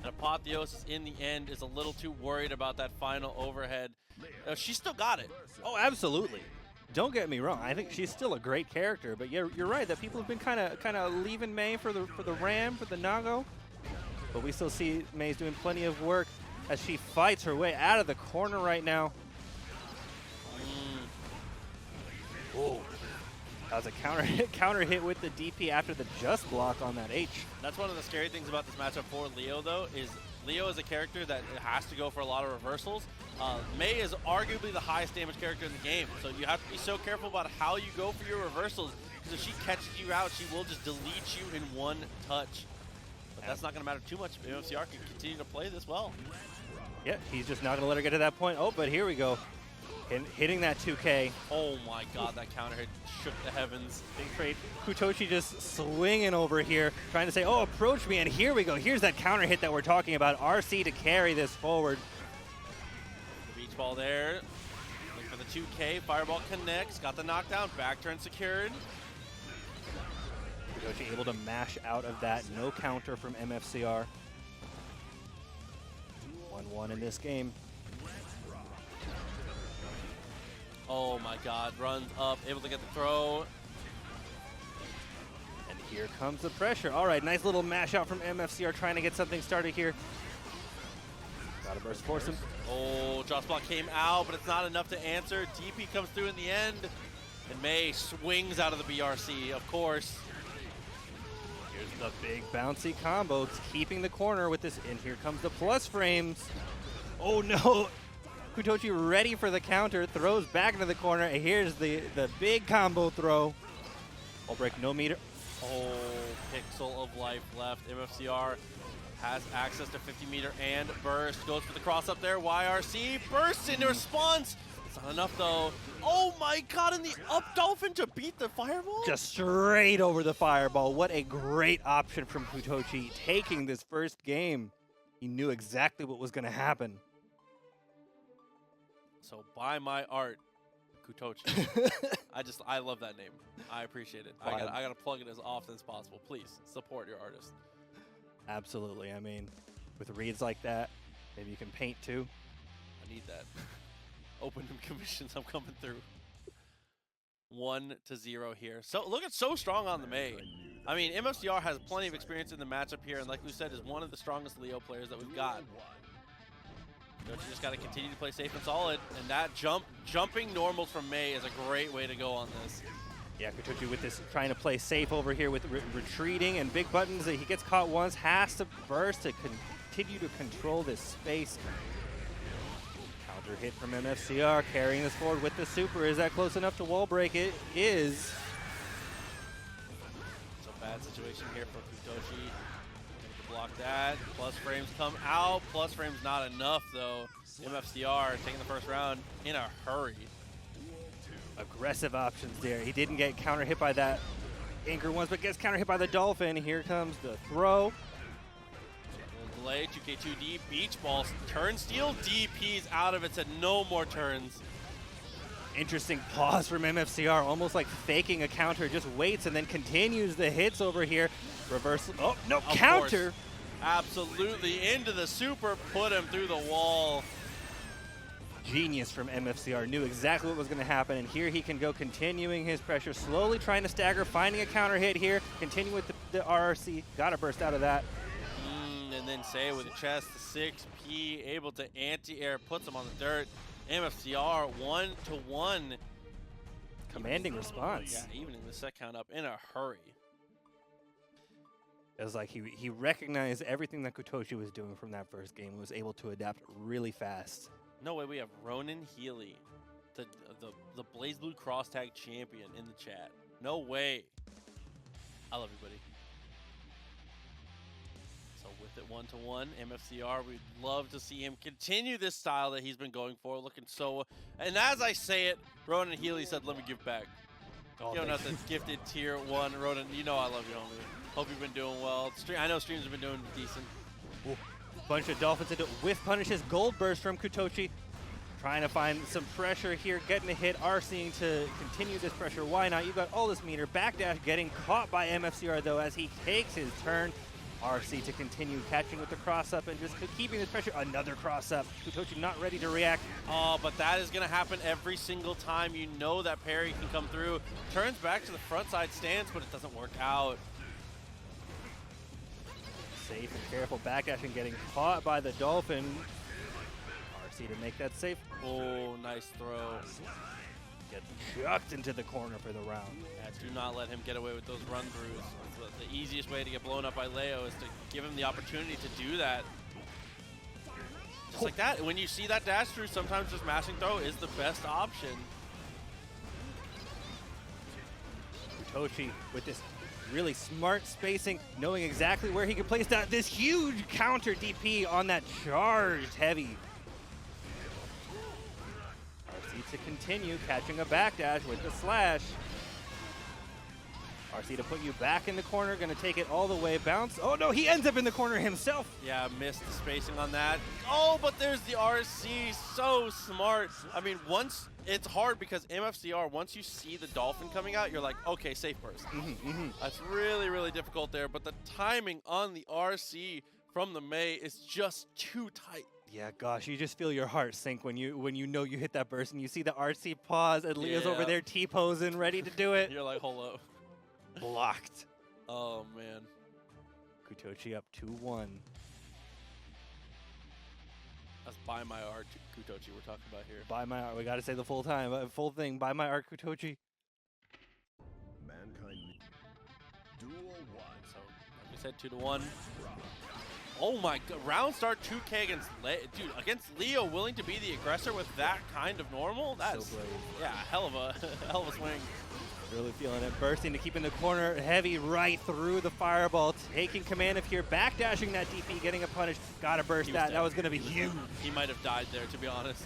And Apotheosis in the end is a little too worried about that final overhead. She still got it. Oh, absolutely. Don't get me wrong. I think she's still a great character, but you're right that people have been kind of leaving Mei for the Ram, for the Nago. But we still see Mei's doing plenty of work as she fights her way out of the corner right now. Oh, that was a counter hit with the DP after the just block on that H. That's one of the scary things about this matchup for Leo, though, is Leo is a character that has to go for a lot of reversals. Mei is arguably the highest damage character in the game, so you have to be so careful about how you go for your reversals, because if she catches you out, she will just delete you in one touch. But that's not going to matter too much if MFCR can continue to play this well. Yeah, he's just not going to let her get to that point. Oh, but here we go. Hitting that 2K. Oh my god, that counter hit shook the heavens. Big trade. Kuutochi just swinging over here, trying to say, oh, approach me, and here we go. Here's that counter hit that we're talking about. RC to carry this forward. The beach ball there. Looking for the 2K. Fireball connects. Got the knockdown. Back turn secured. Kuutochi able to mash out of that. No counter from MFCR. 1-1 in this game. Oh my god, runs up, able to get the throw. And here comes the pressure. All right, nice little mash out from MFCR trying to get something started here. Gotta burst force him. Oh, drop block came out, but it's not enough to answer. DP comes through in the end. And Mei swings out of the BRC, of course. Here's the big bouncy combo. It's keeping the corner with this, and here comes the plus frames. Oh no! Kuutochi ready for the counter, throws back into the corner, and here's the big combo throw. All break, no meter. Oh, pixel of life left. MFCR has access to 50 meter and burst. Goes for the cross up there. YRC bursts in response. It's not enough though. Oh my god, and the up dolphin to beat the fireball? Just straight over the fireball. What a great option from Kuutochi taking this first game. He knew exactly what was going to happen. So buy my art, Kuutochi. I love that name. I appreciate it. I gotta plug it as often as possible. Please support your artist. Absolutely. I mean, with reads like that, maybe you can paint too. I need that. Open commissions, I'm coming through. 1-0 here. So look at so strong on the Mei. I mean, MFCR has plenty of experience in the matchup here, and like we said, is one of the strongest Leo players that we've got. So you just got to continue to play safe and solid, and that jumping normals from Mei is a great way to go on this. Yeah, Kuutochi with this trying to play safe over here with retreating and big buttons. He gets caught once, has to burst to continue to control this space. Counter hit from MFCR, carrying this forward with the super. Is that close enough to wall break? It is. So bad situation here for Kuutochi. Block that. Plus frames come out. Plus frames not enough though. MFCR taking the first round in a hurry. Aggressive options there. He didn't get counter hit by that anchor once, but gets counter hit by the dolphin. Here comes the throw. Delay, 2K2D, beach balls, turnstile, DP's out of it, said no more turns. Interesting pause from MFCR, almost like faking a counter, just waits and then continues the hits over here. Reversal, oh, no, of counter. Course. Absolutely, into the super, put him through the wall. genius from MFCR, knew exactly what was going to happen, and here he can go continuing his pressure, slowly trying to stagger, finding a counter hit here, continue with the RRC, got to burst out of that. And then say with the chest, the 6P, able to anti-air, puts him on the dirt. MFCR 1-1. Commanding response. Yeah, evening the set count up in a hurry. It was like he recognized everything that Kuutochi was doing from that first game and was able to adapt really fast. No way, we have Ronan Healy, the Blaze Blue Cross Tag champion in the chat. No way. I love you, buddy. So with it 1-1, MFCR, we'd love to see him continue this style that he's been going for, looking so... And as I say it, Ronan Healy said, let me give back. Oh, Giving out the gifted tier 1. Ronan, you know I love you, homie. Hope you've been doing well. I know streams have been doing decent. Ooh. Bunch of Dolphins into whiff punishes, gold burst from Kuutochi. Trying to find some pressure here, getting a hit, RCing to continue this pressure. Why not? You've got all this meter. Backdash getting caught by MFCR though as he takes his turn. RC to continue catching with the cross up and just keeping this pressure. Another cross up. Kuutochi not ready to react. Oh, but that is going to happen every single time. You know that parry can come through. Turns back to the front side stance, but it doesn't work out. Safe and careful backdash and getting caught by the Dolphin. RC to make that safe. Oh, nice throw. Gets chucked into the corner for the round. Yeah, do not let him get away with those run-throughs. The easiest way to get blown up by Leo is to give him the opportunity to do that. Just like that. When you see that dash through, sometimes just mashing throw is the best option. Kuutochi with this really smart spacing, knowing exactly where he can place that this huge counter DP on that charged heavy. RC to continue, catching a backdash with the slash. RC to put you back in the corner, gonna take it all the way, bounce. Oh no, he ends up in the corner himself. Yeah, missed the spacing on that. Oh, but there's the RC, so smart. I mean, once, it's hard because MFCR, once you see the Dolphin coming out, you're like, okay, safe burst. That's really, really difficult there, but the timing on the RC from the Mei is just too tight. Yeah, gosh, you just feel your heart sink when you know you hit that burst and you see the RC pause and Leo's over there T-posing, ready to do it. You're like, hold up. Blocked. Oh, man. Kuutochi up 2-1. That's buy my art, Kuutochi we're talking about here. Buy my art. We got to say the full time, full thing. Buy my art, Kuutochi. Mankind duel 1. So, like we said, 2-1. Oh my god, round start 2K against against Leo, willing to be the aggressor with that kind of normal? That's so brave. Yeah, hell of a swing. Really feeling it, bursting to keep in the corner, heavy right through the fireball, taking command of here, backdashing that DP, getting a punish, gotta burst that. That was gonna be huge. He might have died there, to be honest.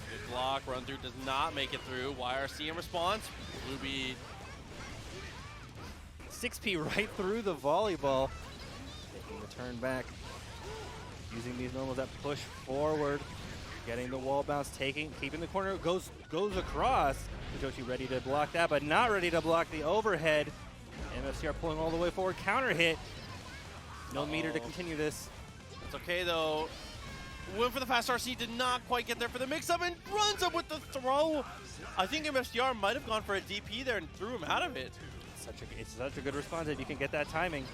Good block, run through does not make it through. YRC in response, Blue bead. 6P right through the volleyball, taking the turn back, using these normals that push forward, getting the wall bounce, keeping the corner, goes across. Kuutochi ready to block that, but not ready to block the overhead. MFCR pulling all the way forward, counter hit. No meter to continue this. It's okay though. Went for the fast RC, did not quite get there for the mix-up, and runs up with the throw. I think MFCR might have gone for a DP there and threw him out of it. It's such a good response if you can get that timing.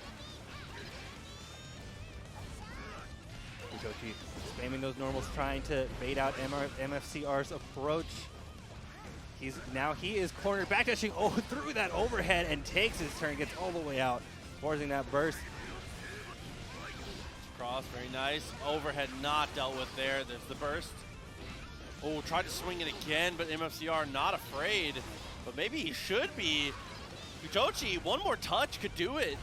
Kuutochi spamming those normals, trying to bait out MFCR's approach. He is cornered, backdashing through that overhead and takes his turn, gets all the way out, forcing that burst. Cross, very nice. Overhead not dealt with there. There's the burst. Oh, tried to swing it again, but MFCR not afraid. But maybe he should be. Kuutochi, one more touch could do it.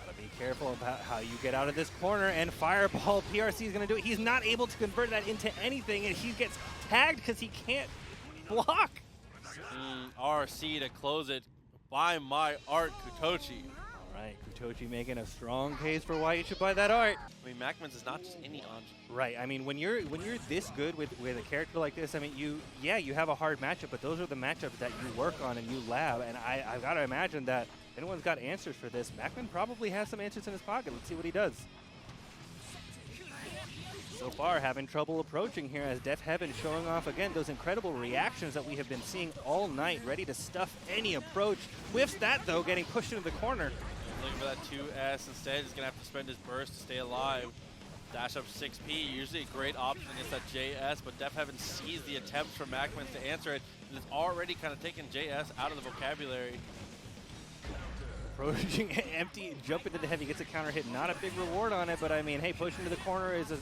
Gotta be careful about how you get out of this corner, and Fireball PRC is gonna do it. He's not able to convert that into anything, and he gets tagged because he can't block. RC to close it. Buy my art, Kuutochi. All right, Kuutochi making a strong case for why you should buy that art. I mean, MacMens is not just any Anji. Right. I mean, when you're this good with a character like this, I mean, you have a hard matchup, but those are the matchups that you work on and you lab. And I've got to imagine that if anyone's got answers for this, MacMen probably has some answers in his pocket. Let's see what he does. So far, having trouble approaching here as Def Heaven showing off again those incredible reactions that we have been seeing all night, ready to stuff any approach. Whiffs that though, getting pushed into the corner. Looking for that 2S instead. He's gonna have to spend his burst to stay alive. Dash up 6P, usually a great option against that JS, but Def Heaven sees the attempts from MacMens to answer it, and it's already kind of taken JS out of the vocabulary. Approaching empty, jump into the heavy, gets a counter hit. Not a big reward on it, but I mean, hey, pushing to the corner is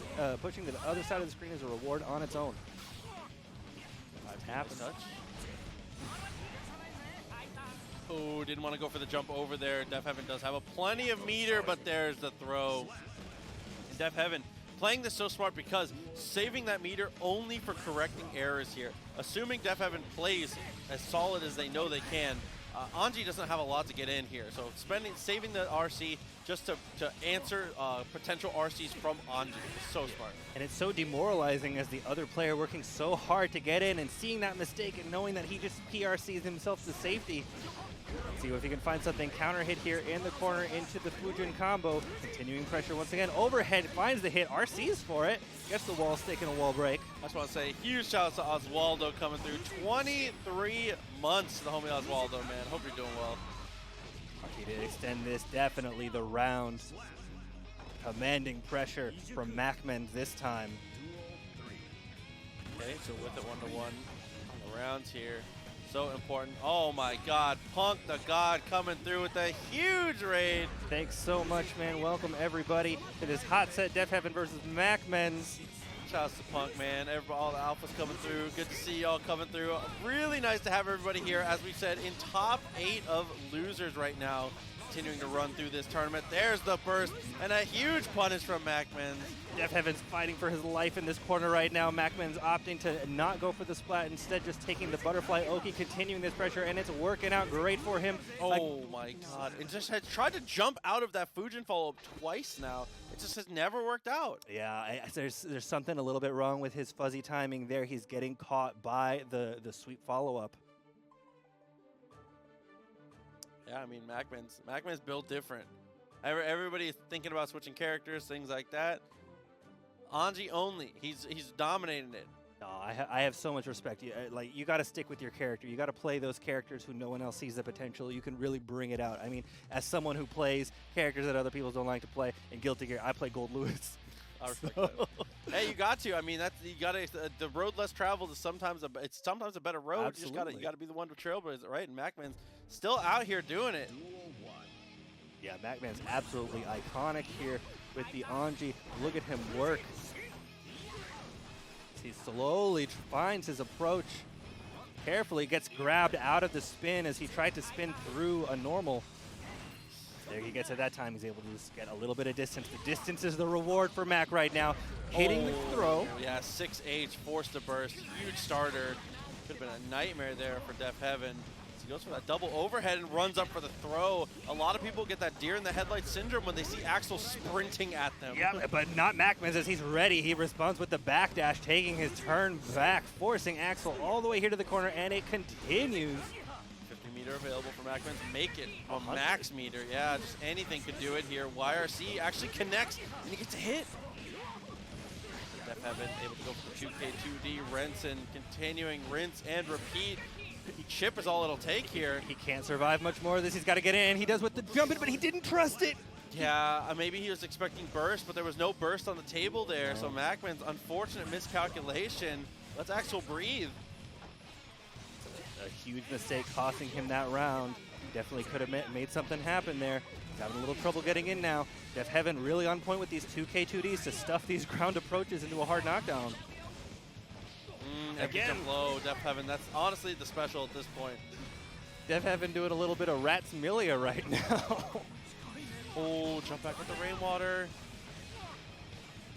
pushing to the other side of the screen is a reward on its own. Tap touch. Oh, didn't want to go for the jump over there. Def Heaven does have a plenty of meter, but there's the throw. And Def Heaven playing this so smart because saving that meter only for correcting errors here. Assuming Def Heaven plays as solid as they know they can, Anji doesn't have a lot to get in here, so saving the RC just to answer potential RCs from Anji is so smart. And it's so demoralizing as the other player working so hard to get in and seeing that mistake and knowing that he just PRCs himself to safety. Let's see if he can find something. Counter hit here in the corner into the Fujin combo. Continuing pressure once again. Overhead finds the hit. RCs for it. Gets the wall stick and a wall break. I just want to say huge shout out to Oswaldo coming through. 23 months, the homie Oswaldo, man. Hope you're doing well. He did extend this definitely the round. Commanding pressure from MacMens this time. Okay, so with it 1-1 on the rounds here. So important. Oh my God, Punk the God coming through with a huge raid. Thanks so much, man. Welcome everybody to this hot set Def Heaven versus MacMens. Shouts to Punk, man. All the alphas coming through. Good to see y'all coming through. Really nice to have everybody here. As we said, in top 8 of losers right now, continuing to run through this tournament. There's the burst and a huge punish from MacMens. Def Heaven's fighting for his life in this corner right now. MacMens opting to not go for the splat, instead just taking the butterfly Oki, continuing this pressure, and it's working out great for him. Oh my God. It just had tried to jump out of that Fujin follow-up twice now. It just has never worked out. Yeah, there's something a little bit wrong with his fuzzy timing there. He's getting caught by the sweep follow-up. Yeah, I mean, MacMens built different. Everybody's thinking about switching characters, things like that. Anji only. He's dominating it. No, I have so much respect. You got to stick with your character. You got to play those characters who no one else sees the potential. You can really bring it out. I mean, as someone who plays characters that other people don't like to play, in Guilty Gear, I play Gold Lewis. I respect that. Hey, you got to. I mean, you got to. The road less traveled is sometimes a better road. Absolutely. You got to be the one to trailblaze, right? And MacMens still out here doing it. Yeah, MacMens absolutely iconic here with the Anji. Look at him work. He slowly finds his approach. Carefully gets grabbed out of the spin as he tried to spin through a normal. There he gets it that time. He's able to just get a little bit of distance. The distance is the reward for Mac right now. Hitting the throw. Yeah, 6H, forced to burst. Huge starter. Could have been a nightmare there for Def Heaven. So he goes for that double overhead and runs up for the throw. A lot of people get that deer in the headlights syndrome when they see Axel sprinting at them. Yeah, but not MacMens as he's ready. He responds with the backdash, taking his turn back, forcing Axel all the way here to the corner, and it continues. Available for MacMens. Make it a max meter. Yeah, just anything could do it here. YRC actually connects and he gets a hit. Def Heaven able to go for the 2K2D. Renson continuing rinse and repeat. Chip is all it'll take here. He can't survive much more of this. He's got to get in. He does with the jump in, but he didn't trust it. Yeah, maybe he was expecting burst, but there was no burst on the table there. So MacMens, unfortunate miscalculation. Let's Axel breathe. A huge mistake costing him that round. Definitely could have made something happen there. He's having a little trouble getting in now. Def Heaven really on point with these 2K2Ds to stuff these ground approaches into a hard knockdown. Again, low, Def Heaven. That's honestly the special at this point. Def Heaven doing a little bit of Rat's Millia right now. Oh, jump back with the rainwater.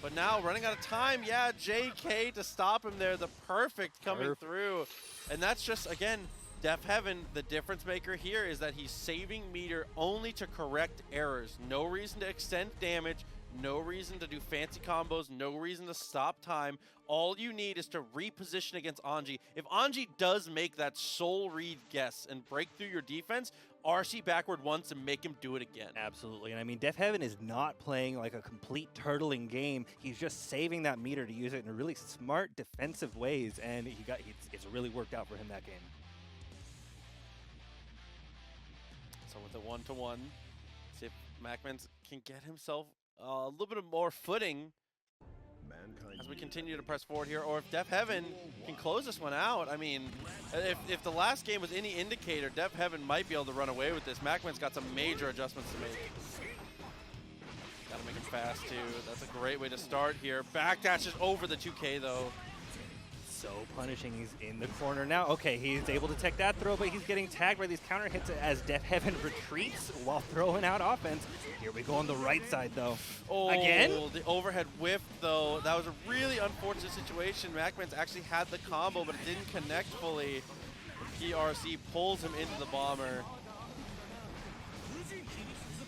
But now running out of time. Yeah, JK to stop him there. The perfect coming through. And that's just, again, Def Heaven, the difference maker here is that he's saving meter only to correct errors. No reason to extend damage, No reason to do fancy combos, no reason to stop time. All you need is to reposition against Anji. If Anji does make that soul read guess and break through your defense, RC backward once and make him do it again. Absolutely, and I mean, Def Heaven is not playing like a complete turtling game. He's just saving that meter to use it in really smart defensive ways, and it's really worked out for him that game. So with a 1-to-1, see if MacMens can get himself a little bit of more footing as we continue to press forward here, or if Def Heaven can close this one out. I mean, if the last game was any indicator, Def Heaven might be able to run away with this. MacMens got some major adjustments to make. Gotta make him fast too. That's a great way to start here. Backdashes over the 2K though. So punishing. He's in the corner now. Okay, he's able to take that throw, but he's getting tagged by these counter hits as Def Heaven retreats while throwing out offense. Here we go on the right side, though. Oh, again? The overhead whiff, though. That was a really unfortunate situation. MacMens actually had the combo, but it didn't connect fully. PRC pulls him into the bomber.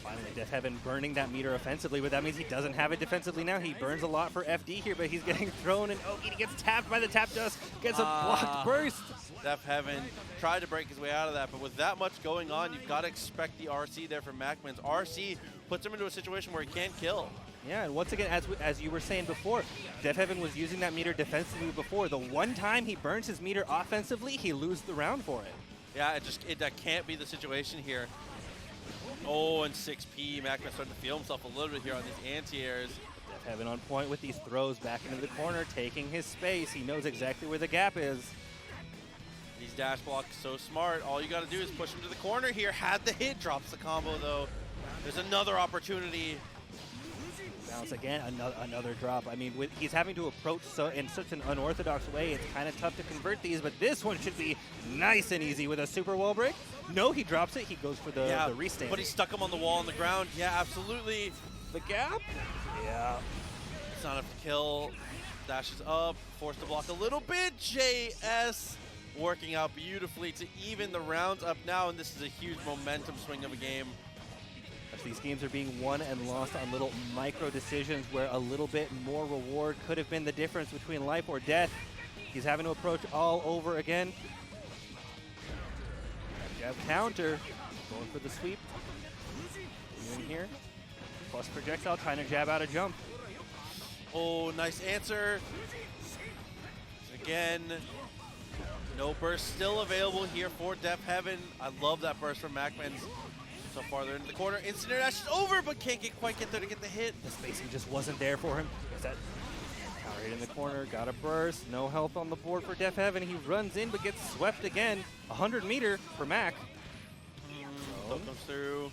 Finally, Def Heaven burning that meter offensively, but that means he doesn't have it defensively now. He burns a lot for FD here, but he's getting thrown, and he gets tapped by the tap dust, gets a blocked burst. Def Heaven tried to break his way out of that, but with that much going on, you've got to expect the RC there from MacMens. RC puts him into a situation where he can't kill. Yeah, and once again, as you were saying before, Def Heaven was using that meter defensively before. The one time he burns his meter offensively, he loses the round for it. Yeah, that can't be the situation here. Oh, and 6P, MacMens starting to feel himself a little bit here on these anti-airs. Def Heaven on point with these throws back into the corner, taking his space. He knows exactly where the gap is. These dash blocks so smart. All you got to do is push him to the corner here. Had the hit, drops the combo though. There's another opportunity. Bounce again, another drop. I mean, he's having to approach in such an unorthodox way, it's kind of tough to convert these, but this one should be nice and easy with a super wall break. No, he drops it. He goes for the restand. But he stuck him on the wall on the ground. Yeah, absolutely. The gap? Yeah. It's not enough to kill. Dashes up, forced to block a little bit. JS working out beautifully to even the rounds up now, and this is a huge momentum swing of a game. These games are being won and lost on little micro decisions where a little bit more reward could have been the difference between life or death. He's having to approach all over again. Jab counter, going for the sweep. In here, plus projectile, trying to jab out a jump. Oh, nice answer. Again, no burst still available here for Def Heaven. I love that burst from MacMens. So far they're into the corner. Instant air dash is over, but can't quite get there to get the hit. The spacing just wasn't there for him. Is that counter hit in the corner? Got a burst. No health on the board for Def Heaven. He runs in, but gets swept again. 100 meter for Mac. Comes through.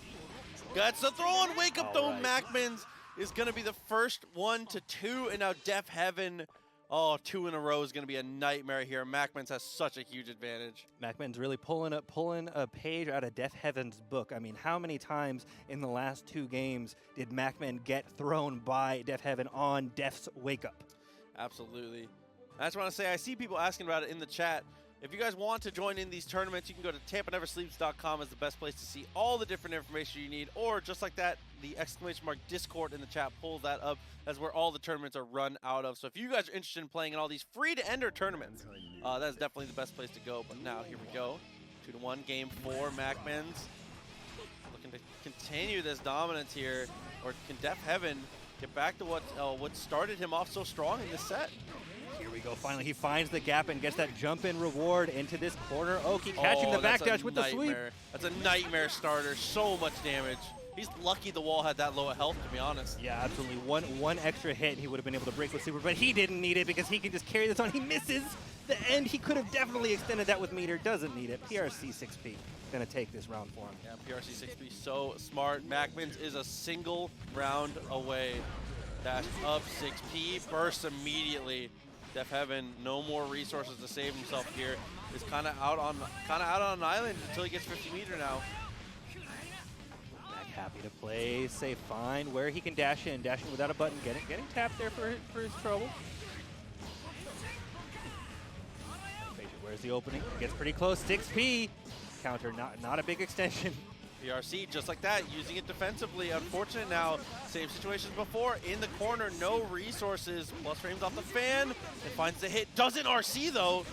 Gets the throw on wake up though. Right. MacMens is going to be the first 1-2, and now Def Heaven. Oh, 2 in a row is going to be a nightmare here. MacMens has such a huge advantage. MacMens really pulling a page out of Def Heaven's book. I mean, how many times in the last 2 games did MacMen get thrown by Def Heaven on Def's wake up? Absolutely. I just want to say, I see people asking about it in the chat. If you guys want to join in these tournaments, you can go to TampaNeverSleeps.com as the best place to see all the different information you need, or just like that, the ! Discord in the chat pulls that up. That's where all the tournaments are run out of. So if you guys are interested in playing in all these free-to-enter tournaments, that's definitely the best place to go. But now, here we go. 2-1, game 4, MacMens. Looking to continue this dominance here, or can Def Heaven get back to what started him off so strong in this set? Here we go. Finally, he finds the gap and gets that jump-in reward into this corner. Oki catching the backdash with the sweep. That's a nightmare starter. So much damage. He's lucky the wall had that low of health, to be honest. Yeah, absolutely. One extra hit, he would have been able to break with super, but he didn't need it because he can just carry this on. He misses the end. He could have definitely extended that with meter. Doesn't need it. PRC 6P going to take this round for him. Yeah, PRC 6P so smart. MacMens is a single round away. Dash up 6P, bursts immediately. Def Heaven, no more resources to save himself here. Is kind of out on an island until he gets 50 meter now. Mac happy to play, say fine where he can dash in without a button, getting tapped there for his trouble. Where's the opening? Gets pretty close. 6P counter, not a big extension. PRC, just like that, using it defensively. Unfortunate now, same situations before. In the corner, no resources. Plus frames off the fan. It finds the hit. Doesn't RC, though.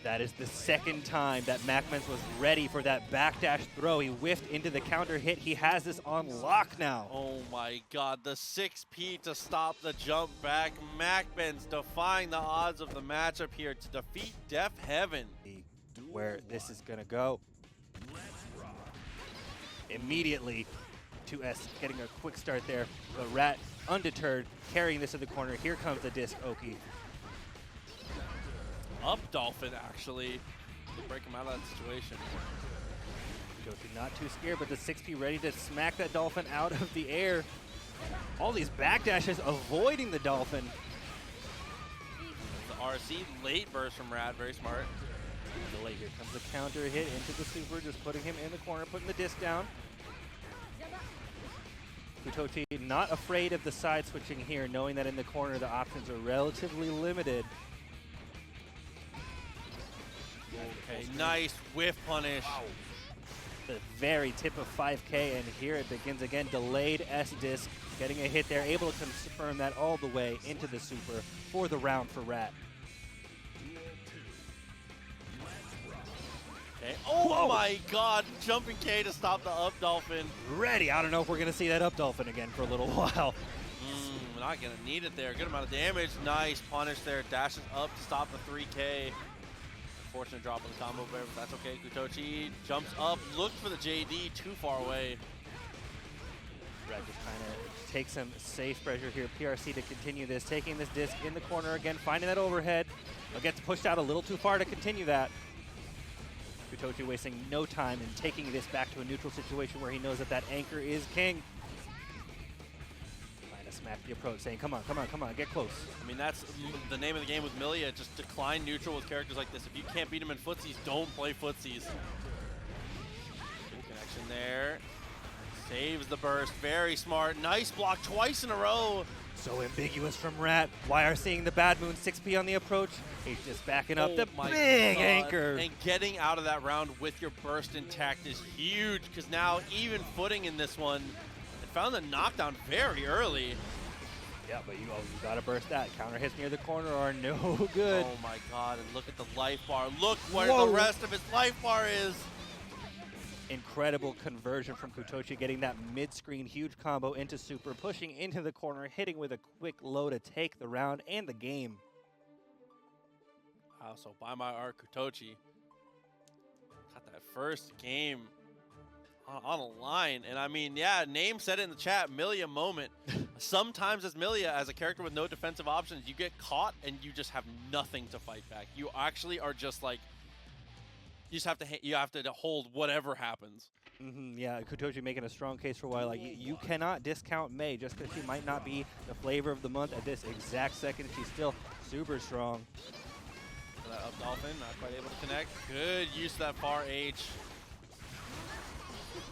That is the second time that MacMens was ready for that backdash throw. He whiffed into the counter hit. He has this on lock now. Oh my god, the 6P to stop the jump back. MacMens defying the odds of the matchup here to defeat Def Heaven. Where this is going to go. Immediately, 2S getting a quick start there. But Rat, undeterred, carrying this to the corner. Here comes the disc, Oki. Up Dolphin, actually, to break him out of that situation. Kuutochi not too scared, but the 6P ready to smack that Dolphin out of the air. All these backdashes avoiding the Dolphin. The RC late burst from Rat, very smart. Delay, here comes the counter hit into the super, just putting him in the corner, putting the disc down. Kuutochi not afraid of the side switching here, knowing that in the corner the options are relatively limited. Okay, nice whiff punish. The very tip of 5K, and here it begins again. Delayed S-disc, getting a hit there, able to confirm that all the way into the super for the round for Rat. Okay. Oh Whoa. My god, jumping K to stop the up Dolphin. Ready, I don't know if we're gonna see that up Dolphin again for a little while. Not gonna need it there, good amount of damage. Nice punish there, dashes up to stop the 3K. Unfortunate drop on the combo there, but that's okay. Kuutochi jumps up, looks for the JD, too far away. Red just kind of takes some safe pressure here. PRC to continue this, taking this disc in the corner again, finding that overhead, but gets pushed out a little too far to continue that. Kuutochi wasting no time in taking this back to a neutral situation where he knows that that anchor is king. Smack the approach, saying, come on, come on, come on, get close. I mean, that's the name of the game with Millia, just decline neutral with characters like this. If you can't beat them in footsies, don't play footsies. Good connection there. Saves the burst, very smart. Nice block twice in a row. So ambiguous from Rat. Why are seeing the bad moon 6P on the approach? He's just backing up the big anchor. And getting out of that round with your burst intact is huge, because now even footing in this one, found the knockdown very early. Yeah, but you gotta burst that. Counter hits near the corner are no good. Oh my god, and look at the life bar. Look where the rest of his life bar is. Incredible conversion from Kuutochi, getting that mid-screen huge combo into super, pushing into the corner, hitting with a quick low to take the round and the game. Wow, so by my art, Kuutochi got that first game on a line, and I mean, yeah, Name said it in the chat, Millia moment. Sometimes as Millia, as a character with no defensive options, you get caught and you just have nothing to fight back. You actually are just like, you just have to hold whatever happens. Yeah, Kuutochi making a strong case for why, like, you cannot discount Mei just because she might not be the flavor of the month at this exact second. She's still super strong. That up Dolphin, not quite able to connect. Good use of that far H.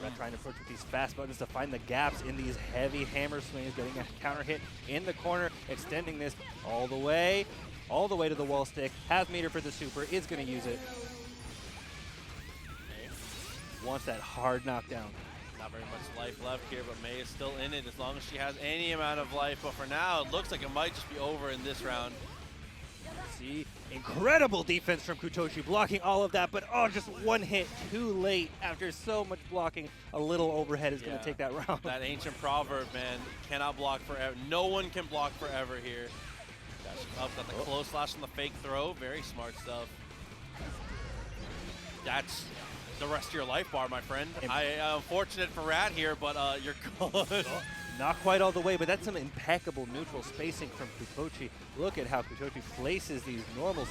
Red trying to approach with these fast buttons to find the gaps in these heavy hammer swings, getting a counter hit in the corner, extending this all the way to the wall stick. Has meter for the super, is going to use it. Wants that hard knockdown. Not very much life left here, but Mei is still in it as long as she has any amount of life. But for now, it looks like it might just be over in this round. See, incredible defense from Kuutochi, blocking all of that, but oh, just one hit too late after so much blocking. A little overhead is going to take that round. That ancient proverb, man, cannot block forever. No one can block forever here. Up, got the close slash on the fake throw. Very smart stuff. That's the rest of your life bar, my friend. I'm fortunate for Rat here, but you're good. Not quite all the way, but that's some impeccable neutral spacing from Kuutochi. Look at how Kuutochi places these normals.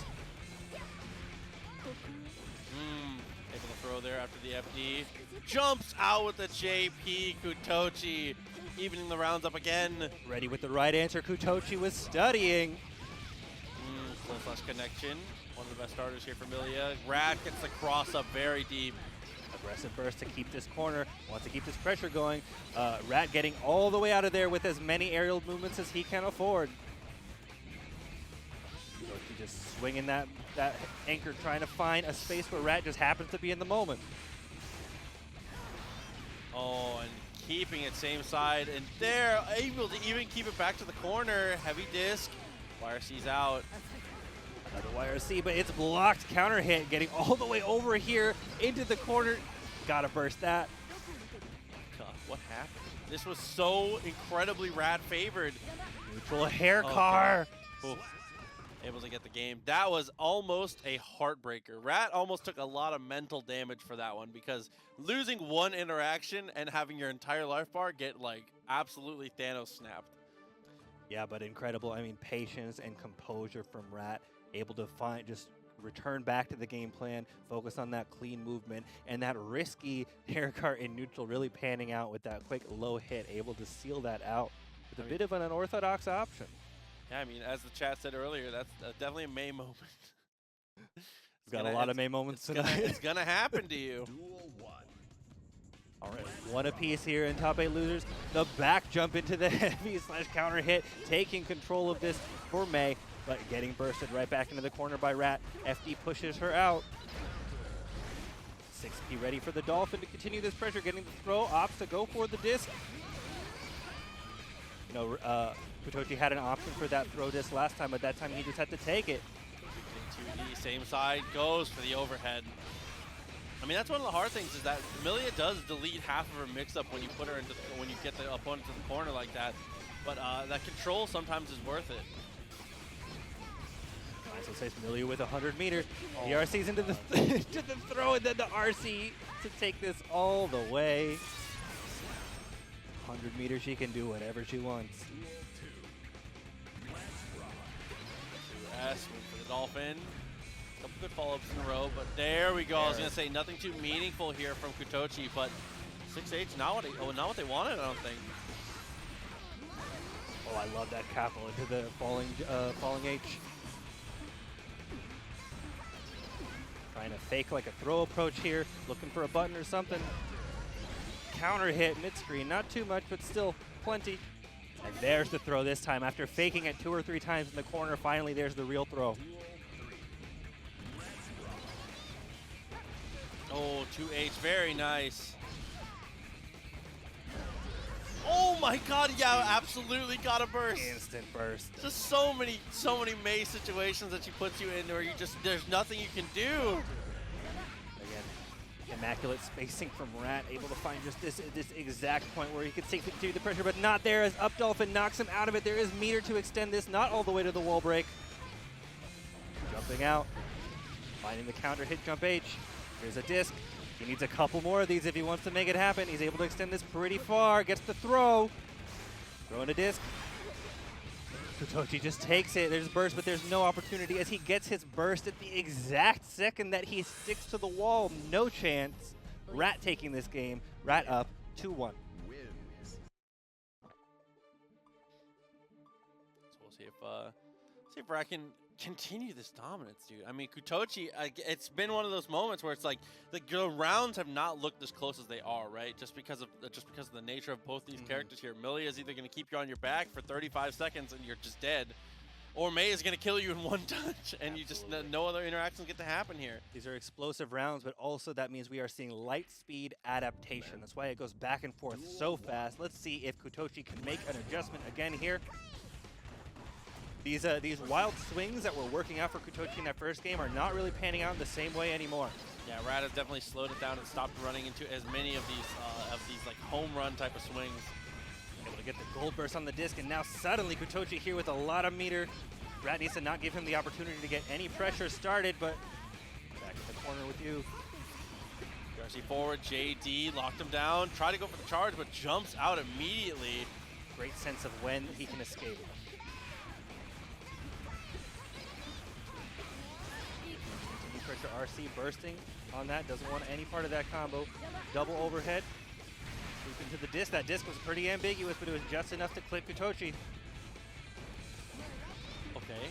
Able to throw there after the FD. Jumps out with the JP. Kuutochi evening the rounds up again. Ready with the right answer. Kuutochi was studying. Close slash connection. One of the best starters here for Millia. Rat gets the cross up very deep. Aggressive burst to keep this corner, wants to keep this pressure going. Rat getting all the way out of there with as many aerial movements as he can afford. Kuutochi just swinging that anchor, trying to find a space where Rat just happens to be in the moment. Oh, and keeping it same side, and they're able to even keep it back to the corner. Heavy disc. YRC's out. Another YRC, but it's blocked. Counter hit, getting all the way over here into the corner. Gotta burst that. God, what happened? This was so incredibly Rad favored. Neutral hair car. Okay. Able to get the game. That was almost a heartbreaker. Rat almost took a lot of mental damage for that one because losing one interaction and having your entire life bar get like absolutely Thanos snapped. Yeah, but incredible. I mean, patience and composure from Rat, able to just return back to the game plan, focus on that clean movement, and that risky hair cart in neutral really panning out with that quick low hit, able to seal that out with a bit of an unorthodox option. Yeah, I mean, as the chat said earlier, that's definitely a May moment. We've got a lot of May moments tonight. It's going to happen to you. Duel 1. All right, one apiece here in top 8 losers. The back jump into the heavy / counter hit, taking control of this for May, but getting bursted right back into the corner by Rat. FD pushes her out. 6P ready for the Dolphin to continue this pressure, getting the throw, opts to go for the disc. No, kuutochi had an option for that throw disc last time, but that time he just had to take it. 2D, same side, goes for the overhead. I mean, that's one of the hard things is that Millia does delete half of her mix-up when you put her into when you get the opponent to the corner like that. But that control sometimes is worth it. Nice, let's say Millia with 100 meter. The RC's into the to the throw, and then the RC to take this all the way. 100 meters, she can do whatever she wants. 2S for the Dolphin. Couple good follow-ups in a row, but there we go. I was gonna say nothing too meaningful here from kuutochi, but 6H not what they wanted, I don't think. Oh, I love that capo into the falling H. Trying to fake like a throw approach here, looking for a button or something. Counter hit mid-screen, not too much, but still plenty. And there's the throw this time. After faking it 2 or 3 times in the corner, finally there's the real throw. Oh, 2H, very nice. Oh my god, yeah, absolutely got a burst. Instant burst. Just so many May situations that she puts you in where you just, there's nothing you can do. Again, immaculate spacing from Rat, able to find just this exact point where he could safely continue the pressure, but not there as Up Dolphin knocks him out of it. There is meter to extend this, not all the way to the wall break. Jumping out, finding the counter hit jump H. Here's a disc. He needs a couple more of these if he wants to make it happen. He's able to extend this pretty far. Gets the throw. Throwing a disc. kuutochi just takes it. There's burst, but there's no opportunity as he gets his burst at the exact second that he sticks to the wall. No chance. Rat taking this game. Rat up 2-1. Wins. So we'll see if Rat can continue this dominance, dude. I mean, kuutochi, it's been one of those moments where it's like the rounds have not looked as close as they are, right? Just because of the nature of both these characters here. Millia is either going to keep you on your back for 35 seconds and you're just dead, or May is going to kill you in one touch, and you just no other interactions get to happen here. These are explosive rounds, but also that means we are seeing light speed adaptation. That's why it goes back and forth so fast. Let's see if kuutochi can make an adjustment again here. These wild swings that were working out for kuutochi in that first game are not really panning out in the same way anymore. Yeah, Rat has definitely slowed it down and stopped running into as many of these like home run type of swings. Able to get the gold burst on the disc, and now suddenly kuutochi here with a lot of meter. Rat needs to not give him the opportunity to get any pressure started, but back in the corner with you. RC forward, JD locked him down, tried to go for the charge, but jumps out immediately. Great sense of when he can escape. Pressure RC bursting on that, doesn't want any part of that combo. Double overhead, loop into the disc. That disc was pretty ambiguous, but it was just enough to clip kuutochi. Okay.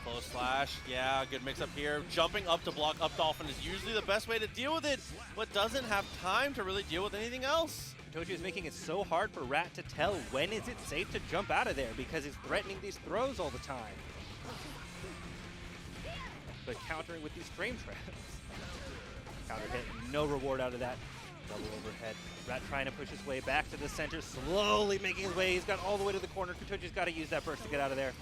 Close slash, yeah, good mix up here. Jumping up to block Up Dolphin is usually the best way to deal with it, but doesn't have time to really deal with anything else. kuutochi is making it so hard for Rat to tell when is it safe to jump out of there because he's threatening these throws all the time. But countering with these frame traps. Counter hit, no reward out of that. Double overhead. Rat trying to push his way back to the center, slowly making his way. He's got all the way to the corner. kuutochi's got to use that burst to get out of there.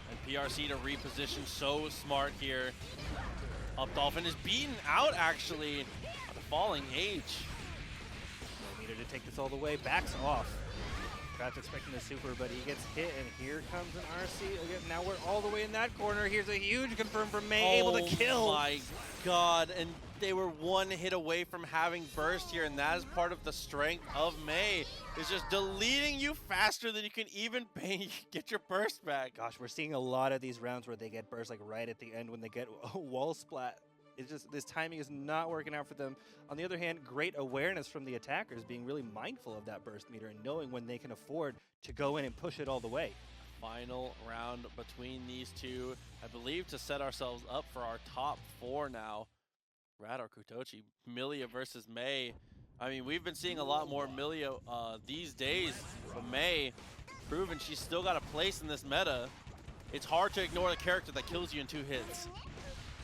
And PRC to reposition, so smart here. Up Dolphin is beaten out, actually, at the falling age. No meter to take this all the way. Backs off. Rat's expecting the super, but he gets hit, and here comes an RC. Again, now we're all the way in that corner. Here's a huge confirm from May, able to kill. Oh my god, and they were one hit away from having burst here, and that is part of the strength of May. It's just deleting you faster than you can even get your burst back. Gosh, we're seeing a lot of these rounds where they get burst like right at the end when they get a wall splat. It's just, this timing is not working out for them. On the other hand, great awareness from the attackers, being really mindful of that burst meter and knowing when they can afford to go in and push it all the way. Final round between these two, I believe, to set ourselves up for our top 4 now. Rad or kuutochi, Millia versus May. I mean, we've been seeing a lot more Millia these days, but May, proven she's still got a place in this meta. It's hard to ignore the character that kills you in 2 hits.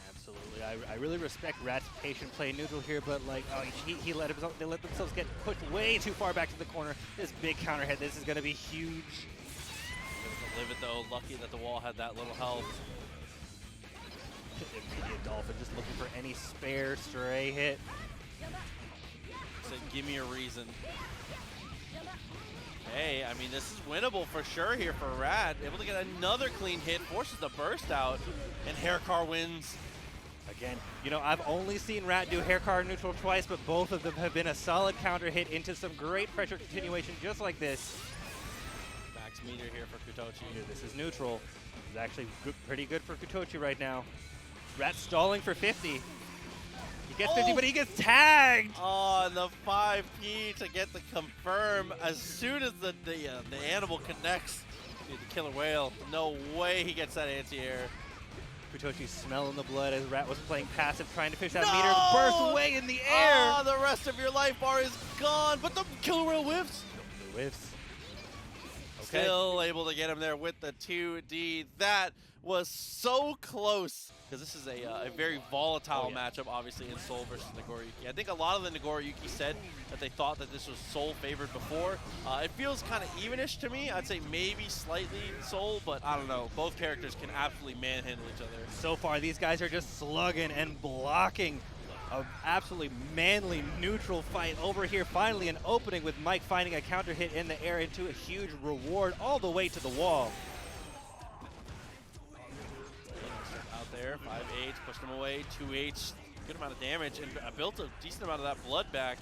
Absolutely. I really respect Rat's patient play neutral here, but like, they let themselves get pushed way too far back to the corner. This big counter hit, this is going to be huge. Live it though, lucky that the wall had that little health. Immediate Dolphin just looking for any spare stray hit. Said, give me a reason. Hey, I mean, this is winnable for sure here for Rad. Able to get another clean hit, forces the burst out, and Haircar wins. Again, you know, I've only seen Rat do Haircar neutral twice, but both of them have been a solid counter hit into some great pressure continuation just like this. Max meter here for kuutochi. This is neutral. This is actually pretty good for kuutochi right now. Rat stalling for 50. He gets 50, but he gets tagged! Oh, and the 5P to get the confirm as soon as the animal connects to the killer whale. No way he gets that anti-air. kuutochi smelling the blood as Rat was playing passive, trying to fish that meter. Burst away in the air! Oh, the rest of your life bar is gone, but the killer whale whiffs. The whiffs. Okay. Still able to get him there with the 2D. That was so close. Because this is a very volatile matchup, obviously, in Soul versus Nagoriyuki. I think a lot of the Nagoriyuki said that they thought that this was Soul favored before. It feels kind of evenish to me. I'd say maybe slightly Soul, but I don't know. Both characters can absolutely manhandle each other. So far, these guys are just slugging and blocking. An absolutely manly neutral fight over here. Finally, an opening with Mike finding a counter hit in the air into a huge reward all the way to the wall. There, 5H, pushed him away, 2H, good amount of damage, and built a decent amount of that blood back.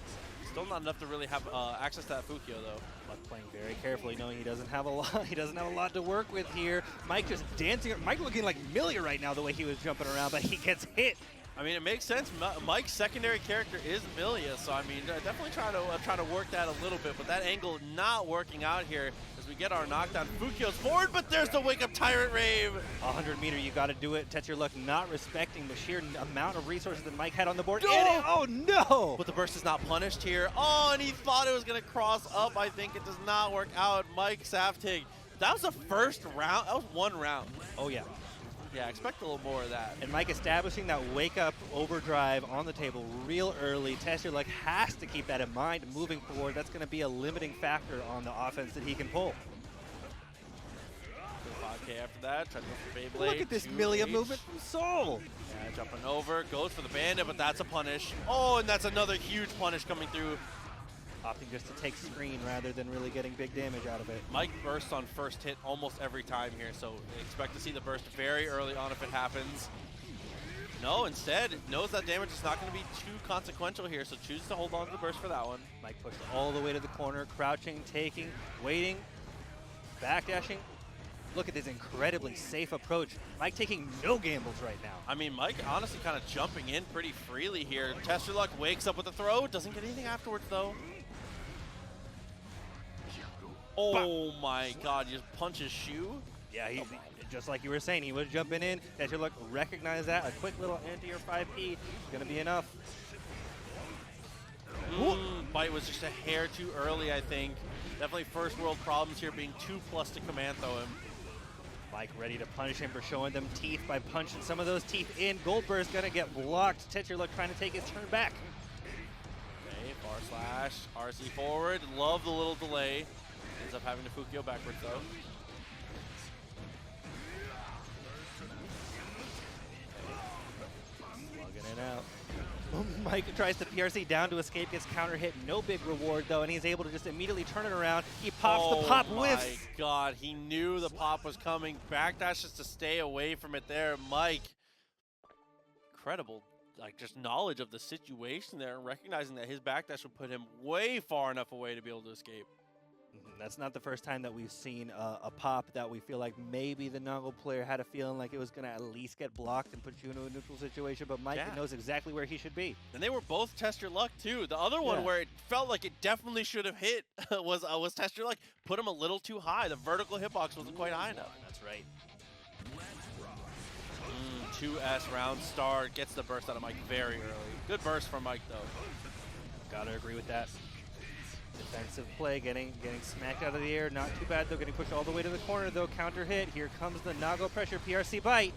Still not enough to really have access to that Fukyo though. Luck playing very carefully, knowing he doesn't have a lot. He doesn't have a lot to work with here. Mike just dancing. Mike looking like Millia right now, the way he was jumping around, but he gets hit. I mean, it makes sense. Mike's secondary character is Millia, so I mean, definitely try to work that a little bit, but that angle not working out here as we get our knockdown. Fukyo's forward, but there's the wake up Tyrant Rave. 100 meter, you got to do it. Testyourluck not respecting the sheer amount of resources that Mike had on the board. No! Oh no! But the burst is not punished here. Oh, and he thought it was gonna cross up. I think it does not work out. Mike Saftig. That was the first round. That was 1 round. Oh yeah. Yeah, expect a little more of that. And Mike establishing that wake-up overdrive on the table real early. Testyourluck has to keep that in mind moving forward. That's going to be a limiting factor on the offense that he can pull. 5K after that, trying to go for Beyblade. Look at this Millia movement from Soul. Yeah, jumping over, goes for the bandit, but that's a punish. Oh, and that's another huge punish coming through. Opting just to take screen rather than really getting big damage out of it. Mike bursts on first hit almost every time here, so expect to see the burst very early on if it happens. No, instead, knows that damage is not going to be too consequential here, so chooses to hold on to the burst for that one. Mike pushed all the way to the corner, crouching, taking, waiting, backdashing. Look at this incredibly safe approach. Mike taking no gambles right now. I mean, Mike honestly kind of jumping in pretty freely here. Testyourluck wakes up with a throw, doesn't get anything afterwards though. Oh my god, you just punch his shoe? Yeah, he, just like you were saying, he was jumping in. Testyourluck recognized that. A quick little anti-air 5P is going to be enough. Bite was just a hair too early, I think. Definitely first world problems here, being 2+ to command throw him. Mike ready to punish him for showing them teeth by punching some of those teeth in. Goldberg's going to get blocked. Testyourluck trying to take his turn back. Okay, Bar slash, RC forward. Love the little delay. Ends up having to Fukio backwards though. Plugging it out. Mike tries to PRC down to escape, gets counter hit, no big reward though, and he's able to just immediately turn it around. He pops the pop whiffs. Oh my god, he knew the pop was coming. Backdashes to stay away from it there. Mike, incredible, like just knowledge of the situation there and recognizing that his backdash would put him way far enough away to be able to escape. That's not the first time that we've seen a pop that we feel like maybe the Nago player had a feeling like it was going to at least get blocked and put you into a neutral situation, but Mike knows exactly where he should be. And they were both Test Your Luck too. The other one where it felt like it definitely should have hit was Test Your Luck. Put him a little too high. The vertical hitbox wasn't quite high enough. That's right. 2S round start. Gets the burst out of Mike very early. Good burst from Mike though. Gotta agree with that. Defensive play, getting smacked out of the air. Not too bad though, getting pushed all the way to the corner though. Counter hit. Here comes the Nago pressure PRC bite.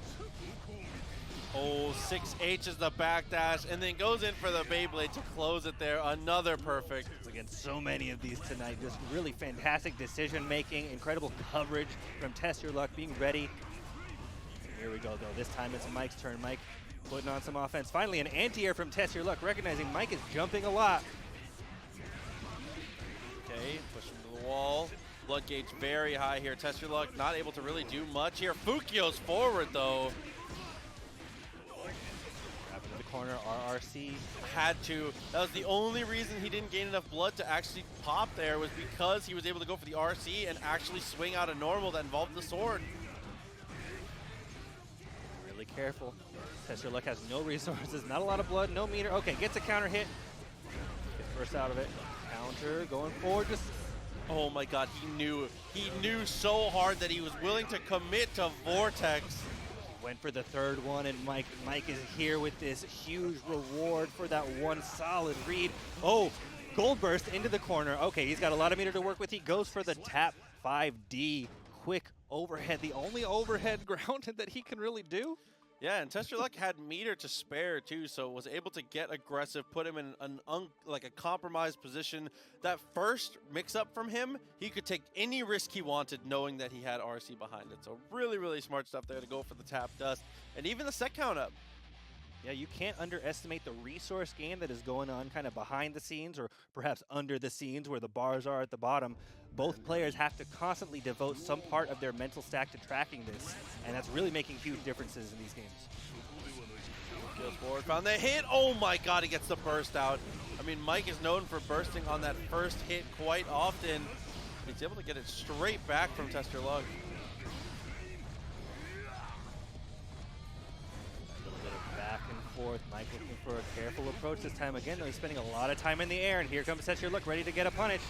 Oh, 6H is the backdash, and then goes in for the Beyblade to close it there. Another perfect. Again, so many of these tonight. Just really fantastic decision making, incredible coverage from Test Your Luck, being ready. And here we go though. This time it's Mike's turn. Mike putting on some offense. Finally an anti-air from Test Your Luck, recognizing Mike is jumping a lot. Okay, push him to the wall. Blood gauge very high here. Test Your Luck not able to really do much here. Fukio's forward though. Grab into the corner, RRC. Had to. That was the only reason he didn't gain enough blood to actually pop there, was because he was able to go for the RC and actually swing out a normal that involved the sword. Really careful. Test Your Luck has no resources, not a lot of blood, no meter. Okay, gets a counter hit. Gets burst out of it. Counter going forward, just oh my god, he knew so hard that he was willing to commit to Vortex. went for the third one, and Mike is here with this huge reward for that one solid read. Oh, gold burst into the corner. Okay, he's got a lot of meter to work with. He goes for the tap 5D quick overhead, the only overhead grounded that he can really do. Yeah, and Testyourluck had meter to spare too, so was able to get aggressive, put him in like a compromised position. That first mix-up from him, he could take any risk he wanted, knowing that he had RC behind it. So really, really smart stuff there to go for the tap dust, and even the set count up. Yeah, you can't underestimate the resource gain that is going on kind of behind the scenes, or perhaps under the scenes where the bars are at the bottom. Both players have to constantly devote some part of their mental stack to tracking this, and that's really making huge differences in these games. Goes forward, found the hit. Oh my god, he gets the burst out. I mean, Mike is known for bursting on that first hit quite often. He's able to get it straight back from Testyourluck. Back and forth. Mike looking for a careful approach this time. Again, though, he's spending a lot of time in the air, and here comes Testyourluck ready to get a punish.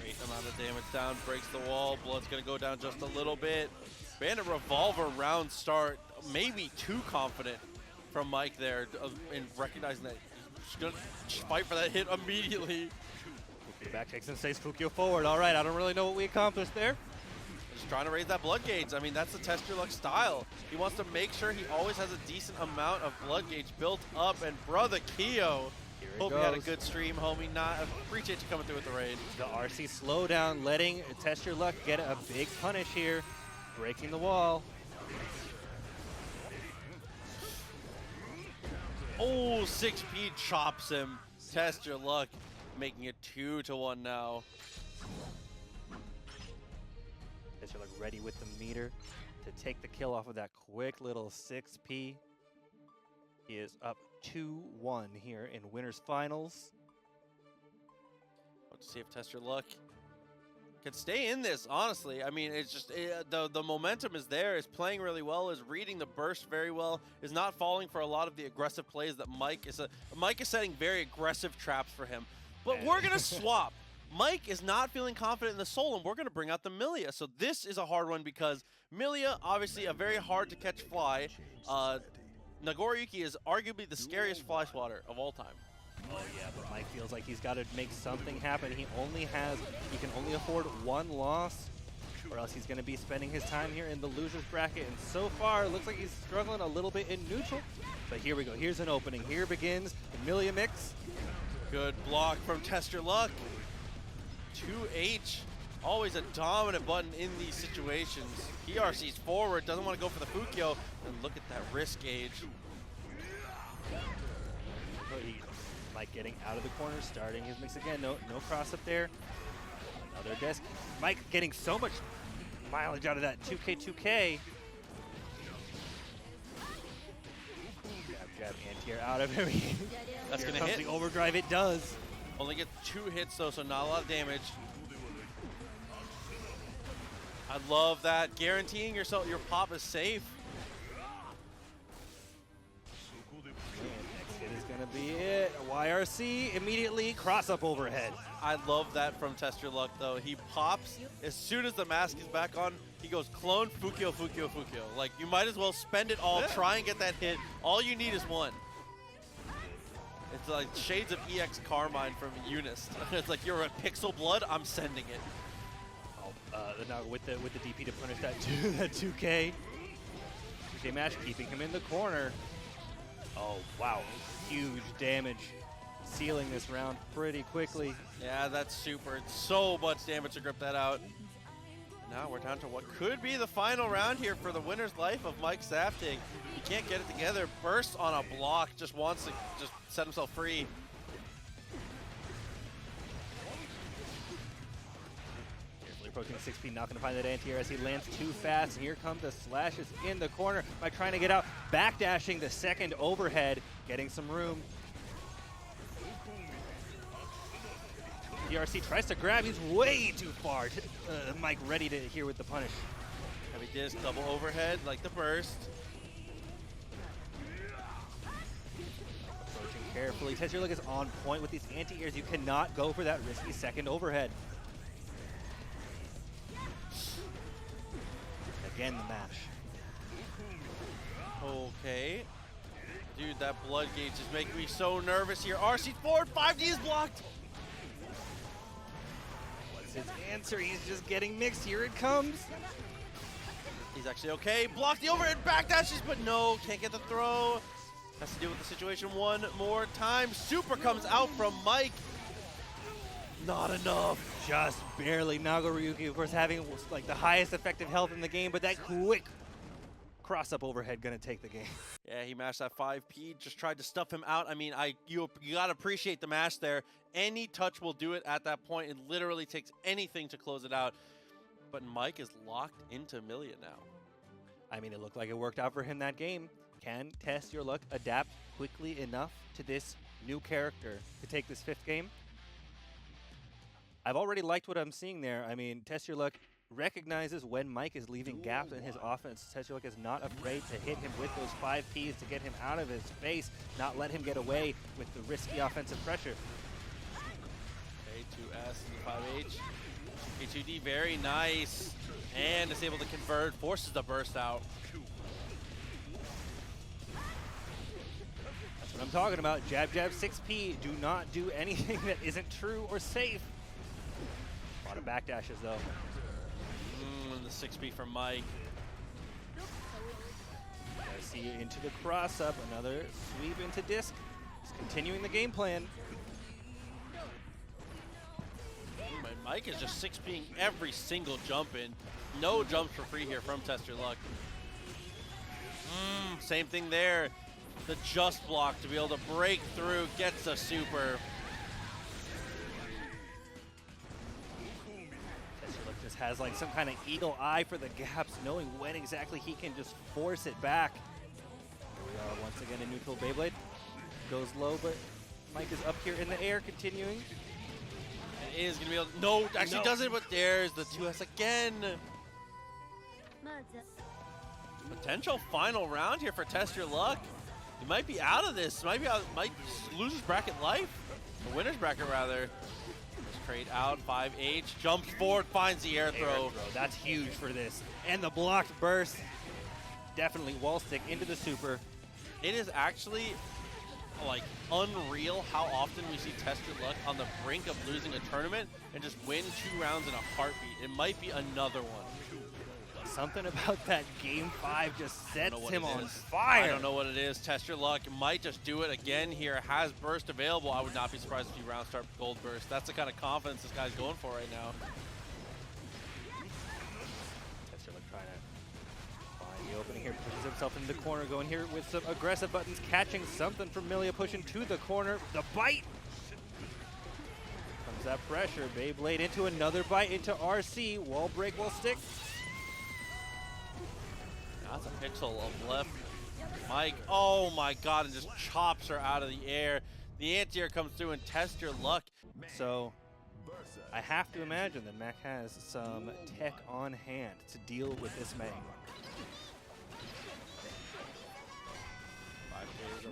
Great amount of damage down, breaks the wall. Blood's gonna go down just a little bit. Bandit Revolver round start, maybe too confident from Mike there in recognizing that he's gonna fight for that hit immediately. Fukio back takes and stays Fukio forward. All right, I don't really know what we accomplished there. Just trying to raise that blood gauge. I mean, that's the Testyourluck style. He wants to make sure he always has a decent amount of blood gauge built up. And brother Keo, hope you had a good stream, homie. Appreciate you coming through with the raid. The RC slowdown, letting Testyourluck get a big punish here, breaking the wall. Oh, 6P chops him. Testyourluck making it 2-1 now. Testyourluck ready with the meter to take the kill off of that quick little 6P. He is up 2-1 here in winners finals. Let's see if Testyourluck can stay in this, honestly. I mean, it's just the momentum is there, is playing really well, is reading the burst very well, is not falling for a lot of the aggressive plays that Mike is setting very aggressive traps for him. But we're gonna swap. Mike is not feeling confident in the soul, and we're going to bring out the Millia. So this is a hard one because Millia, obviously a very hard to catch fly. Nagoriyuki is arguably the scariest fly swatter of all time. Oh yeah, but Mike feels like he's got to make something happen. He can only afford one loss. or else he's going to be spending his time here in the loser's bracket. And so far, it looks like he's struggling a little bit in neutral. But here we go. Here's an opening. Here begins the Millia mix. Good block from Testyourluck. 2H, always a dominant button in these situations. PRC's forward, doesn't want to go for the Fukyo, and look at that risk gauge. Mike getting out of the corner, starting his mix again. No cross up there. Another desk. Mike getting so much mileage out of that 2K. Jab, anti-air out of him. That's Here gonna comes hit. the overdrive, it does. Only gets 2 hits though, so not a lot of damage. I love that. Guaranteeing yourself your pop is safe. Next hit is gonna be it. YRC immediately cross up overhead. I love that from Testyourluck though. He pops as soon as the mask is back on. He goes clone Fukyo. Like you might as well spend it all, try and get that hit. All you need is one. It's like shades of EX Carmine from Eunice. It's like you're a Pixel Blood, I'm sending it. Now with the DP to punish that 2K. 2K match, keeping him in the corner. Oh wow, huge damage, sealing this round pretty quickly. Yeah, that's super. It's so much damage to grip that out. Now we're down to what could be the final round here for the winner's life of Mike Saftig. He can't get it together. Bursts on a block, just wants to just set himself free. Carefully approaching 6P, not going to find that anti-air as he lands too fast. And here come the slashes in the corner by trying to get out, backdashing the second overhead, getting some room. DRC tries to grab, he's way too far. Mike ready to here with the punish. Heavy disc, double overhead, like the burst. Approaching carefully. Testyourluck is on point with these anti-airs. You cannot go for that risky second overhead. Again, the mash. Okay. Dude, that blood gauge is making me so nervous here. RC forward, 5D is blocked. His answer, he's just getting mixed. Here it comes. He's actually okay. Block the overhead, backdashes, but no, can't get the throw. Has to deal with the situation one more time. Super comes out from Mike. Not enough. Just barely. Nagoriyuki, of course, having like the highest effective health in the game, but that quick cross-up overhead gonna take the game. Yeah, he mashed that 5P, just tried to stuff him out. I mean, you gotta appreciate the mash there. Any touch will do it at that point. It literally takes anything to close it out. But Mike is locked into Millia now. I mean, it looked like it worked out for him that game. Can Testyourluck adapt quickly enough to this new character to take this 5th game? I've already liked what I'm seeing there. I mean, Testyourluck recognizes when Mike is leaving gaps in his offense. Testyourluck is not afraid to hit him with those 5Ps to get him out of his face, not let him get away with the risky offensive pressure. A2S and the 5H. A2D, very nice. And is able to convert, forces the burst out. That's what I'm talking about. Jab, jab, 6P. Do not do anything that isn't true or safe. A lot of backdashes, though. The 6P from Mike. I see you into the cross-up. Another sweep into disc. Just continuing the game plan. Mike is just 6P'ing every single jump in. No jumps for free here from Testyourluck. Same thing there. The just block to be able to break through, gets the super. Testyourluck just has like some kind of eagle eye for the gaps, knowing when exactly he can just force it back. Here we are once again in neutral. Beyblade goes low, but Mike is up here in the air, continuing. And is going to be able to, no, actually doesn't, but there's the 2S again. Potential final round here for Testyourluck. He might be out of this. Might lose his bracket life. The winner's bracket, rather. Trade out, 5H, jumps forward, finds the air throw. That's huge for this. And the blocked burst. Definitely wall stick into the super. It is actually like unreal how often we see Testyourluck on the brink of losing a tournament and just win 2 rounds in a heartbeat. It might be another one. Something about that game 5 just sets him on I fire. don't know what it is. Testyourluck might just do it again here. Has burst available. I would not be surprised if he round start gold burst. That's the kind of confidence this guy's going for right now. Testyourluck trying to find the opening here, pushes himself into the corner, going here with some aggressive buttons, catching something from Millia, pushing to the corner. The bite! Comes that pressure. Beyblade into another bite into RC. Wall break, wall stick. That's a pixel of left. Mike, oh my god, and just chops her out of the air. The anti-air comes through and Testyourluck. So I have to imagine that Mac has some tech on hand to deal with this May. 5K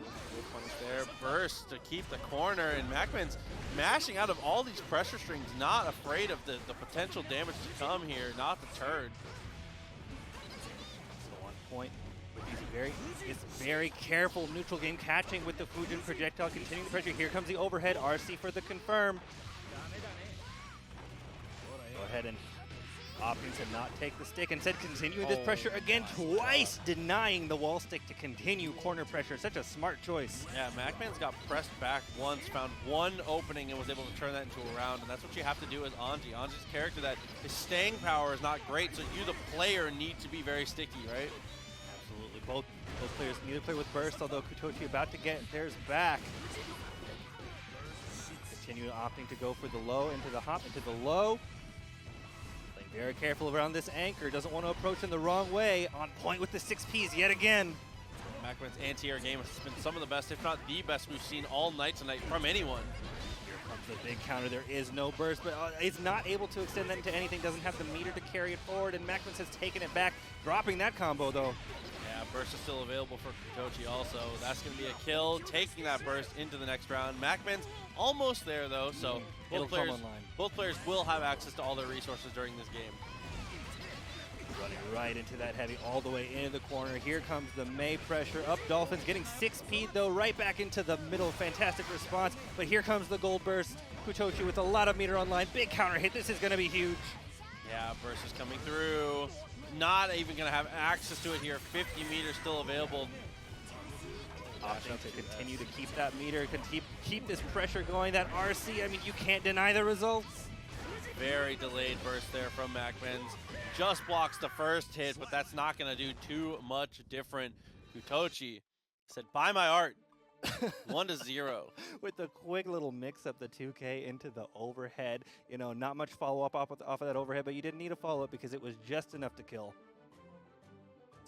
there. Burst to keep the corner, and MacMens mashing out of all these pressure strings, not afraid of the potential damage to come here, not deterred. Point with these very careful neutral game, catching with the Fujin projectile, continuing the pressure. Here comes the overhead. RC for the confirm. Go ahead and opting to not take the stick, instead continuing this pressure again, twice denying the wall stick to continue corner pressure. Such a smart choice. Yeah, MacMens got pressed back once, found one opening and was able to turn that into a round, and that's what you have to do as Anji. Anji's a character that his staying power is not great, so you, the player, need to be very sticky, right? Absolutely. Both players, neither player with burst, although kuutochi about to get theirs back. Continue opting to go for the low, into the hop, into the low. Playing very careful around this anchor, doesn't want to approach in the wrong way. On point with the 6Ps yet again. MacMens' anti-air game has been some of the best, if not the best, we've seen all night tonight from anyone. Here comes the big counter. There is no burst, but it's not able to extend that into anything. Doesn't have the meter to carry it forward, and MacMens has taken it back, dropping that combo though. Yeah, burst is still available for kuutochi also. That's going to be a kill, taking that burst into the next round. MacMens almost there though, so both players will have access to all their resources during this game. Running right into that heavy, all the way into the corner. Here comes the May pressure up. Dolphins getting 6P'd though, right back into the middle. Fantastic response, but here comes the gold burst. kuutochi with a lot of meter online. Big counter hit. This is going to be huge. Yeah, burst is coming through. Not even going to have access to it here. 50 meters still available. Opting to continue to keep that meter, keep this pressure going. That RC, I mean, you can't deny the results. Very delayed burst there from MacMens. Just blocks the first hit, but that's not going to do too much different. kuutochi said, "Buy my art." 1-0. With the quick little mix up the 2K into the overhead. You know, not much follow-up off of that overhead, but you didn't need a follow-up because it was just enough to kill.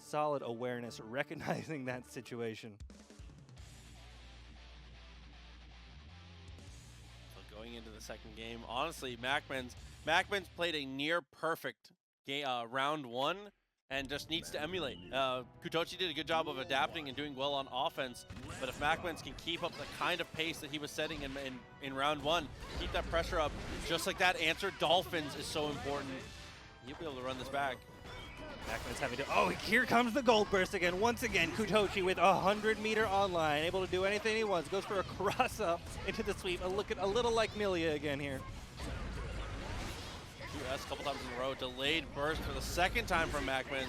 Solid awareness, recognizing that situation. So going into the second game, honestly, MacMens played a near perfect game, round 1. And just needs to emulate. kuutochi did a good job of adapting and doing well on offense, but if MacMens can keep up the kind of pace that he was setting in round 1, keep that pressure up, just like that answer Dolphins is so important, he'll be able to run this back. MacMens having to, oh, here comes the gold burst again. Once again, kuutochi with 100 meter online, able to do anything he wants, goes for a cross up into the sweep, a little like Millia again here. A couple times in a row, delayed burst for the second time from MacMens.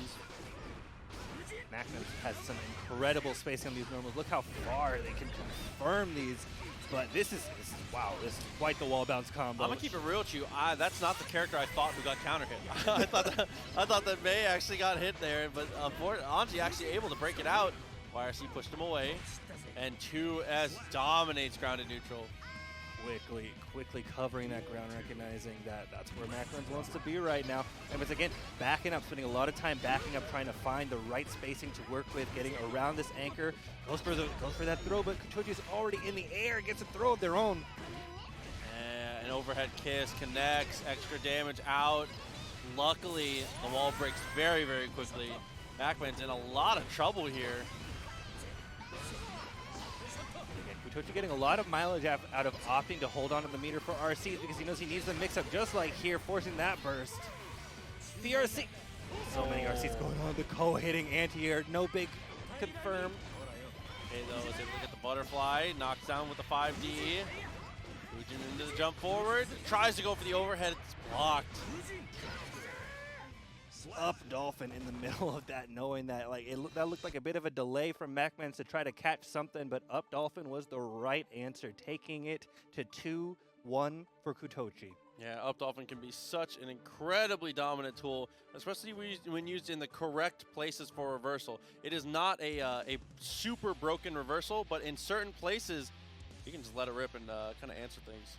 MacMens has some incredible spacing on these normals. Look how far they can confirm these. But this is wow, this is quite the wall bounce combo. I'm gonna keep it real with you. That's not the character I thought who got counter hit. I thought that May actually got hit there, but Anji actually able to break it out. YRC pushed him away, and 2S dominates grounded neutral. Quickly covering that ground, recognizing that that's where MacMens wants to be right now. And once again, backing up, spending a lot of time backing up, trying to find the right spacing to work with, getting around this anchor. Goes for that throw, but kuutochi is already in the air, gets a throw of their own. And an overhead kiss connects, extra damage out. Luckily, the wall breaks very, very quickly. MacMens in a lot of trouble here. kuutochi getting a lot of mileage out of opting to hold on to the meter for RCs because he knows he needs the mix-up just like here, forcing that burst. The RC. So many RCs going on. The co-hitting anti-air. No big confirm. Okay, though, is able to get the butterfly, knocks down with the 5D. Fujin into the jump forward, tries to go for the overhead, it's blocked. Up Dolphin in the middle of that, knowing that that looked like a bit of a delay from MacMens to try to catch something, but Up Dolphin was the right answer, taking it to 2-1 for Kuutochi. Yeah, Up Dolphin can be such an incredibly dominant tool, especially when used in the correct places for reversal. It is not a super broken reversal, but in certain places, you can just let it rip and kind of answer things.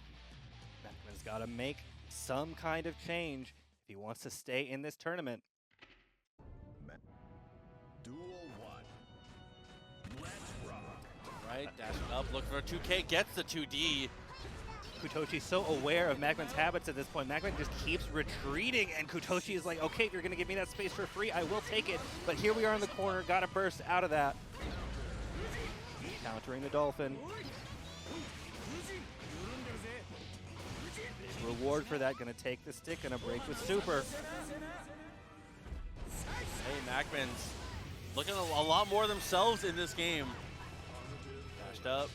MacMens got to make some kind of change if he wants to stay in this tournament. Duel 1. Let's rock. Right, dashing up, looking for a 2K, gets the 2D. Kuutochi's so aware of MacMens' habits at this point. MacMens just keeps retreating, and Kuutochi is like, okay, if you're going to give me that space for free, I will take it. But here we are in the corner, got to burst out of that. Countering the Dolphin. Reward for that, going to take the stick, going to break with super. Hey, MacMens looking a lot more themselves in this game. Dashed up.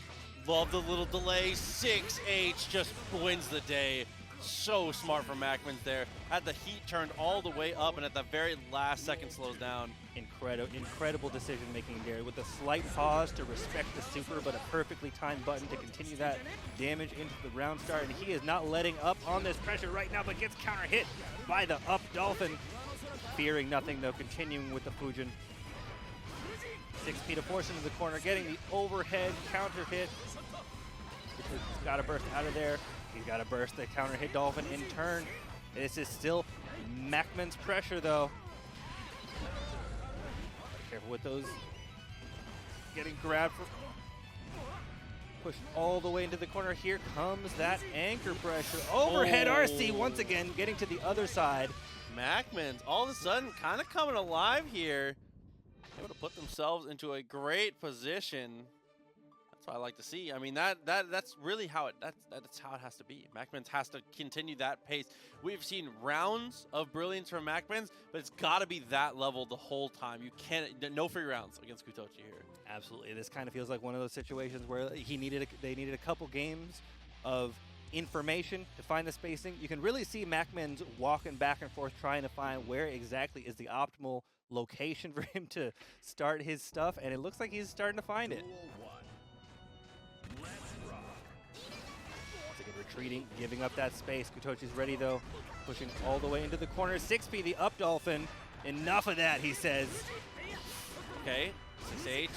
Love the little delay. 6H just wins the day. So smart from MacMens there. Had the heat turned all the way up and at the very last second slows down. Incredible decision making there with a slight pause to respect the super, but a perfectly timed button to continue that damage into the round start. And he is not letting up on this pressure right now, but gets counter hit by the Up Dolphin. Fearing nothing though, continuing with the Fujin. 6P to force into the corner, getting the overhead counter hit. He's got to burst out of there. He's got to burst the counter hit Dolphin in turn. This is still MacMens pressure though. Careful with those. Getting grabbed for. Pushed all the way into the corner. Here comes that anchor pressure. Overhead RC once again, getting to the other side. MacMens all of a sudden kind of coming alive here. Able to put themselves into a great position. That's what I like to see. I mean, that's really how that's how it has to be. MacMens has to continue that pace. We've seen rounds of brilliance from MacMens, but it's got to be that level the whole time. You can't no free rounds against Kuutochi here. Absolutely, this kind of feels like one of those situations where they needed a couple games of information to find the spacing. You can really see MacMens walking back and forth trying to find where exactly is the optimal location for him to start his stuff, and it looks like he's starting to find it. Duel 1. Let's rock. Once again, retreating, giving up that space. Kuutochi's ready though, pushing all the way into the corner. 6P, the Up Dolphin. Enough of that, he says. Okay, 6H.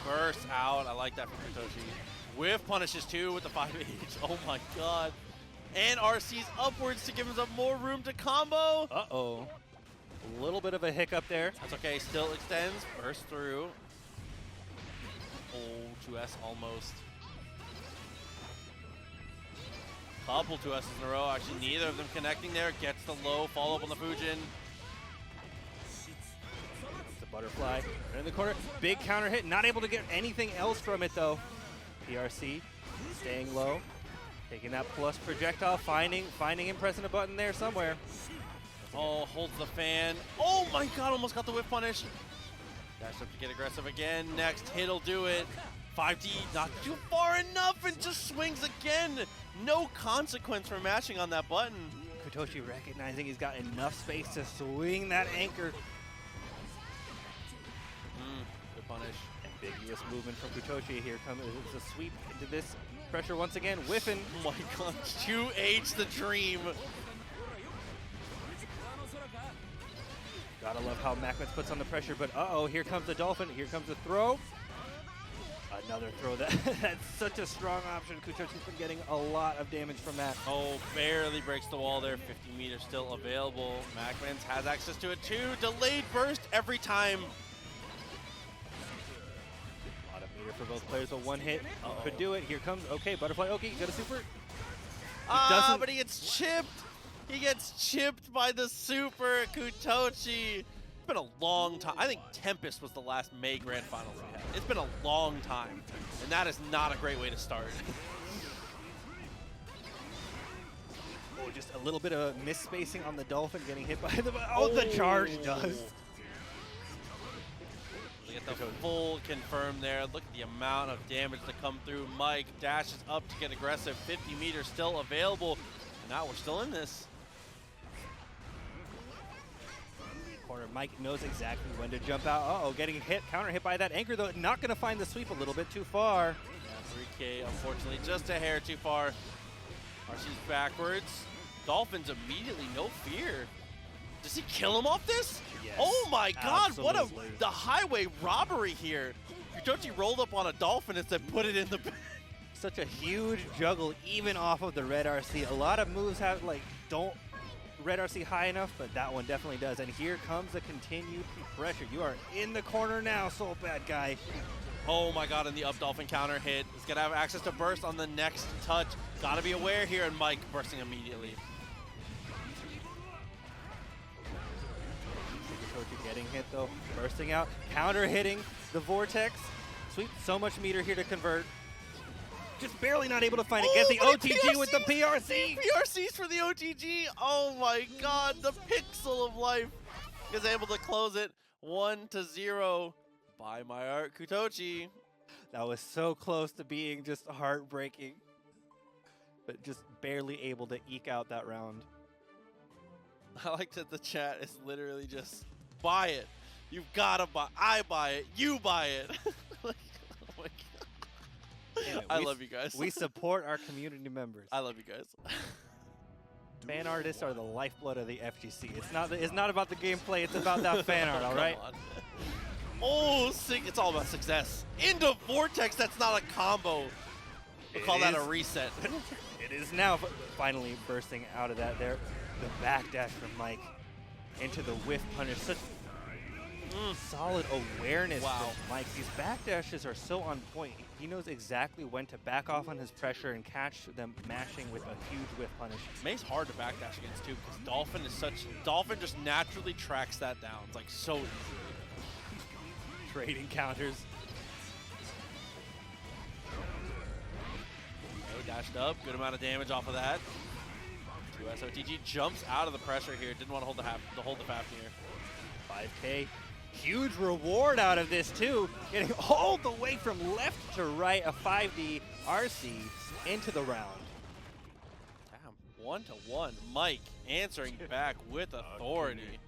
Burst out. I like that from Kuutochi. Whiff punishes too with the 5H. Oh my god. And RC's upwards to give him more room to combo. Uh-oh. A little bit of a hiccup there. That's okay, still extends, burst through. Oh, 2S almost. Couple 2S's in a row, actually neither of them connecting there. Gets the low, follow up on the Fujin. The butterfly right in the corner. Big counter hit, not able to get anything else from it though. PRC staying low, taking that plus projectile, finding him pressing a button there somewhere. Oh, holds the fan. Oh my god, almost got the whip punish. Dash up to get aggressive again. Next hit'll do it. 5D not too far enough and just swings again. No consequence for mashing on that button. Kuutochi recognizing he's got enough space to swing that anchor. Good punish. Ambiguous movement from Kuutochi. Here comes a sweep into this pressure once again. Whiffing. Oh my god, 2H the dream. Gotta love how MacMens puts on the pressure, but uh-oh, here comes the Dolphin. Here comes the throw. Another throw. That's such a strong option. Kuutochi's been getting a lot of damage from that. Oh, barely breaks the wall there. 50 meters still available. MacMens has access to it too. Delayed burst every time. A lot of meter for both players, but one hit could do it. Here comes, okay, Butterfly Oki, got a super. But he gets chipped. He gets chipped by the super Kuutochi. It's been a long time. I think Tempest was the last May Grand Finals we had. It's been a long time, and that is not a great way to start. Oh, just a little bit of misspacing on the Dolphin getting hit by the... Oh, the charge does. Get the full confirm there. Look at the amount of damage to come through. Mike dashes up to get aggressive. 50 meters still available. Now we're still in this. Corner. Mike knows exactly when to jump out. Uh-oh, getting hit, counter hit by that anchor, though. Not going to find the sweep, a little bit too far. Yeah, 3K, unfortunately, just a hair too far. RC's backwards. Dolphins immediately, no fear. Does he kill him off this? Yes, oh my god, absolutely. what the highway robbery here. kuutochi rolled up on a dolphin and said put it in the Such a huge juggle even off of the red RC. A lot of moves have don't red RC high enough, but that one definitely does. And here comes the continued pressure. You are in the corner now, Soul Bad Guy. Oh my god, and the up dolphin counter hit. He's gonna have access to burst on the next touch. Gotta be aware here, and Mike bursting immediately. kuutochi getting hit though, bursting out, counter hitting the vortex. Sweep, so much meter here to convert. Just barely not able to find it. Gets the OTG with the PRC. PRCs for the OTG. Oh my god, the pixel of life is able to close it 1-0 by my art kuutochi. That was so close to being just heartbreaking, but just barely able to eke out that round. I like that the chat is literally just buy it. You've gotta buy. I buy it. You buy it. Like, oh my god. Damn it, I love you guys. We support our community members. I love you guys. Fan artists are the lifeblood of the FGC. It's not about the gameplay. It's about that fan art. All right. Come on. Oh, it's all about success. Into Vortex, that's not a combo. We'll call that a reset. It is now finally bursting out of that there. The backdash from Mike into the whiff punish. Such solid awareness Wow. from Mike. These backdashes are so on point. He knows exactly when to back off on his pressure and catch them mashing with a huge whiff punish. May's hard to backdash against too, because Dolphin just naturally tracks that down. It's like so easy. Trading counters. Oh, dashed up. Good amount of damage off of that. 2S OTG jumps out of the pressure here. Didn't want to hold the Fafnir. 5K. Huge reward out of this too. Getting all the way from left to right, a 5D RC into the round. Damn, 1-1. Mike answering back with authority.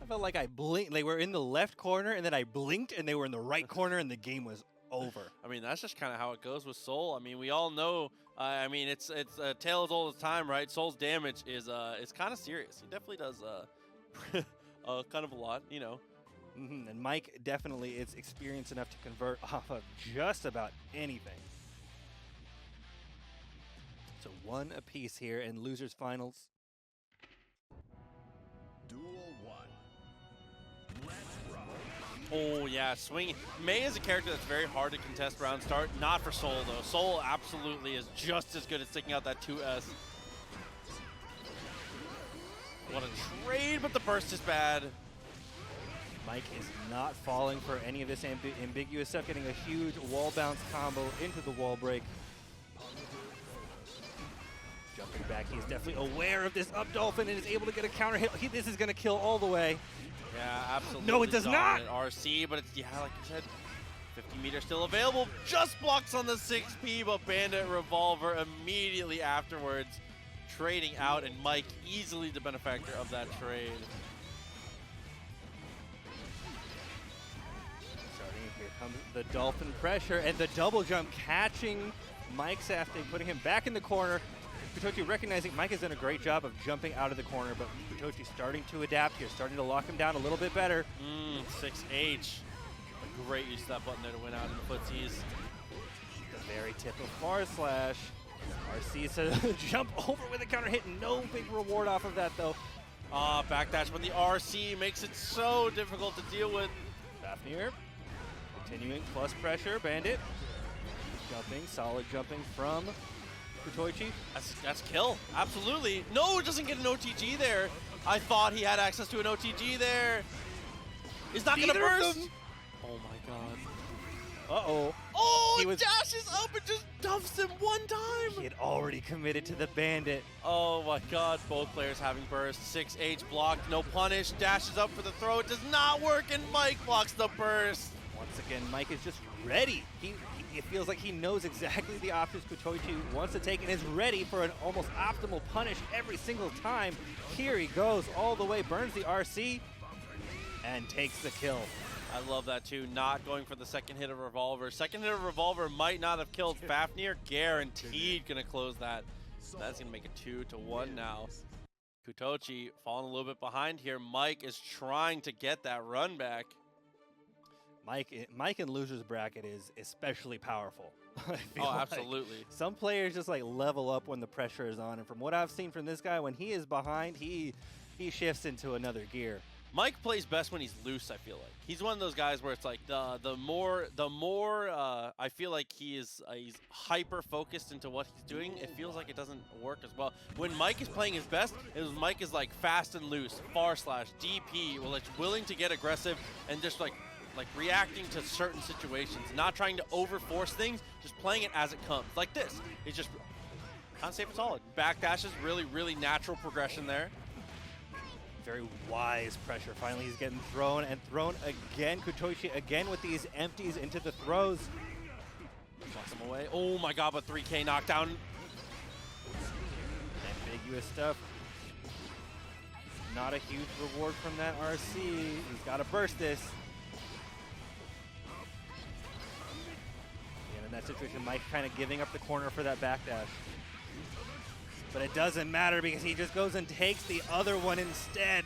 I felt like I blinked. They were in the left corner, and then I blinked, and they were in the right corner, and the game was over. I mean, that's just kind of how it goes with Soul. I mean, we all know. I mean, it's a tale as old as time, right? Soul's damage is kind of serious. He definitely does kind of a lot, you know. And Mike definitely is experienced enough to convert off of just about anything. So one apiece here in losers finals. Duel 1. Let's rock. Oh, yeah, swinging. Mei is a character that's very hard to contest round start. Not for Soul, though. Soul absolutely is just as good at sticking out that 2S. What a trade, but the burst is bad. Mike is not falling for any of this ambiguous stuff, getting a huge wall bounce combo into the wall break. Jumping back, he's definitely aware of this up dolphin and is able to get a counter hit. This is going to kill all the way. Yeah, absolutely. No, it does not. RC, but it's, yeah, like you said, 50 meters still available. Just blocks on the 6P, but Bandit Revolver immediately afterwards trading out, and Mike easily the benefactor of that trade. Here comes the dolphin pressure and the double jump catching Mike Safdie, putting him back in the corner. kuutochi recognizing Mike has done a great job of jumping out of the corner, but kuutochi starting to adapt here, starting to lock him down a little bit better. 6H. A great use of that button there to win out in the footsies. The very tip of far slash. RC to jump over with a counter hit. No big reward off of that though. Backdash, but the RC makes it so difficult to deal with. Fafnir continuing plus pressure. Bandit jumping, solid jumping from kuutochi. That's kill, absolutely. No, it doesn't get an OTG there. I thought he had access to an OTG there. He's not gonna burst. Oh my god. Uh-oh. Oh, he dashes up and just dumps him one time. He had already committed to the Bandit. Oh my god, both players having burst. 6H blocked, no punish, dashes up for the throw. It does not work, and Mike blocks the burst. Once again, Mike is just ready. It feels like he knows exactly the options kuutochi wants to take and is ready for an almost optimal punish every single time. Here he goes all the way, burns the RC, and takes the kill. I love that too, not going for the second hit of Revolver. Second hit of Revolver might not have killed Fafnir, guaranteed gonna close that. That's gonna make it 2-1 now. kuutochi falling a little bit behind here. Mike is trying to get that run back. Mike in loser's bracket is especially powerful. Oh, absolutely. Some players just like level up when the pressure is on, and from what I've seen from this guy, when he is behind, he shifts into another gear. Mike plays best when he's loose, I feel like. He's one of those guys where it's like the more I feel like he's hyper focused into what he's doing, it feels like it doesn't work as well. When Mike is playing his best, Mike is like fast and loose, /DP, well, it's willing to get aggressive and just like reacting to certain situations, not trying to overforce things, just playing it as it comes. Like this. It's just kind of safe and solid. Backdashes, really natural progression there. Very wise pressure. Finally, he's getting thrown and thrown again. kuutochi again with these empties into the throws. Blocks him away. Oh my god, but 3K knockdown. Ambiguous stuff. Not a huge reward from that RC. He's got to burst this. And in that situation, Mike kind of giving up the corner for that backdash. But it doesn't matter because he just goes and takes the other one instead.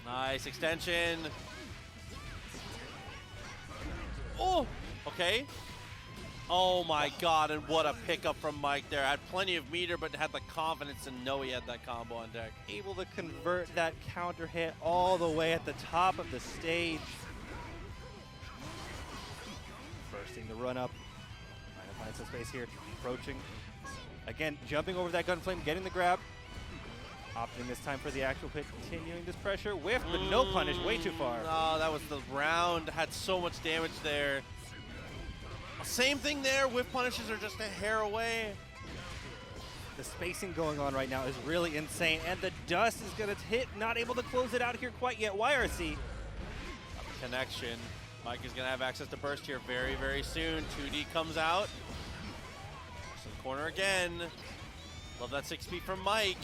Nice extension. Oh, okay. Oh my god, and what a pickup from Mike there. Had plenty of meter, but had the confidence to know he had that combo on deck. Able to convert that counter hit all the way at the top of the stage. Bursting the run up. Trying to find some space here. Approaching. Again, jumping over that gunflame, getting the grab. Opting this time for the actual hit, continuing this pressure. Whiff, but no punish, way too far. Oh, that was the round. Had so much damage there. Same thing there. Whiff punishes are just a hair away. The spacing going on right now is really insane, and the dust is going to hit. Not able to close it out here quite yet. YRC. Connection. Mike is going to have access to burst here very soon. 2D comes out. Corner again. Love that 6 feet from Mike.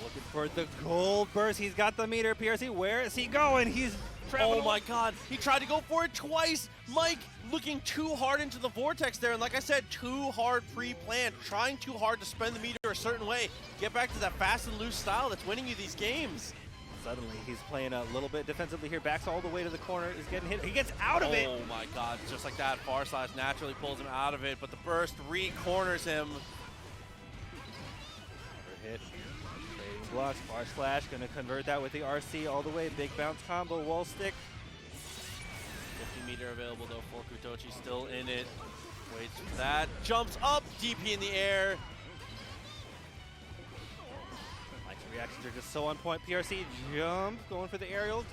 Looking for the gold burst. He's got the meter. PRC, where is he going? He's traveling. Oh my god. He tried to go for it twice. Mike looking too hard into the vortex there. And like I said, too hard pre-planned. Trying too hard to spend the meter a certain way. Get back to that fast and loose style that's winning you these games. Suddenly, he's playing a little bit defensively here. Backs all the way to the corner. Is getting hit. He gets out of it. Oh my god. Just like that. / naturally pulls him out of it. But the burst re-corners him. Another hit. Trading blocks. / going to convert that with the RC all the way. Big bounce combo. Wall stick. 50 meter available though for kuutochi. Still in it. Waits for that. Jumps up. DP in the air. Reactions are just so on point. PRC jump, going for the aerial.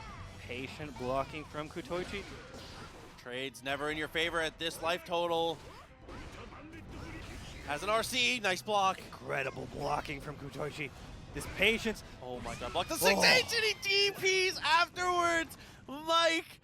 Patient blocking from kuutochi. Trades never in your favor at this life total. Has an RC, nice block. Incredible blocking from kuutochi. This patience. Oh my god, block the 6H and he DPs afterwards. Mike,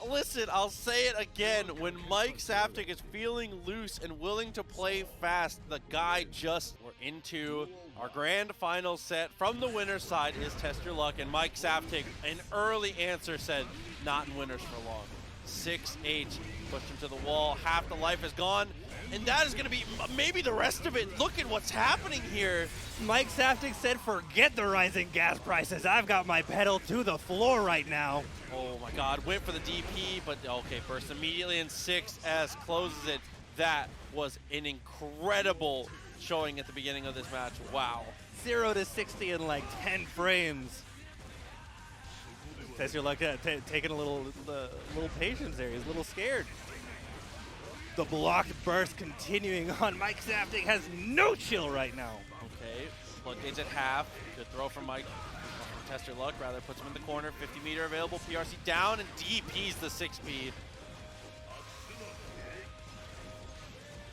listen, I'll say it again. When Mike Saftig is feeling loose and willing to play fast, the guy just, we're into our grand final set. From the winner's side is Testyourluck, and Mike Saftig, an early answer, said not in winners for long. 6H, pushed him to the wall, half the life is gone, and that is gonna be maybe the rest of it. Look at what's happening here. Mike Saftig said, forget the rising gas prices. I've got my pedal to the floor right now. Oh my god, went for the DP, but okay, burst immediately, and 6S closes it. That was an incredible showing at the beginning of this match. Wow. 0 to 60 in like 10 frames. Testyourluck taking a little patience there. He's a little scared. The blocked burst continuing on. Mike Saftig has no chill right now. Okay, floodgates at half. Good throw from Mike. Testyourluck rather puts him in the corner. 50 meter available. PRC down and DPs the 6-speed.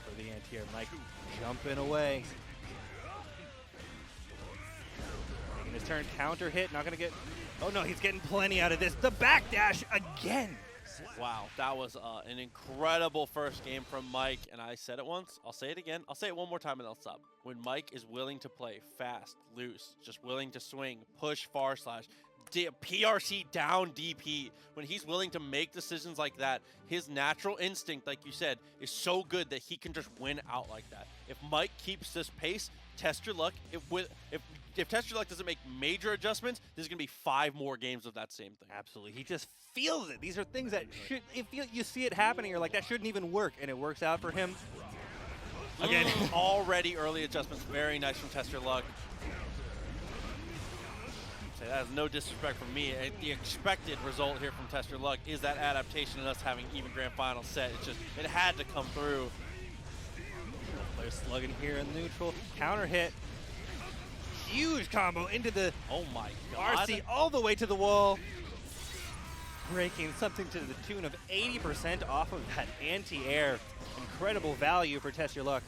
For the anti-air, Mike jumping away. Taking his turn, counter hit, not gonna get Oh no, he's getting plenty out of this. The backdash again. Wow, that was an incredible first game from Mike, and I said it once, I'll say it again, I'll say it one more time and then I'll stop. When Mike is willing to play fast, loose, just willing to swing, push far slash, PRC down DP, when he's willing to make decisions like that, his natural instinct, like you said, is so good that he can just win out like that. If Mike keeps this pace, test your luck. If Test Your Luck doesn't make major adjustments, there's going to be 5 more games of that same thing. Absolutely. He just feels it. These are things that should, if you see it happening, you're like, that shouldn't even work, and it works out for him. Again, already early adjustments. Very nice from Test Your Luck. So that is no disrespect from me. The expected result here from Test Your Luck is that adaptation and us having even grand final set. It had to come through. Player slugging here in neutral. Counter hit. Huge combo into the oh my god. RC all the way to the wall. Breaking something to the tune of 80% off of that anti-air. Incredible value for Test Your Luck.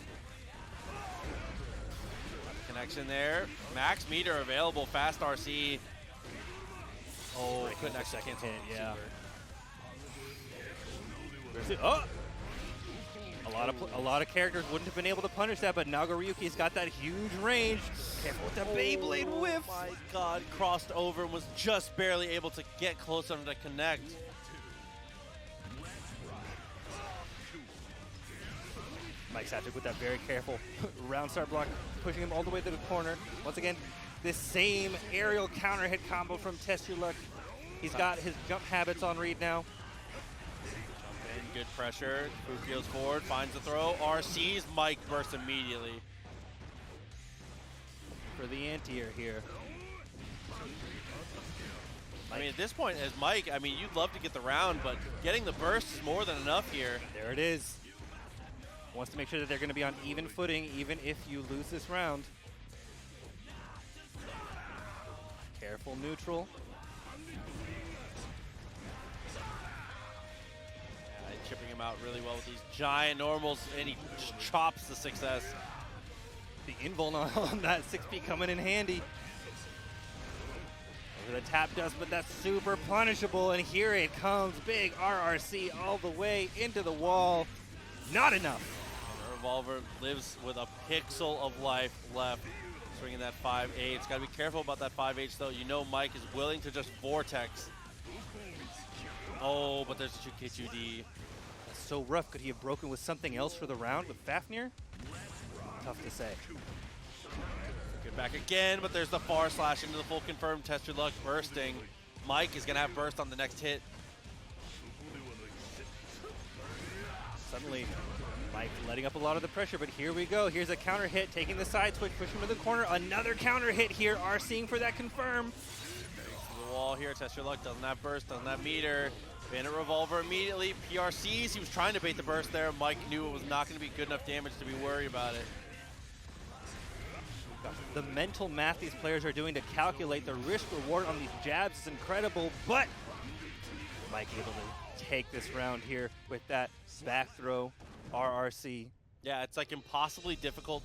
Connection there. Max meter available. Fast RC. Oh, couldn't actually cancel hit, yeah. Super. Oh! A lot of characters wouldn't have been able to punish that, but Nagoriyuki's got that huge range. Careful with that Beyblade whiff. Oh my god, crossed over and was just barely able to get close enough to connect. Mike Saptic with that very careful round start block, pushing him all the way to the corner. Once again, this same aerial counter hit combo from Test Your Luck. He's got his jump habits on read now. Good pressure. Fukio's forward, finds the throw. RC's Mike bursts immediately. For the anti-air here. I mean, at this point, as Mike, I mean, you'd love to get the round, but getting the burst is more than enough here. There it is. Wants to make sure that they're going to be on even footing, even if you lose this round. Careful neutral. Chipping him out really well with these giant normals, and he just chops the success. The invuln on that 6P coming in handy. Over the tap dust, but that's super punishable, and here it comes. Big RRC all the way into the wall. Not enough. And the Revolver lives with a pixel of life left. Swinging that 5H. Got to be careful about that 5H, though. You know Mike is willing to just vortex. Oh, but there's 2K2D. So rough. Could he have broken with something else for the round with Fafnir? Tough to say. Get back again, but there's the far slash into the full confirmed. Test Your Luck bursting. Mike is going to have burst on the next hit. Suddenly, Mike letting up a lot of the pressure, but here we go. Here's a counter hit, taking the side switch, pushing him to the corner. Another counter hit here. RCing for that confirm. The wall here. Test Your Luck doesn't have burst, doesn't have meter. Bandit Revolver immediately. PRCs. He was trying to bait the burst there. Mike knew it was not going to be good enough damage to be worried about it. The mental math these players are doing to calculate the risk reward on these jabs is incredible, but Mike able to take this round here with that back throw RRC. Yeah, it's like impossibly difficult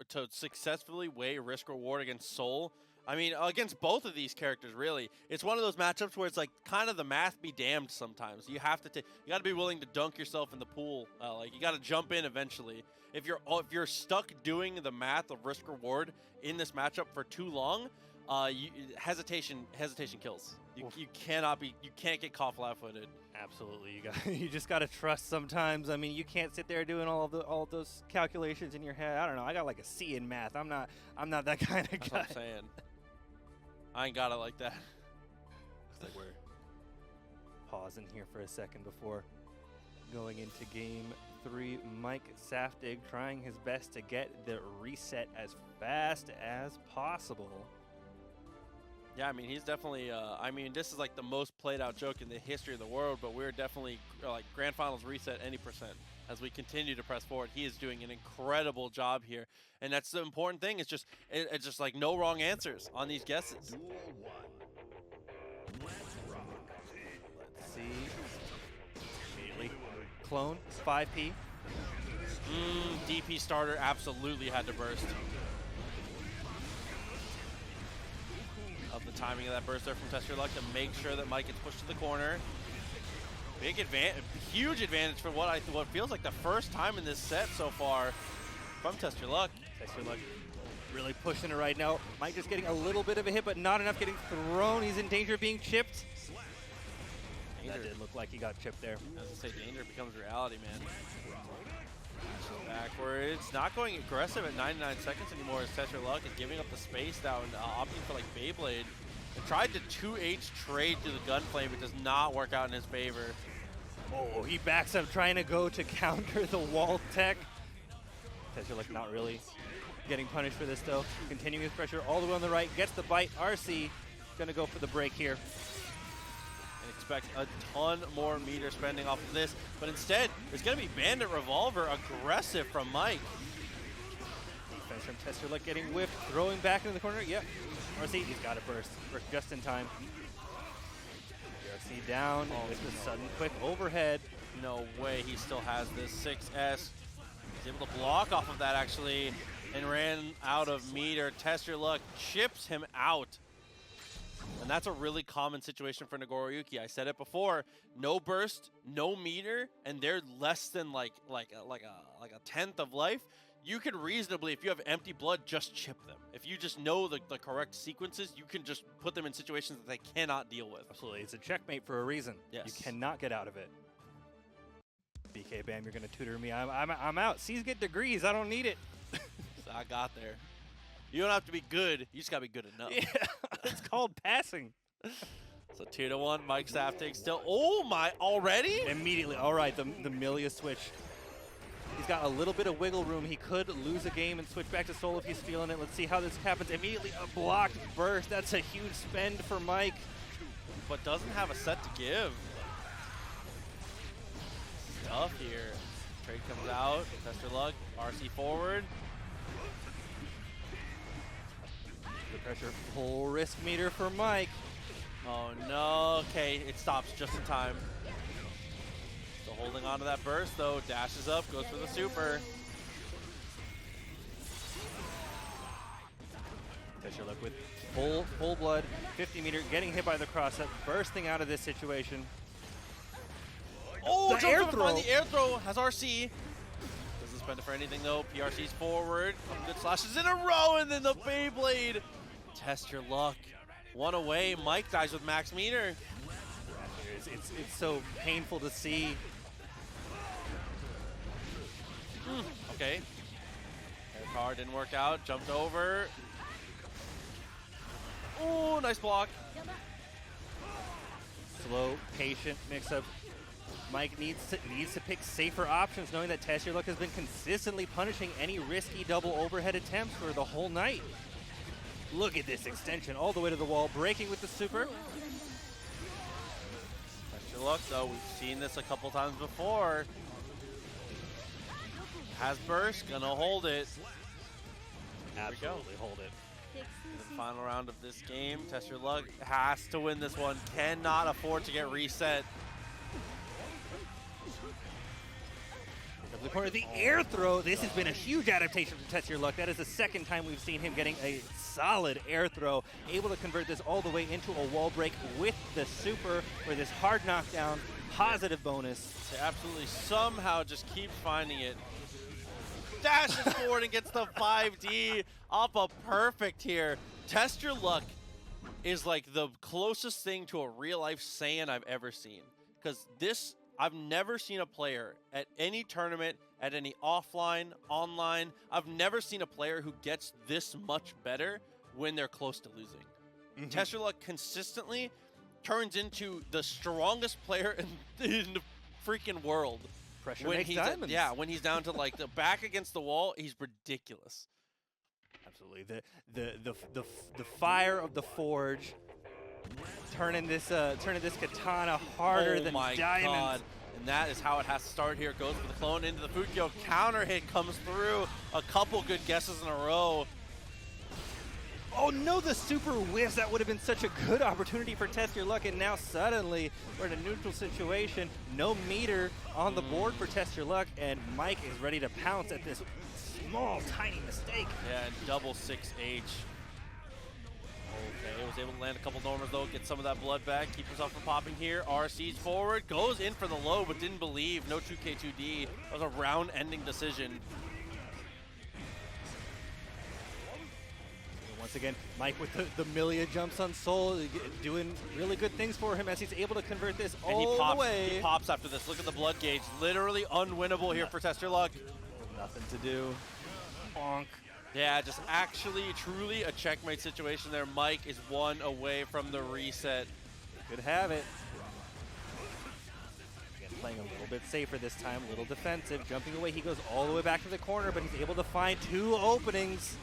to successfully weigh risk reward against Soul. I mean, against both of these characters, really. It's one of those matchups where it's like kind of the math be damned sometimes. You have to you got to be willing to dunk yourself in the pool. Like you got to jump in eventually. If you're stuck doing the math of risk reward in this matchup for too long, hesitation kills. You can't get caught flat-footed. Absolutely, you just got to trust sometimes. I mean, you can't sit there doing all of those calculations in your head. I don't know. I got like a C in math. I'm not that kind of guy. That's what I'm saying. I ain't got it like that. Looks like we're pausing here for a second before going into game 3. Mike Saftig trying his best to get the reset as fast as possible. Yeah, I mean, he's definitely, I mean, this is like the most played out joke in the history of the world, but we're definitely like grand finals reset any percent. As we continue to press forward, he is doing an incredible job here. And that's the important thing. It's just like no wrong answers on these guesses. Let's see. Immediately. Clone, 5P. DP starter absolutely had to burst. Of the the timing of that burst there from Testyourluck to make sure that Mike gets pushed to the corner. Big advantage, huge advantage for what feels like the first time in this set so far from Testyourluck. Testyourluck really pushing it right now. Mike just getting a little bit of a hit, but not enough getting thrown. He's in danger of being chipped. That did look like he got chipped there. As I say, danger becomes reality, man. Backwards, not going aggressive at 99 seconds anymore as Testyourluck is giving up the space down, opting for like Beyblade. And tried to 2H trade through the Gunflame, it does not work out in his favor. Oh, he backs up trying to go to counter the wall tech. Testyourluck not really getting punished for this though. Continuing his pressure all the way on the right, gets the bite. RC gonna go for the break here. And expect a ton more meter spending off of this, but instead, it's gonna be Bandit Revolver aggressive from Mike. Defense from Testyourluck getting whipped, throwing back into the corner. Yep, RC, he's got a burst just in time. RC down with the sudden quick overhead. No way he still has this 6S. He's able to block off of that actually and ran out of meter. Testyourluck chips him out. And that's a really common situation for Nagoriyuki. I said it before, no burst, no meter, and they're less than like a tenth of life. You can reasonably, if you have empty blood, just chip them. If you just know the correct sequences, you can just put them in situations that they cannot deal with. Absolutely, it's a checkmate for a reason. Yes. You cannot get out of it. BK Bam, you're gonna tutor me. I'm out. C's get degrees. I don't need it. So I got there. You don't have to be good. You just gotta be good enough. Yeah, it's called passing. So 2-1. Mike Staff takes still. Oh my! Already? Immediately. All right, the Millia switch. He's got a little bit of wiggle room. He could lose a game and switch back to Soul if he's feeling it. Let's see how this happens. Immediately a blocked burst. That's a huge spend for Mike. But doesn't have a set to give. Tough here. Trade comes out. Testyourluck. RC forward. The pressure. Full risk meter for Mike. Oh no. Okay, it stops just in time. Still holding on to that burst though. Dashes up, goes for the super. Testyourluck with full blood, 50 meter, getting hit by the cross up, bursting out of this situation. Oh, the air throw. The air throw has RC. Doesn't spend it for anything though. PRC's forward. Couple good slashes in a row, and then the Beyblade. Testyourluck. One away. Mike dies with max meter. It's so painful to see. Okay. Air car didn't work out. Jumped over. Oh, nice block. Slow, patient mix-up. Mike needs to pick safer options, knowing that Testyourluck has been consistently punishing any risky double overhead attempts for the whole night. Look at this extension all the way to the wall, breaking with the super. Testyourluck, though, we've seen this a couple times before. Has burst, gonna hold it. Absolutely hold it. The final round of this game, Testyourluck has to win this one. Cannot afford to get reset. The corner, the air throw. This has been a huge adaptation for Testyourluck. That is the second time we've seen him getting a solid air throw, able to convert this all the way into a wall break with the super for this hard knockdown, positive bonus. They absolutely somehow just keep finding it. Dashes forward and gets the 5D off a perfect here. Testyourluck is like the closest thing to a real-life Saiyan I've ever seen. Because this, I've never seen a player at any tournament, at any offline, online, I've never seen a player who gets this much better when they're close to losing. Testyourluck consistently turns into the strongest player in the freaking world. Pressure When makes he's diamonds. yeah, when he's down to like the back against the wall, he's ridiculous. Absolutely. The fire of the forge, turning this katana harder than my diamonds. God. And that is how it has to start here. Goes for the clone into the Fukyo. Counter hit comes through. A couple good guesses in a row. Oh no, the super whiffs. That would have been such a good opportunity for Testyourluck, and now suddenly we're in a neutral situation. No meter on the board for Testyourluck, and Mike is ready to pounce at this small, tiny mistake. Yeah, and double 6H. Okay, was able to land a couple normals though, get some of that blood back, keep himself from popping here. RC's forward, goes in for the low, but didn't believe. No 2K2D. That was a round-ending decision. Once again, Mike with the Millia jumps on Soul, doing really good things for him as he's able to convert this all the way. He pops after this. Look at the blood gauge. Literally unwinnable here for Testyourluck. Nothing to do. Bonk. Yeah, just actually, truly a checkmate situation there. Mike is one away from the reset. Could have it. Again, playing a little bit safer this time, a little defensive. Jumping away, he goes all the way back to the corner, but he's able to find 2 openings.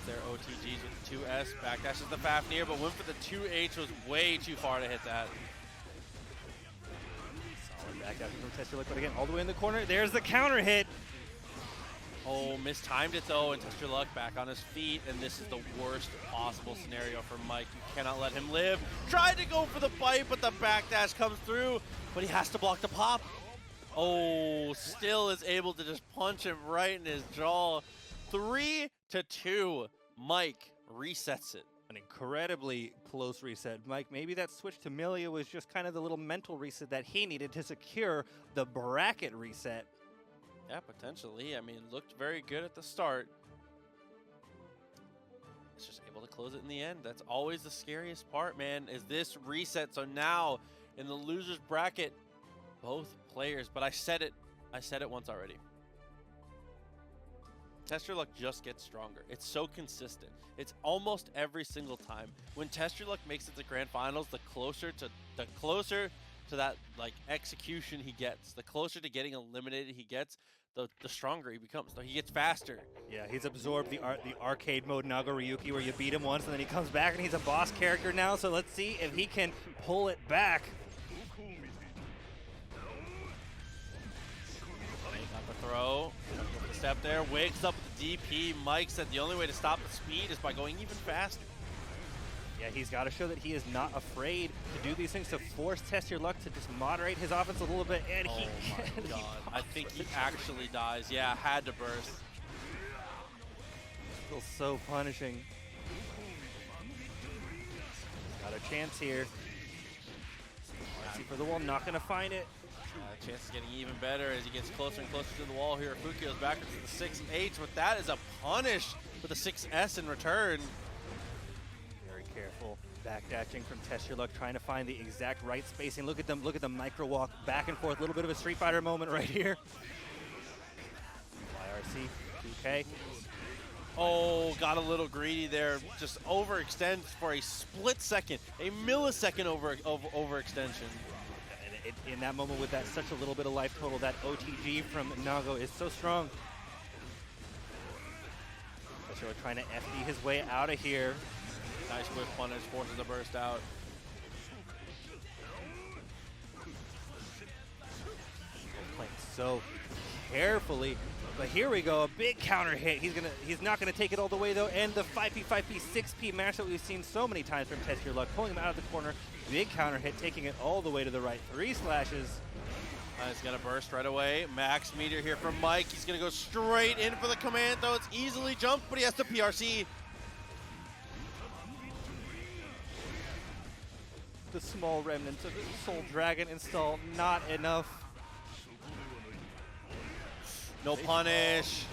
Their OTGs with the 2S. Backdashes the Fafnir, but went for the 2H, was way too far to hit that. Solid backdash from Testyourluck, but again, all the way in the corner. There's the counter hit. Oh, mistimed it though, and Testyourluck back on his feet, and this is the worst possible scenario for Mike. You cannot let him live. Tried to go for the bite, but the backdash comes through, but he has to block the pop. Oh, still is able to just punch him right in his jaw. 3-2. Mike resets it. An incredibly close reset. Mike, maybe that switch to Millia was just kind of the little mental reset that he needed to secure the bracket reset. Yeah, potentially. I mean, looked very good at the start. It's just able to close it in the end. That's always the scariest part, man, is this reset. So now, in the loser's bracket, both players, but I said it once already. Testyourluck just gets stronger. It's so consistent. It's almost every single time. When Testyourluck makes it to grand finals, the closer to that like execution he gets, the closer to getting eliminated he gets, the stronger he becomes. So he gets faster. Yeah, he's absorbed the arcade mode Nagoriyuki where you beat him once and then he comes back and he's a boss character now. So let's see if he can pull it back. Got the throw. The step there. Wakes up with the DP. Mike said the only way to stop the speed is by going even faster. Yeah, he's got to show that he is not afraid to do these things, to force Testyourluck to just moderate his offense a little bit, and oh my god. I think he actually dies. Yeah, had to burst. Feels so punishing. Got a chance here. For the wall, not going to find it. Chance is getting even better as he gets closer and closer to the wall here. Fukio's backwards to the 6H, but that is a punish with a 6S in return. Very careful. Backdashing from Testyourluck, trying to find the exact right spacing. Look at them, look at the micro walk back and forth. A little bit of a Street Fighter moment right here. YRC, 2K. Oh, got a little greedy there. Just overextends for a split second, a millisecond overextension. In that moment with that such a little bit of life total, that OTG from Nago is so strong. Testyourluck trying to FD his way out of here. Nice whip punish, forces a burst out. Playing so carefully, but here we go, a big counter hit. He's not gonna take it all the way though, and the 5P 6P match that we've seen so many times from Testyourluck, pulling him out of the corner. Big counter hit, taking it all the way to the right. 3 slashes. He's gonna burst right away. Max meter here from Mike. He's gonna go straight in for the command though. It's easily jumped, but he has to PRC. The small remnants of Soul Dragon install, not enough. No punish.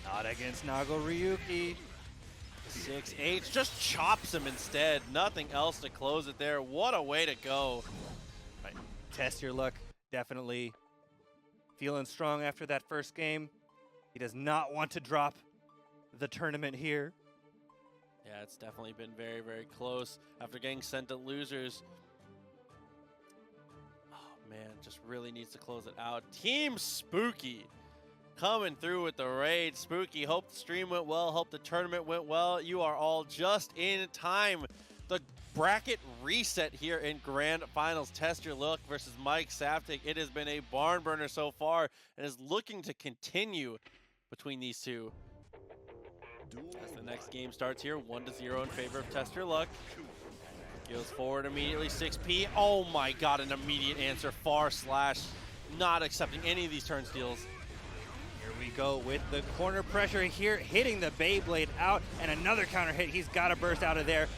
Not against Nagoriyuki. 6H just chops him instead. Nothing else to close it there. What a way to go. Right. Testyourluck definitely feeling strong after that first game. He does not want to drop the tournament here. Yeah, it's definitely been very, very close after getting sent to losers. Oh, man, just really needs to close it out. Team Spooky coming through with the raid. Spooky, hope the stream went well, hope the tournament went well. You are all just in time. The bracket reset here in Grand Finals. Testyourluck versus Mike Saftik. It has been a barn burner so far and is looking to continue between these two. As the next game starts here, 1-0 in favor of Testyourluck. Goes forward immediately, 6P. Oh my god, an immediate answer. Far slash, not accepting any of these turn steals. Here we go with the corner pressure here, hitting the Beyblade out, and another counter hit. He's got to burst out of there.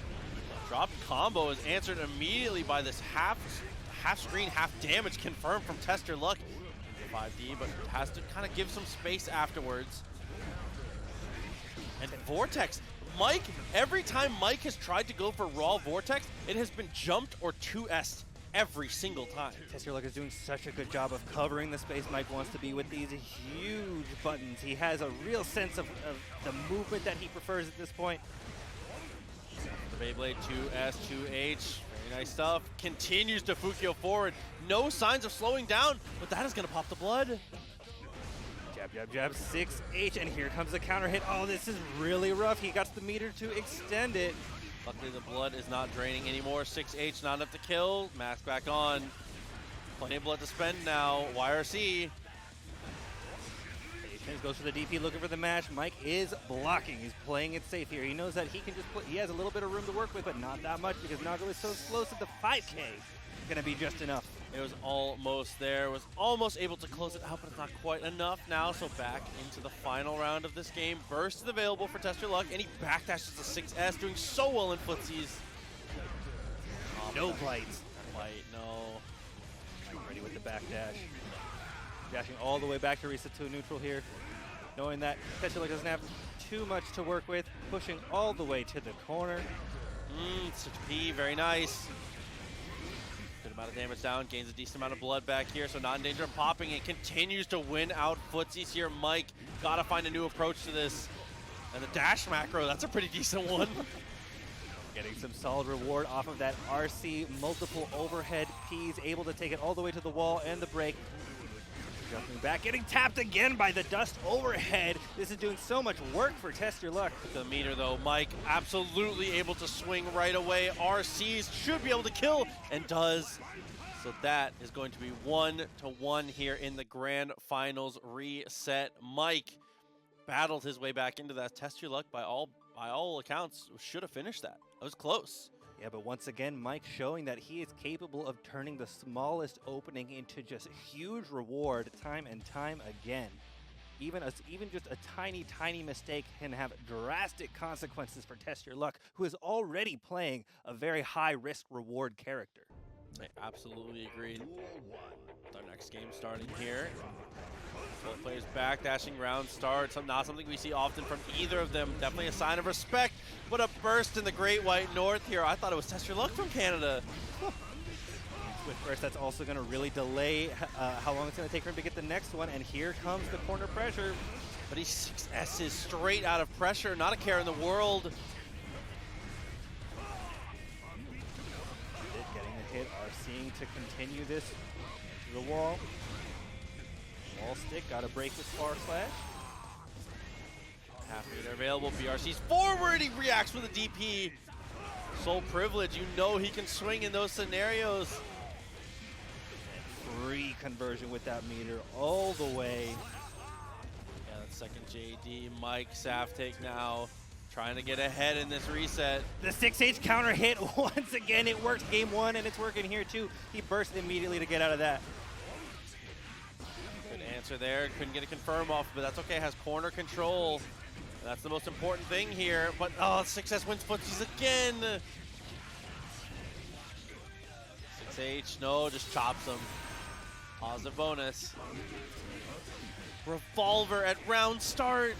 Drop combo is answered immediately by this half screen, half damage confirmed from Testyourluck. 5D, but has to kind of give some space afterwards. And Vortex, Mike, every time Mike has tried to go for raw Vortex, it has been jumped or 2S'd every single time. Testyourluck is doing such a good job of covering the space Mike wants to be with these huge buttons. He has a real sense of the movement that he prefers at this point. The Beyblade 2S, 2H, very nice stuff. Continues to Fukyo forward. No signs of slowing down, but that is going to pop the blood. Jab, jab, jab, 6H, and here comes the counter hit. Oh, this is really rough. He got the meter to extend it. Luckily, the blood is not draining anymore. 6H, not enough to kill. Mask back on. Plenty of blood to spend now. YRC. Goes for the DP, looking for the match. Mike is blocking. He's playing it safe here. He knows that he can just play. He has a little bit of room to work with, but not that much because Nago is so explosive. The 5K going to be just enough. It was almost there. Was almost able to close it out, but it's not quite enough now. So back into the final round of this game. Burst is available for Testyourluck, and he backdashes the 6S, doing so well in footsies. No bites. Bite, no. Mike ready with the backdash. Dashing all the way back to reset to a neutral here. Knowing that Testyourluck doesn't have too much to work with. Pushing all the way to the corner. 6P, very nice. Good amount of damage down, gains a decent amount of blood back here, so not in danger of popping. It continues to win out footsies here. Mike, gotta find a new approach to this. And the dash macro, that's a pretty decent one. Getting some solid reward off of that RC, multiple overhead Ps, able to take it all the way to the wall and the break. Jumping back, getting tapped again by the dust overhead. This is doing so much work for Testyourluck. The meter though, Mike absolutely able to swing right away. RCs should be able to kill, and does. So that is going to be 1-1 here in the grand finals reset. Mike battled his way back into that. Testyourluck, by all accounts, should have finished that. It was close. Yeah, but once again, Mike showing that he is capable of turning the smallest opening into just huge reward time and time again. Even just a tiny, tiny mistake can have drastic consequences for Testyourluck, who is already playing a very high-risk reward character. I absolutely agree. Our next game starting here. Both players backdashing round starts. Not something we see often from either of them. Definitely a sign of respect, but a burst in the Great White North here. I thought it was Testyourluck from Canada. With burst, that's also going to really delay how long it's going to take for him to get the next one. And here comes the corner pressure. But he 6S's straight out of pressure. Not a care in the world. Getting the hit, RCing to continue this to the wall. Wall stick, gotta break this far slash. Half meter available, BRC's forward, he reacts with a DP. Soul privilege, you know he can swing in those scenarios. And free conversion with that meter all the way. Yeah, that second JD, Mike Saftik now trying to get ahead in this reset. The 6H counter hit once again, it worked game one and it's working here too. He burst immediately to get out of that. Answer there, couldn't get a confirm off, but that's okay, has corner control. That's the most important thing here, but 6S wins footsies again. 6H, no, just chops him. Positive bonus. Revolver at round start.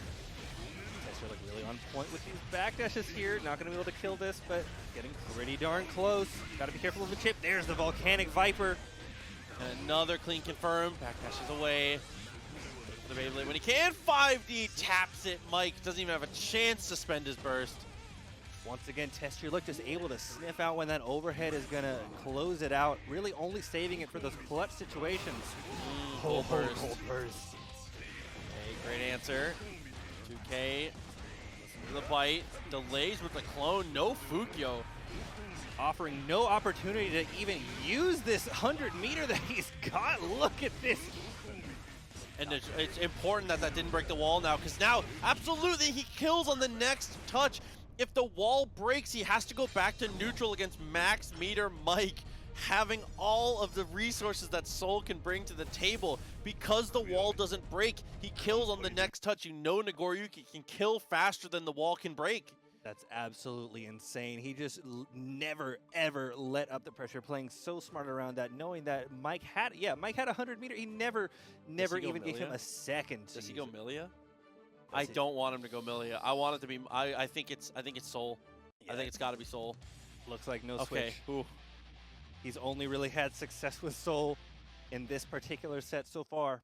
Testyourluck really on point with these backdashes here. Not going to be able to kill this, but getting pretty darn close. Got to be careful of the chip. There's the Volcanic Viper. And another clean confirm. Backdashes away. The Beyblade when he can. 5D taps it. Mike doesn't even have a chance to spend his burst. Once again, Testyourluck just able to sniff out when that overhead is going to close it out. Really only saving it for those clutch situations. Cold burst. Cold burst. Okay, great answer. 2K. Listen to the bite. Delays with the clone. No Fukyo. Offering no opportunity to even use this 100 meter that he's got. Look at this. And it's important that that didn't break the wall now, because now, absolutely, he kills on the next touch. If the wall breaks, he has to go back to neutral against max meter Mike. having all of the resources that Soul can bring to the table. Because the wall doesn't break, he kills on the next touch. You know Nagoriyuki can kill faster than the wall can break. That's absolutely insane. He just never, ever let up the pressure, playing so smart around that, knowing that Mike had 100 meter. He never even gave him a second. Does he go Millia? I don't want him to go Millia. I want it to be. I think it's Soul. Yeah. I think it's got to be Soul. Looks like no switch. Ooh. He's only really had success with Soul in this particular set so far.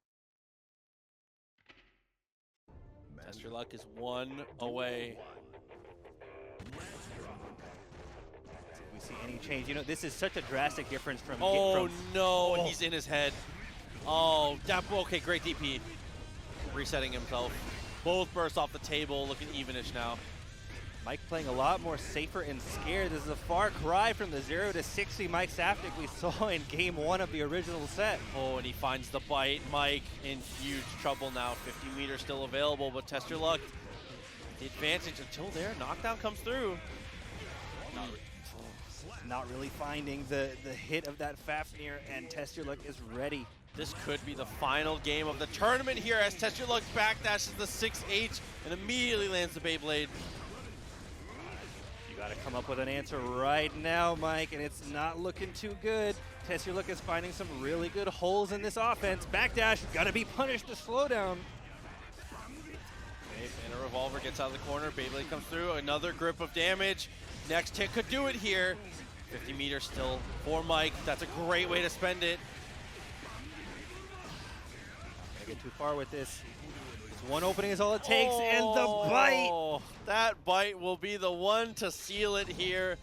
Testyourluck is 1 away. If we see any change, you know, this is such a drastic difference from. No, and he's in his head. Oh, okay, great DP. Resetting himself. Both bursts off the table, looking evenish now. Mike playing a lot more safer and scared. This is a far cry from the 0 to 60 Mike Saftic we saw in game 1 of the original set. Oh, and he finds the bite. Mike in huge trouble now. 50 meters still available, but Testyourluck, the advantage until there. Knockdown comes through. Not really finding the hit of that Fafnir, and Testyourluck is ready. This could be the final game of the tournament here as Testyourluck backdashes the 6H and immediately lands the Beyblade. You gotta come up with an answer right now, Mike, and it's not looking too good. Testyourluck is finding some really good holes in this offense. Backdash, gotta be punished to slow down. Okay, and a revolver gets out of the corner. Beyblade comes through, another grip of damage. Next hit could do it here. 50 meters still for Mike. That's a great way to spend it. Not gonna get too far with this. One opening is all it takes, and the bite! That bite will be the one to seal it here.